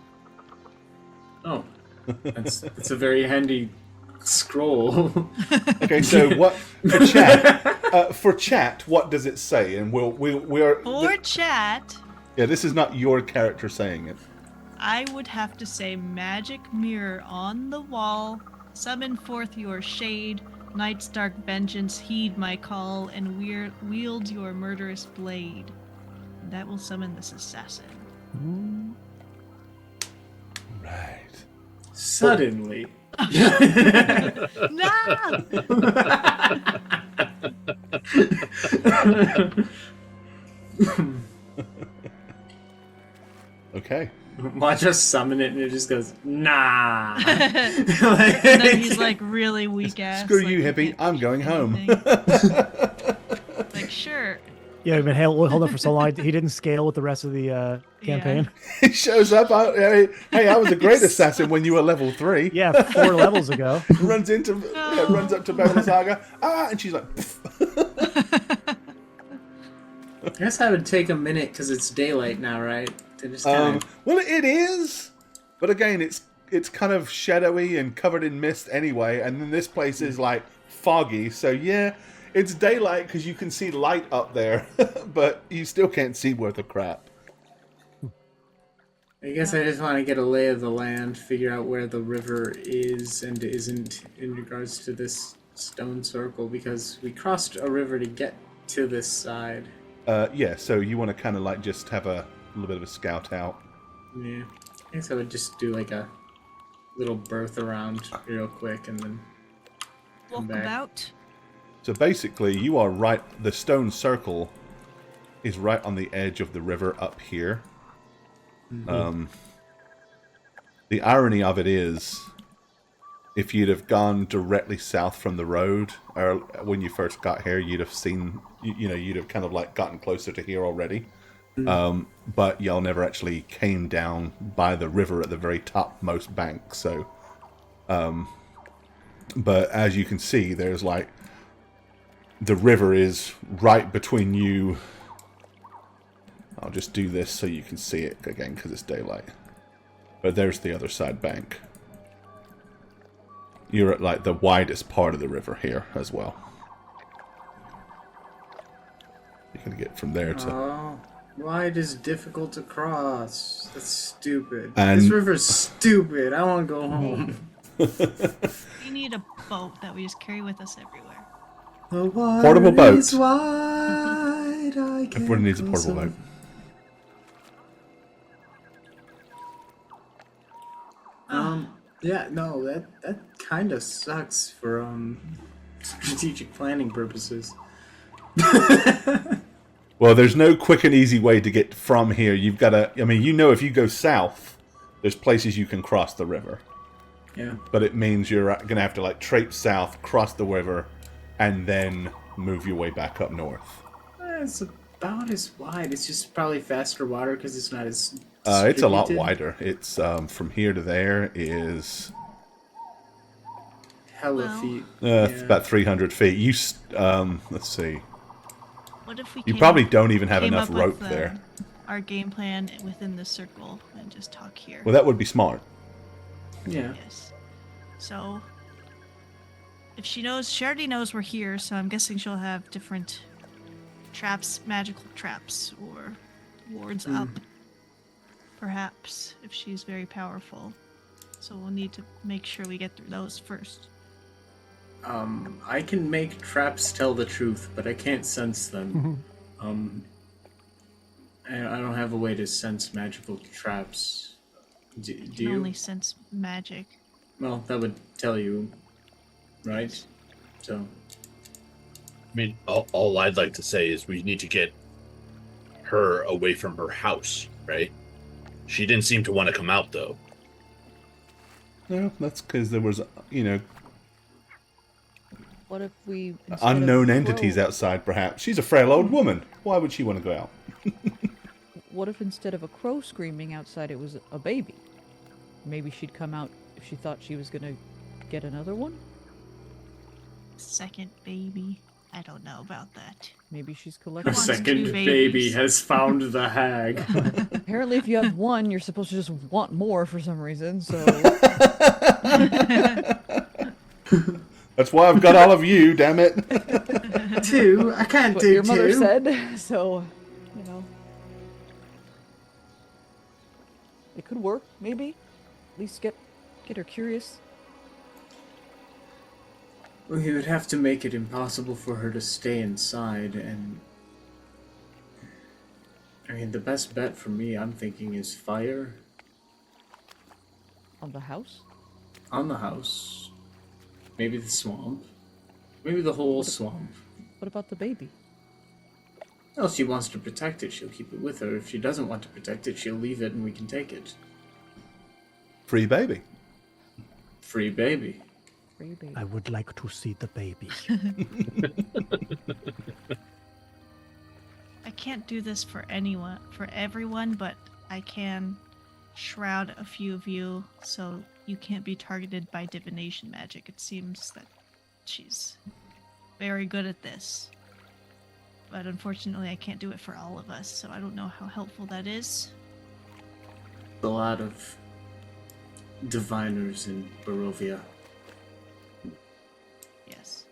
Oh, that's a very handy scroll. Okay, so what for chat? For chat, what does it say? And we're For chat, yeah. This is not your character saying it. I would have to say magic mirror on the wall. Summon forth your shade. Night's dark vengeance, heed my call, and wield your murderous blade. That will summon this assassin. Right. Suddenly. No! Okay. Watch us summon it and it just goes, nah. And then he's like really weak ass. Screw like, you, he hippie. can't I'm going do home. anything. Like, sure. Yeah, we've been held up for so long. He didn't scale with the rest of the campaign. He shows up. Hey, I was a great assassin when you were level 3. Yeah, 4 levels ago. Runs up to Beverly Saga. And she's like, I guess I would take a minute because it's daylight now, right? To just kind of. well, it is, but again, it's kind of shadowy and covered in mist anyway, and then this place is like foggy. So yeah, it's daylight because you can see light up there, but you still can't see worth a crap. I guess I just want to get a lay of the land, figure out where the river is and isn't in regards to this stone circle because we crossed a river to get to this side. Yeah, so you want to kind of like just have a little bit of a scout out. Yeah. I guess I would just do like a little berth around real quick and then come Walk back. about. So basically, you are right. The stone circle is right on the edge of the river up here. The irony of it is, if you'd have gone directly south from the road, or when you first got here, you'd have seen, you'd have kind of like gotten closer to here already. But y'all never actually came down by the river at the very topmost bank. So, but as you can see, there's like the river is right between you. I'll just do this so you can see it again because it's daylight. But there's the other side bank. You're at like the widest part of the river here as well. You can get from there to... Oh, wide is difficult to cross. That's stupid. And- This river's stupid. I want to go home. We need a boat that we just carry with us everywhere. The water Portable boat. is wide, I can't Everybody needs a go portable some- boat. Yeah, no, that kind of sucks for strategic planning purposes. Well, there's no quick and easy way to get from here. You've got to... I mean, if you go south, there's places you can cross the river. Yeah. But it means you're going to have to like traipse south, cross the river, and then move your way back up north. It's about as wide. It's just probably faster water because it's not as. It's a lot distributed. wider. It's from here to there is Hella Well- feet. it's about 300 feet. Let's see. What if we You came probably up- don't even have came enough up with, rope there. Our game plan within the circle and just talk here. Well, that would be smart. Yeah. Yes. So, if she already knows we're here, so I'm guessing she'll have different traps, magical traps, or wards up. Perhaps, if she's very powerful. So we'll need to make sure we get through those first. I can make traps tell the truth, but I can't sense them. I don't have a way to sense magical traps. Do You can you? only sense magic. Well, that would tell you, right? So, I mean, all I'd like to say is we need to get her away from her house, right? She didn't seem to want to come out, though. No, that's because there was, What if we instead of unknown crow- entities outside, perhaps. She's a frail old woman. Why would she want to go out? What if instead of a crow screaming outside, it was a baby? Maybe she'd come out if she thought she was gonna get another one. Second baby. I don't know about that. Maybe she's a collecting. wants second two baby babies? has found the hag. Apparently, if you have one, you're supposed to just want more for some reason. So That's why I've got all of you, damn it. Two? I can't what do your mother two. said. So, it could work. Maybe, at least get her curious. We would have to make it impossible for her to stay inside, and I mean, the best bet for me, I'm thinking, is fire On the house. on the house. Maybe the swamp. Maybe the whole swamp. What about the baby? Well, if she wants to protect it, she'll keep it with her. If she doesn't want to protect it, she'll leave it and we can take it. Free baby. Free baby. Free baby. I would like to see the baby. I can't do this for everyone, but I can shroud a few of you so you can't be targeted by divination magic. It seems that she's very good at this. But unfortunately, I can't do it for all of us, so I don't know how helpful that is. A lot of diviners in Barovia, Yes.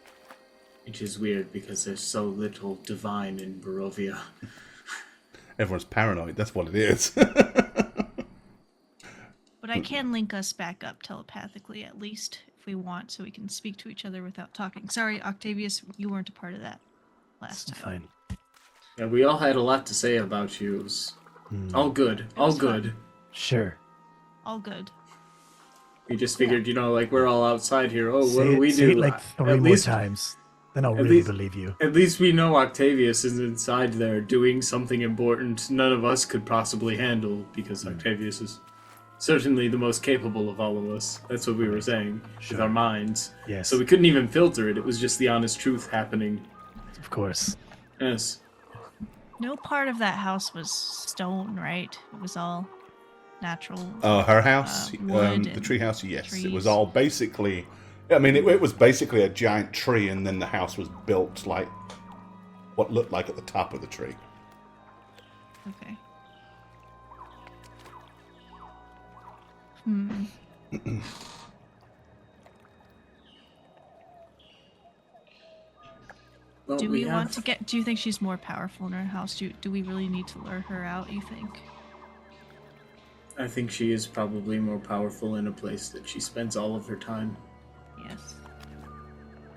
which is weird because there's so little divine in Barovia. Everyone's paranoid. That's what it is. But I can link us back up telepathically, at least, if we want, so we can speak to each other without talking. Sorry, Octavius, you weren't a part of that last It's time. fine. Yeah, we all had a lot to say about you. It was all good. All was fun. good. Sure. All good. We just figured, like, we're all outside here. Oh, what Say do it- we say do? it like 3 more times. Then I'll at really least- believe you. At least we know Octavius is inside there doing something important none of us could possibly handle, because Octavius is certainly the most capable of all of us. That's what we were saying with Sure. our minds. Yes. So we couldn't even filter it. It was just the honest truth happening. Of course. Yes. No part of that house was stone, right? It was all natural. Her house, wood the and tree house, yes. It was trees. all basically, I mean, it was basically a giant tree, and then the house was built like what looked like at the top of the tree. Okay. Well, Do we want have- to get? Do you think she's more powerful in her house? Do we really need to lure her out? You think? I think she is probably more powerful in a place that she spends all of her time. Yes.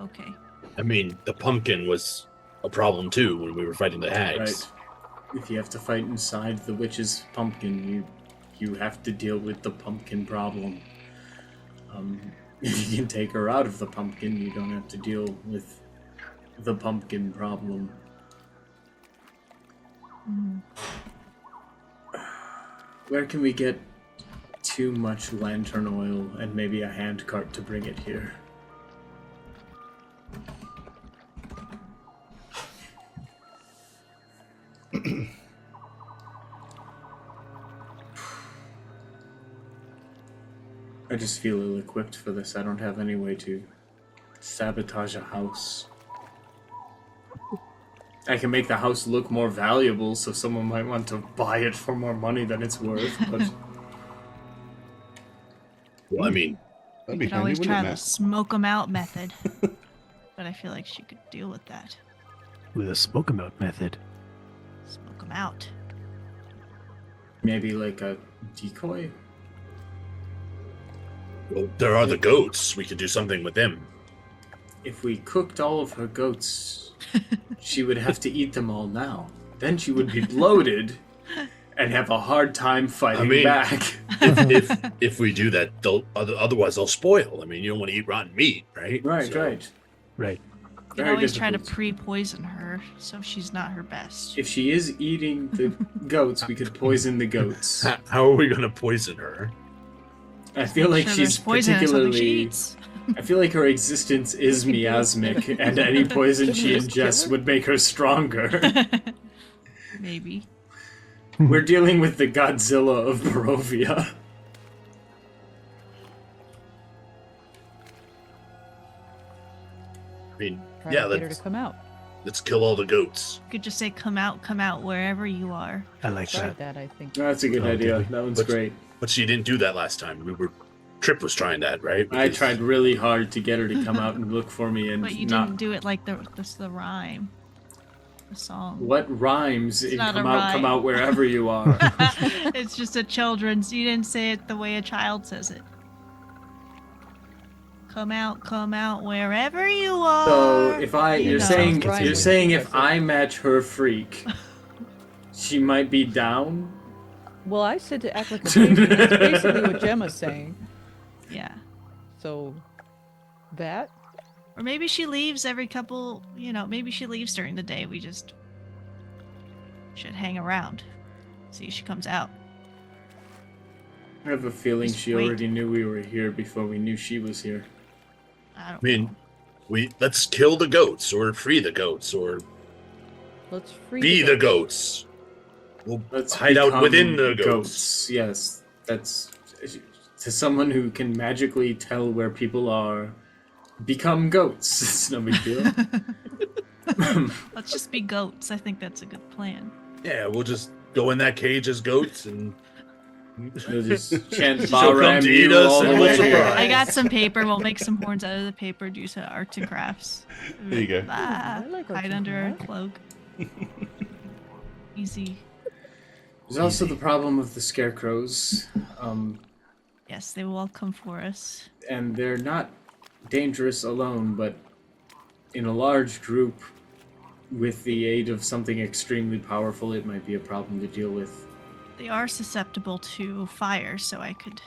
Okay. I mean, the pumpkin was a problem too when we were fighting the hags. Right. If you have to fight inside the witch's pumpkin, you have to deal with the pumpkin problem. If you can take her out of the pumpkin, you don't have to deal with the pumpkin problem. Where can we get too much lantern oil and maybe a hand cart to bring it here? I just feel ill-equipped for this. I don't have any way to sabotage a house. I can make the house look more valuable, so someone might want to buy it for more money than it's worth, but Well, I mean, That'd We be could always handy, try wouldn't the it, smoke 'em out method, but I feel like she could deal with that. With a smoke 'em out method. Smoke 'em out. maybe like a decoy? well, there are the goats. We could do something with them. If we cooked all of her goats, she would have to eat them all now. Then she would be bloated and have a hard time fighting mean- back. If we do that, otherwise they'll spoil. I mean, you don't want to eat rotten meat, right? Right, So- right. Right. We could Very always try to difficult. pre-poison her, so she's not her best. If she is eating the goats, we could poison the goats. How are we going to poison her? I feel like Sure, she's there's poison in something she particularly. eats. I feel like her existence is miasmic, and any poison she Just kill ingests her? would make her stronger. Maybe. We're dealing with the Godzilla of Barovia. I mean, Try yeah, to get her to let's, come out. let's kill all the goats. You could just say, come out, wherever you are. I like Tried that. that, I think. That's a good Oh, idea. did we? That one's But- great. But she didn't do that last time. Trip was trying that, right? I Because- tried really hard to get her to come out and look for me, and But you not. didn't do it like the rhyme. The song. What rhymes in not a come rhyme. out wherever you are? It's just a children's. You didn't say it the way a child says it. Come out, wherever you are. So if You you're know. saying Sounds you're rhyming. saying if I match her freak, she might be down. Well, I said to act like a baby. That's basically what Gemma's saying. Yeah. So, that? Or maybe she leaves every couple, maybe she leaves during the day. We just should hang around. See if she comes out. I have a feeling Just she wait. already knew we were here before we knew she was here. I don't I mean, know. let's kill the goats, or free the goats, or Let's free be the goats. We'll Let's hide out become within the goats. Yes, that's to someone who can magically tell where people are. Become goats. It's no big deal. Let's just be goats. I think that's a good plan. Yeah, we'll just go in that cage as goats and We'll just chant She'll come Baram to eat you us all and the we'll way surprise. here. I got some paper. We'll make some horns out of the paper. Do some arts and crafts. There you go. Ah, I like arts hide and under a crafts. cloak. Easy. There's also the problem of the scarecrows, Yes, they will all come for us. and they're not dangerous alone, but in a large group, with the aid of something extremely powerful, it might be a problem to deal with. They are susceptible to fire, so I could.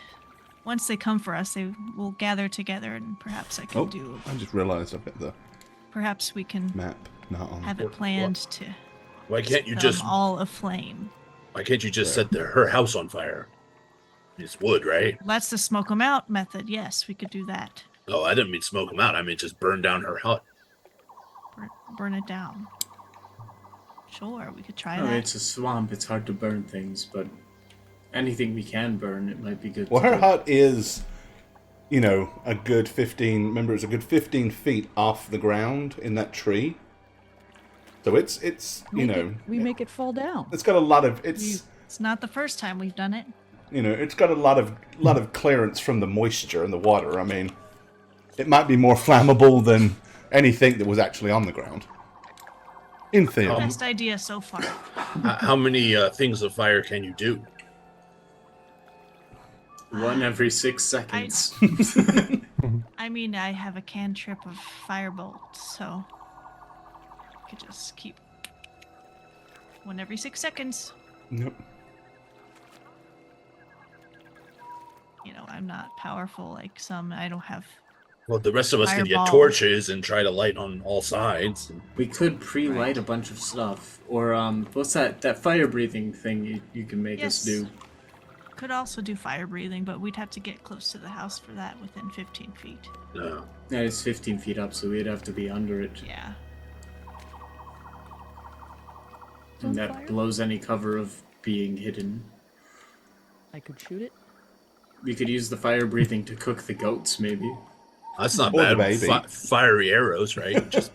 Once they come for us, they will gather together, and perhaps I can Oh, do. I just realised I've got the Perhaps we can map not on. have it planned to. Why can't you set just? them all aflame? Why can't you just set her house on fire? It's wood, right? That's the smoke 'em out method. Yes, we could do that. Oh, I didn't mean smoke them out. I mean just burn down her hut. Burn it down. Sure, we could try I mean, that. it's a swamp, it's hard to burn things, but anything we can burn, it might be good Well, to her do. hut is, you know, a good 15. Remember, it's a good 15 feet off the ground in that tree. So it's we make it fall down. it's got a lot of it's not the first time we've done it. it's got a lot of clearance from the moisture and the water. I mean, it might be more flammable than anything that was actually on the ground. In theory. Best idea so far. How many things of fire can you do? One every 6 seconds. I mean, I have a cantrip of firebolt, so I could just keep one every 6 seconds. Nope. You know, I'm not powerful like some. I don't have. Well, the rest of us can Fireball. get torches and try to light on all sides. We could pre-light a bunch of stuff, or what's that fire breathing thing you can make us Yes. do? Could also do fire breathing, but we'd have to get close to the house for that within 15 feet. No. Yeah, it's 15 feet up, so we'd have to be under it, Yeah. and that fire? blows any cover of being hidden. I could shoot it. We could use the fire breathing to cook the goats, maybe. That's not Or the bad. baby. Fiery arrows, right? Just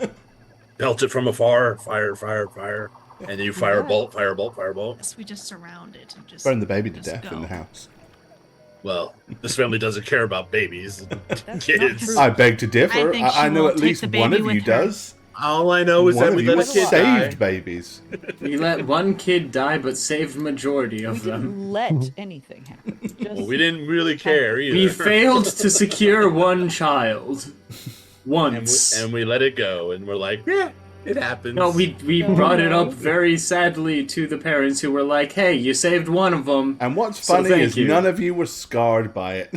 pelt it from afar. Fire, fire, fire. And then you fire a bolt, fire a bolt, fire a bolt. Guess we just surround it and just Burn the baby to just death in go. the house. Well, this family doesn't care about babies. That's not Kids. true. I beg to differ. I think I she know will at take least the one baby of you with her. does. All I know is One that of we you let a has kid saved die. babies. We let one kid die, but saved majority We of them. didn't let anything happen. Just Well, we didn't really care either. We failed to secure one child. Once. and we let it go, and we're like, yeah, it happens. No, we No, brought it no. up very sadly to the parents who were like, hey, you saved one of them. And what's So funny thank is you. none of you were scarred by it.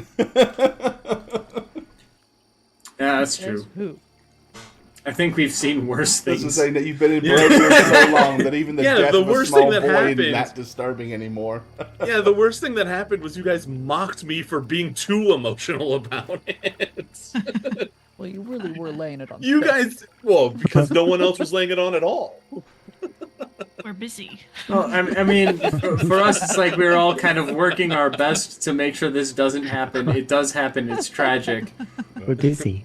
Yeah, that's says true. who? I think we've seen worse Doesn't things. say that you've been in Barovia for so long that even the Yeah, death the of a worst small thing that boy happened- isn't that disturbing anymore. Yeah, the worst thing that happened was you guys mocked me for being too emotional about it. Well, you really were laying it on. You thick. guys, well, because no one else was laying it on at all. We're busy. Well, I mean, for us, it's like we're all kind of working our best to make sure this doesn't happen. It does happen. It's tragic, We're busy.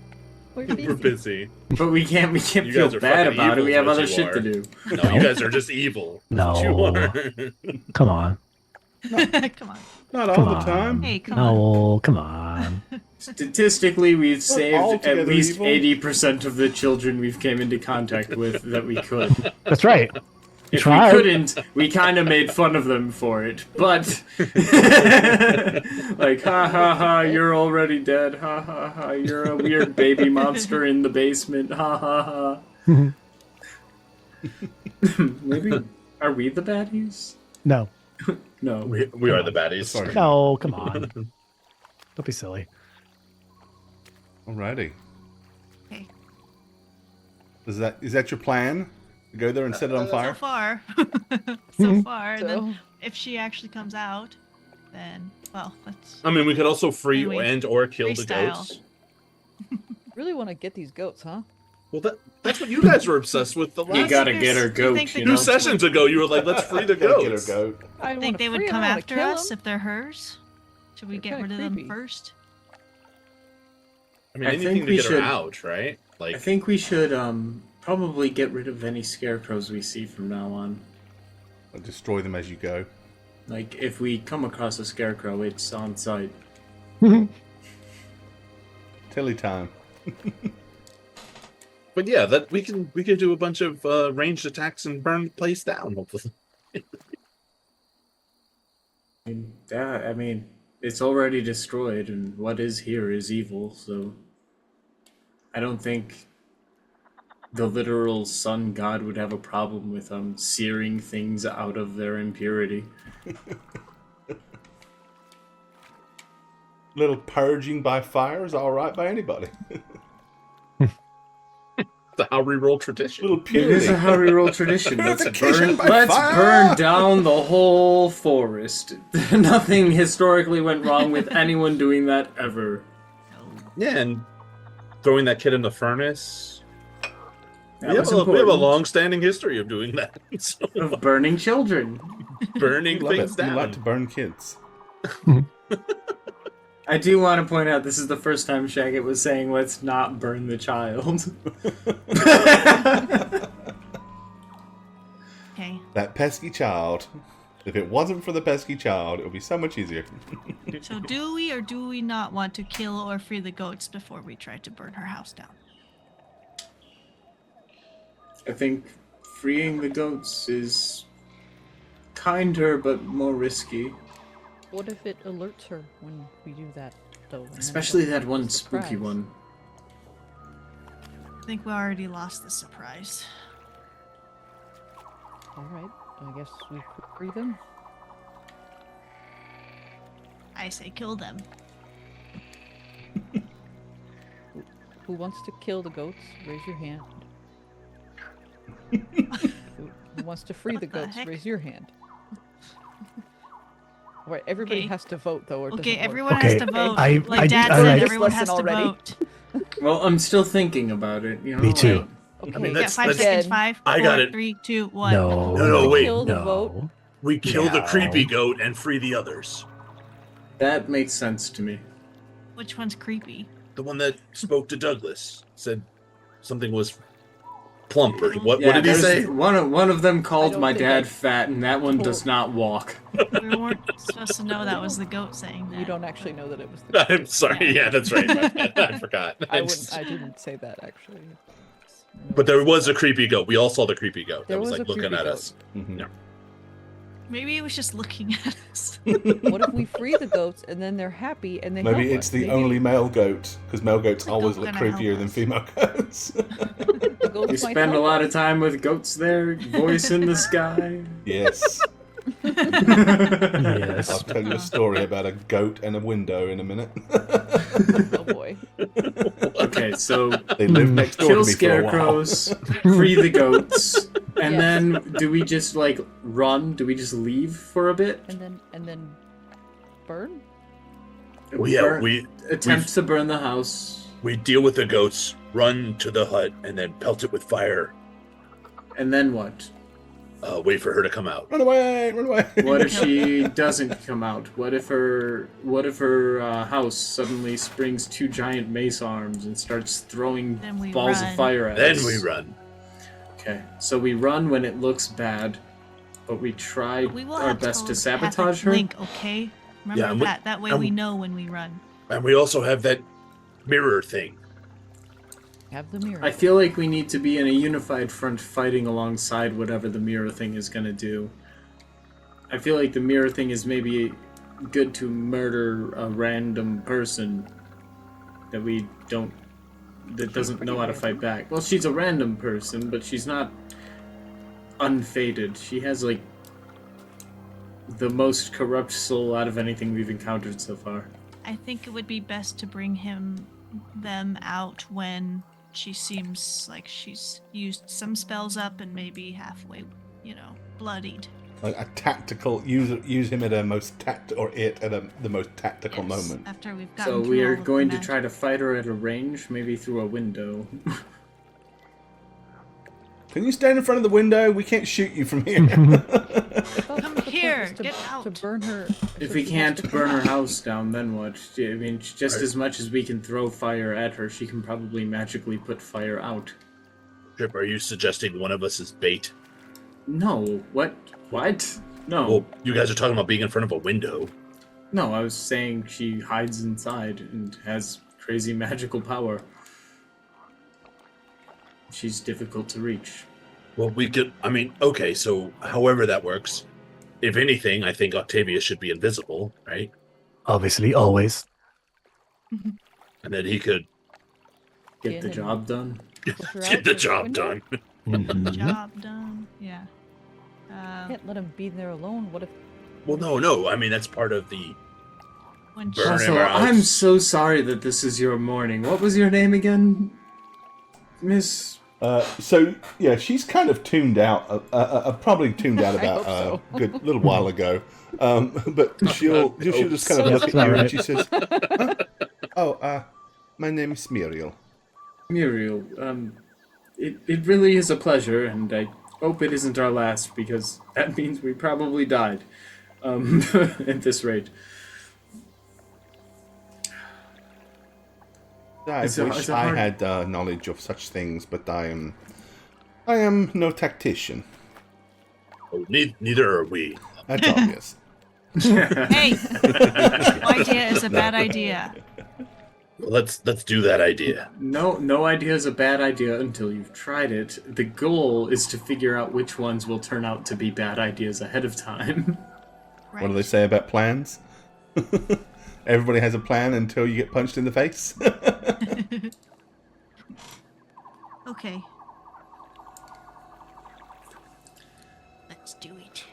We're We're busy. but we can't You feel guys are bad fucking about it. evil We is have what other you shit are. to do. No, you guys are just evil. That's what you No. are. Come on. Come on. Not all Come the on. time. Hey, come on. No, come on. Statistically, we've saved at altogether least evil. 80% of the children we've came into contact with that we could. That's right. If Tried. we couldn't, we kind of made fun of them for it. But, like, ha ha ha, you're already dead. Ha ha ha, you're a weird baby monster in the basement. Ha ha ha. Maybe, are we the baddies? No. No. We are the baddies. Sorry. No, come on. Don't be silly. Alrighty. Okay. Is that your plan? To go there and set it on So fire? far. So far. And then So, if she actually comes out, then, well, let's. I mean, we could also free Anyway, and or kill the freestyle. goats. really want to get these goats, huh? Well, that's what you guys were obsessed with the You last gotta think get her there's- do you goat, think you they know? 2 sessions ago. You were like, let's free the Gotta get her goats. goat. I Think they would come after us if they're hers? Should we They're get rid kinda of them creepy. first? I mean, I anything think to we get her should- out, right? I Like, think we should probably get rid of any scarecrows we see from now on. I'll destroy them as you go. Like, if we come across a scarecrow, it's on site. Tilly time. but yeah, that we can do a bunch of ranged attacks and burn the place down. Hopefully, I mean, it's already destroyed, and what is here is evil, so... I don't think the literal sun god would have a problem with searing things out of their impurity. Little purging by fire is all right by anybody. The how we roll tradition. Little It purity. is a how we roll tradition. Purification by Let's fire! burn down the whole forest. Nothing historically went wrong with anyone doing that ever. Yeah, and throwing that kid in the furnace. That We was have a important. long-standing history of doing that. So, Of burning children. burning Love things it. down. You like to burn kids. I do want to point out this is the first time Shagget was saying let's not burn the child. Okay. That pesky child. If it wasn't for the pesky child, it would be so much easier. So do we or do we not want to kill or free the goats before we try to burn her house down? I think freeing the goats is kinder but more risky. What if it alerts her when we do that, though? and then Especially it's a that one spooky surprise? one. I think we already lost the surprise. Alright, I guess we could free them. I say kill them. Who wants to kill the goats? Raise your hand. Who wants to free the What the goats? heck? Raise your hand. Right, everybody Okay. has to vote, though, or it Okay, doesn't work. everyone Okay, has to vote. I- like I- Dad all said, right. everyone Lesson has to already. vote. Well, I'm still thinking about it. You know, Me too. like, Okay, I mean, Yeah, That's- 5 that's- seconds. Again, 5, I 4, got it. 3, 2, 1. No. No, wait. Kill the vote. No. We kill the No. creepy goat and free the others. that makes sense to me. Which one's creepy? The one that spoke to Douglas said something was plump, or what Yeah, did he there's- say? One of them called don't my think dad I- fat, and that one does not walk. We weren't supposed to know that was the goat saying that. You don't actually know that it was the I'm sorry. Yeah, that's right. My bad. I forgot. I just- didn't say that, actually. But there was a creepy goat. We all saw the creepy goat There that was was like a looking creepy at goat. us. Mhm. No. Maybe it was just looking at us. What if we free the goats and then they're happy and they Maybe help it's us? the Maybe only male goat, because male goats The always goat look gonna help creepier than us. female goats. the goats You might spend a help lot us. of time with goats there, voice in the sky. Yes. Yes. I'll tell you a story about a goat and a window in a minute. Oh boy. Okay, so They live next door kill to me for a while. scarecrows, free the goats, and Yes. then do we just like run? Do we just leave for a bit? And then burn? Well, yeah, Burn- we attempt to burn the house, deal with the goats, run to the hut, and then pelt it with fire. and then what? Wait for her to come out. Run away! Run away! What if she doesn't come out? What if her house suddenly springs 2 giant mace arms and starts throwing Then we balls run. of fire at Then us? we run. Okay, so we run when it looks bad, but we try We will our have best to have a sabotage her. link, okay? Remember Yeah, and we- that. That way and- we know when we run. And we also have that mirror thing. Have the mirror. I feel like we need to be in a unified front fighting alongside whatever the mirror thing is going to do. I feel like the mirror thing is maybe good to murder a random person that we don't that doesn't know how to fight back. Well, she's a random person, but she's not unfaded. She has like the most corrupt soul out of anything we've encountered so far. I think it would be best to bring them out when she seems like she's used some spells up and maybe halfway, bloodied. Like a tactical, use him at a most the most tactical Yes, moment. After we've So gotten we through are all of going the to try to fight her at a range, maybe through a window. Can you stand in front of the window? We can't shoot you from here. Come here, get To out. burn her. If so we she has can't to burn her come out. house down, then what? I mean, just Right. as much as we can throw fire at her, she can probably magically put fire out. Trip, are you suggesting one of us is bait? No, what? What? No. Well, you guys are talking about being in front of a window. No, I was saying she hides inside and has crazy magical power. She's difficult to reach. Well, we could. I mean, okay, so however that works. If anything, I think Octavius should be invisible, right? Obviously, always. And then he could Get in the and job done. push her Get out the the job window? done. Mhm. Job done. Yeah. Can't let him be there alone. What if? Well, no. I mean, that's part of the When Burn she's him Also, out. I'm so sorry that this is your morning. What was your name again, Miss? So yeah, she's kind of tuned out. Probably tuned out I about hope so. a good little while ago. But she'll just kind of so. look at That's you about and she says, "Oh, my name is Muriel." Muriel. It really is a pleasure, and I hope it isn't our last because that means we probably died. At this rate. I It's wish a I hard- had knowledge of such things, but I am no tactician. Oh, neither are we. That's obvious. Hey, no idea is a bad idea. Let's do that idea. No idea is a bad idea until you've tried it. The goal is to figure out which ones will turn out to be bad ideas ahead of time. Right. What do they say about plans? Everybody has a plan until you get punched in the face. Okay. Let's do it.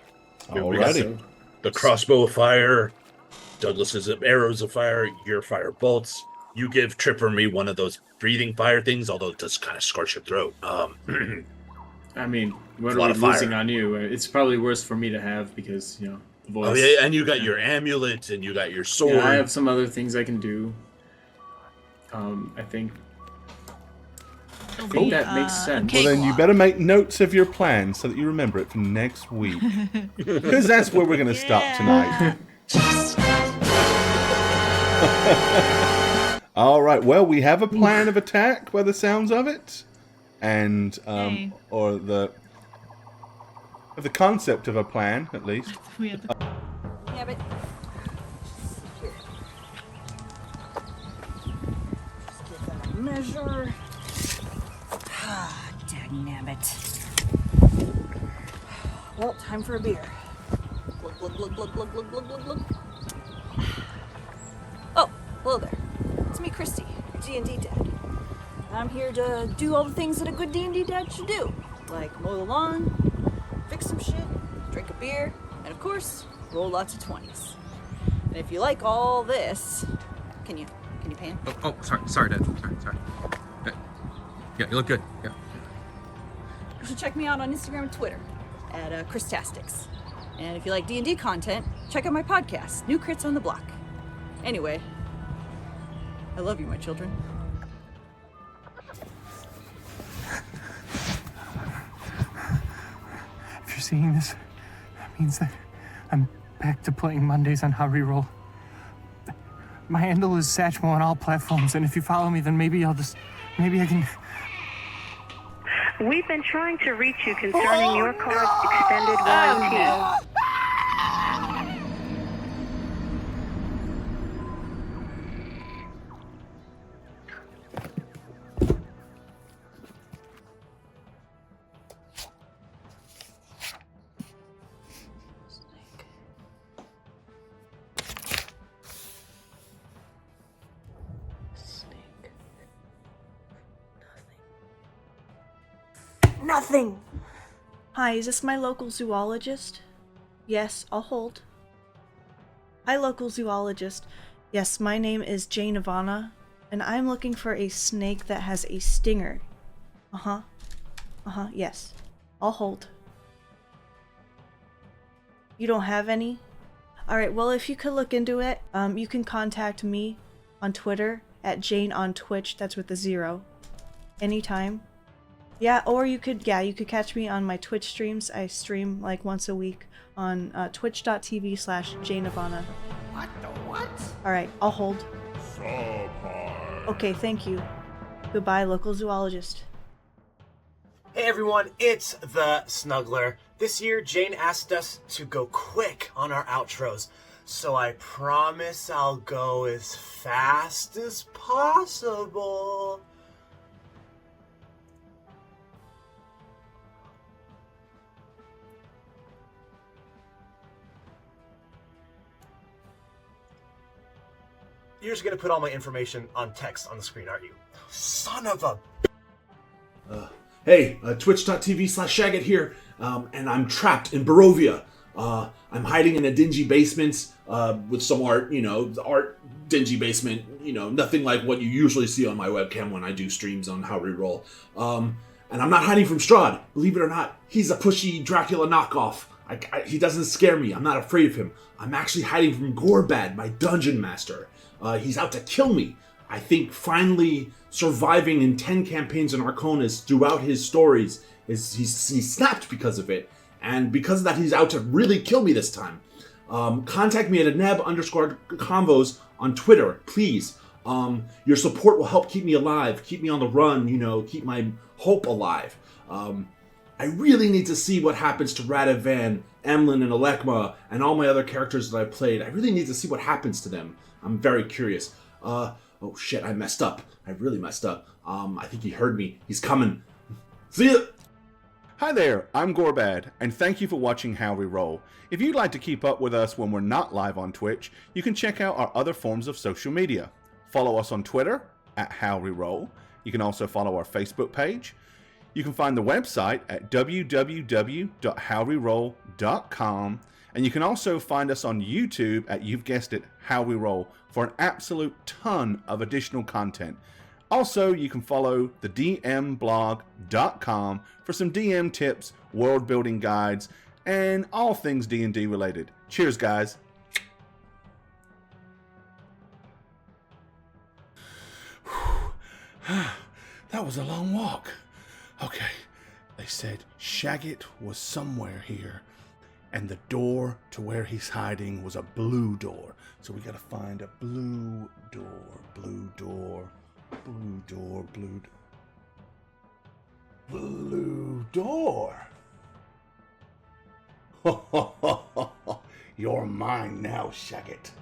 We got Alrighty. the crossbow of fire, Douglas's arrows of fire, your fire bolts. You give Trip or me one of those breathing fire things, although it does kind of scorch your throat. I mean, what A lot are we of fire. losing on you? It's probably worse for me to have because, the voice. Oh yeah, and you got your amulet, and you got your sword. Yeah, I have some other things I can do. I think It'll that makes a sense. Well, then you cakewalk. better make notes of your plan so that you remember it for next week. Because that's where we're going to stop tonight. All right. Well, we have a plan of attack by the sounds of it, and Yay. or the concept of a plan at least. We have the Yeah, but here. Just give that a measure. Ah, dagnabbit. Well, time for a beer. Glug, glug, glug, glug, glug, glug, glug, glug, glug. Oh, hello there. It's me, Christy, your D&D dad. And I'm here to do all the things that a good D&D dad should do. Like mow the lawn, fix some shit, drink a beer, and of course, roll lots of 20s. And if you like all this, can you pan? Oh, sorry, Dad. Sorry. Yeah, you look good. Yeah. You should check me out on Instagram and Twitter at Christastics. And if you like D&D content, check out my podcast, New Crits on the Block. Anyway, I love you, my children. If you're seeing this, that means that I'm back to playing Mondays on How Reroll. My handle is Satchmo on all platforms, and if you follow me, then maybe I can... We've been trying to reach you concerning your car's extended warranty. Nothing. Hi, is this my local zoologist? Yes, I'll hold. Hi, local zoologist. Yes, my name is Jane Ivana, and I'm looking for a snake that has a stinger. Yes. I'll hold. You don't have any? Alright, well, if you could look into it, you can contact me on Twitter at Jane on Twitch, that's with a 0. Anytime. Yeah, or you could catch me on my Twitch streams. I stream like once a week on twitch.tv/JaneIvana. What the what? Alright, I'll hold. Okay, thank you. Goodbye, local zoologist. Hey everyone, it's the Snuggler. This year, Jane asked us to go quick on our outros, so I promise I'll go as fast as possible. You're just gonna put all my information on text on the screen, aren't you? Son of a... Hey, twitch.tv/Shagget here, and I'm trapped in Barovia. I'm hiding in a dingy basement with some art, dingy basement, nothing like what you usually see on my webcam when I do streams on How We Roll. And I'm not hiding from Strahd, believe it or not. He's a pushy Dracula knockoff. He doesn't scare me. I'm not afraid of him. I'm actually hiding from Gorebad, my dungeon master. He's out to kill me. I think finally surviving in 10 campaigns in Arconis throughout his stories, he snapped because of it. And because of that, he's out to really kill me this time. Contact me at @neb_convos on Twitter, please. Your support will help keep me alive, keep me on the run, keep my hope alive. I really need to see what happens to Radovan, Emlyn, and Alekma, and all my other characters that I've played. I really need to see what happens to them. I'm very curious. Oh shit, I messed up. I really messed up. I think he heard me. He's coming. See ya! Hi there, I'm Gorebad, and thank you for watching How We Roll. If you'd like to keep up with us when we're not live on Twitch, you can check out our other forms of social media. Follow us on Twitter, @HowWeRoll. You can also follow our Facebook page. You can find the website at www.howweroll.com, and you can also find us on YouTube at, you've guessed it, How We Roll, for an absolute ton of additional content. Also, you can follow the dmblog.com for some DM tips, world building guides, and all things D&D related. Cheers, guys. That was a long walk. Okay, they said Shagget was somewhere here, and the door to where he's hiding was a blue door. So we gotta find a blue door, blue door, blue door, blue door. You're mine now, Shagget.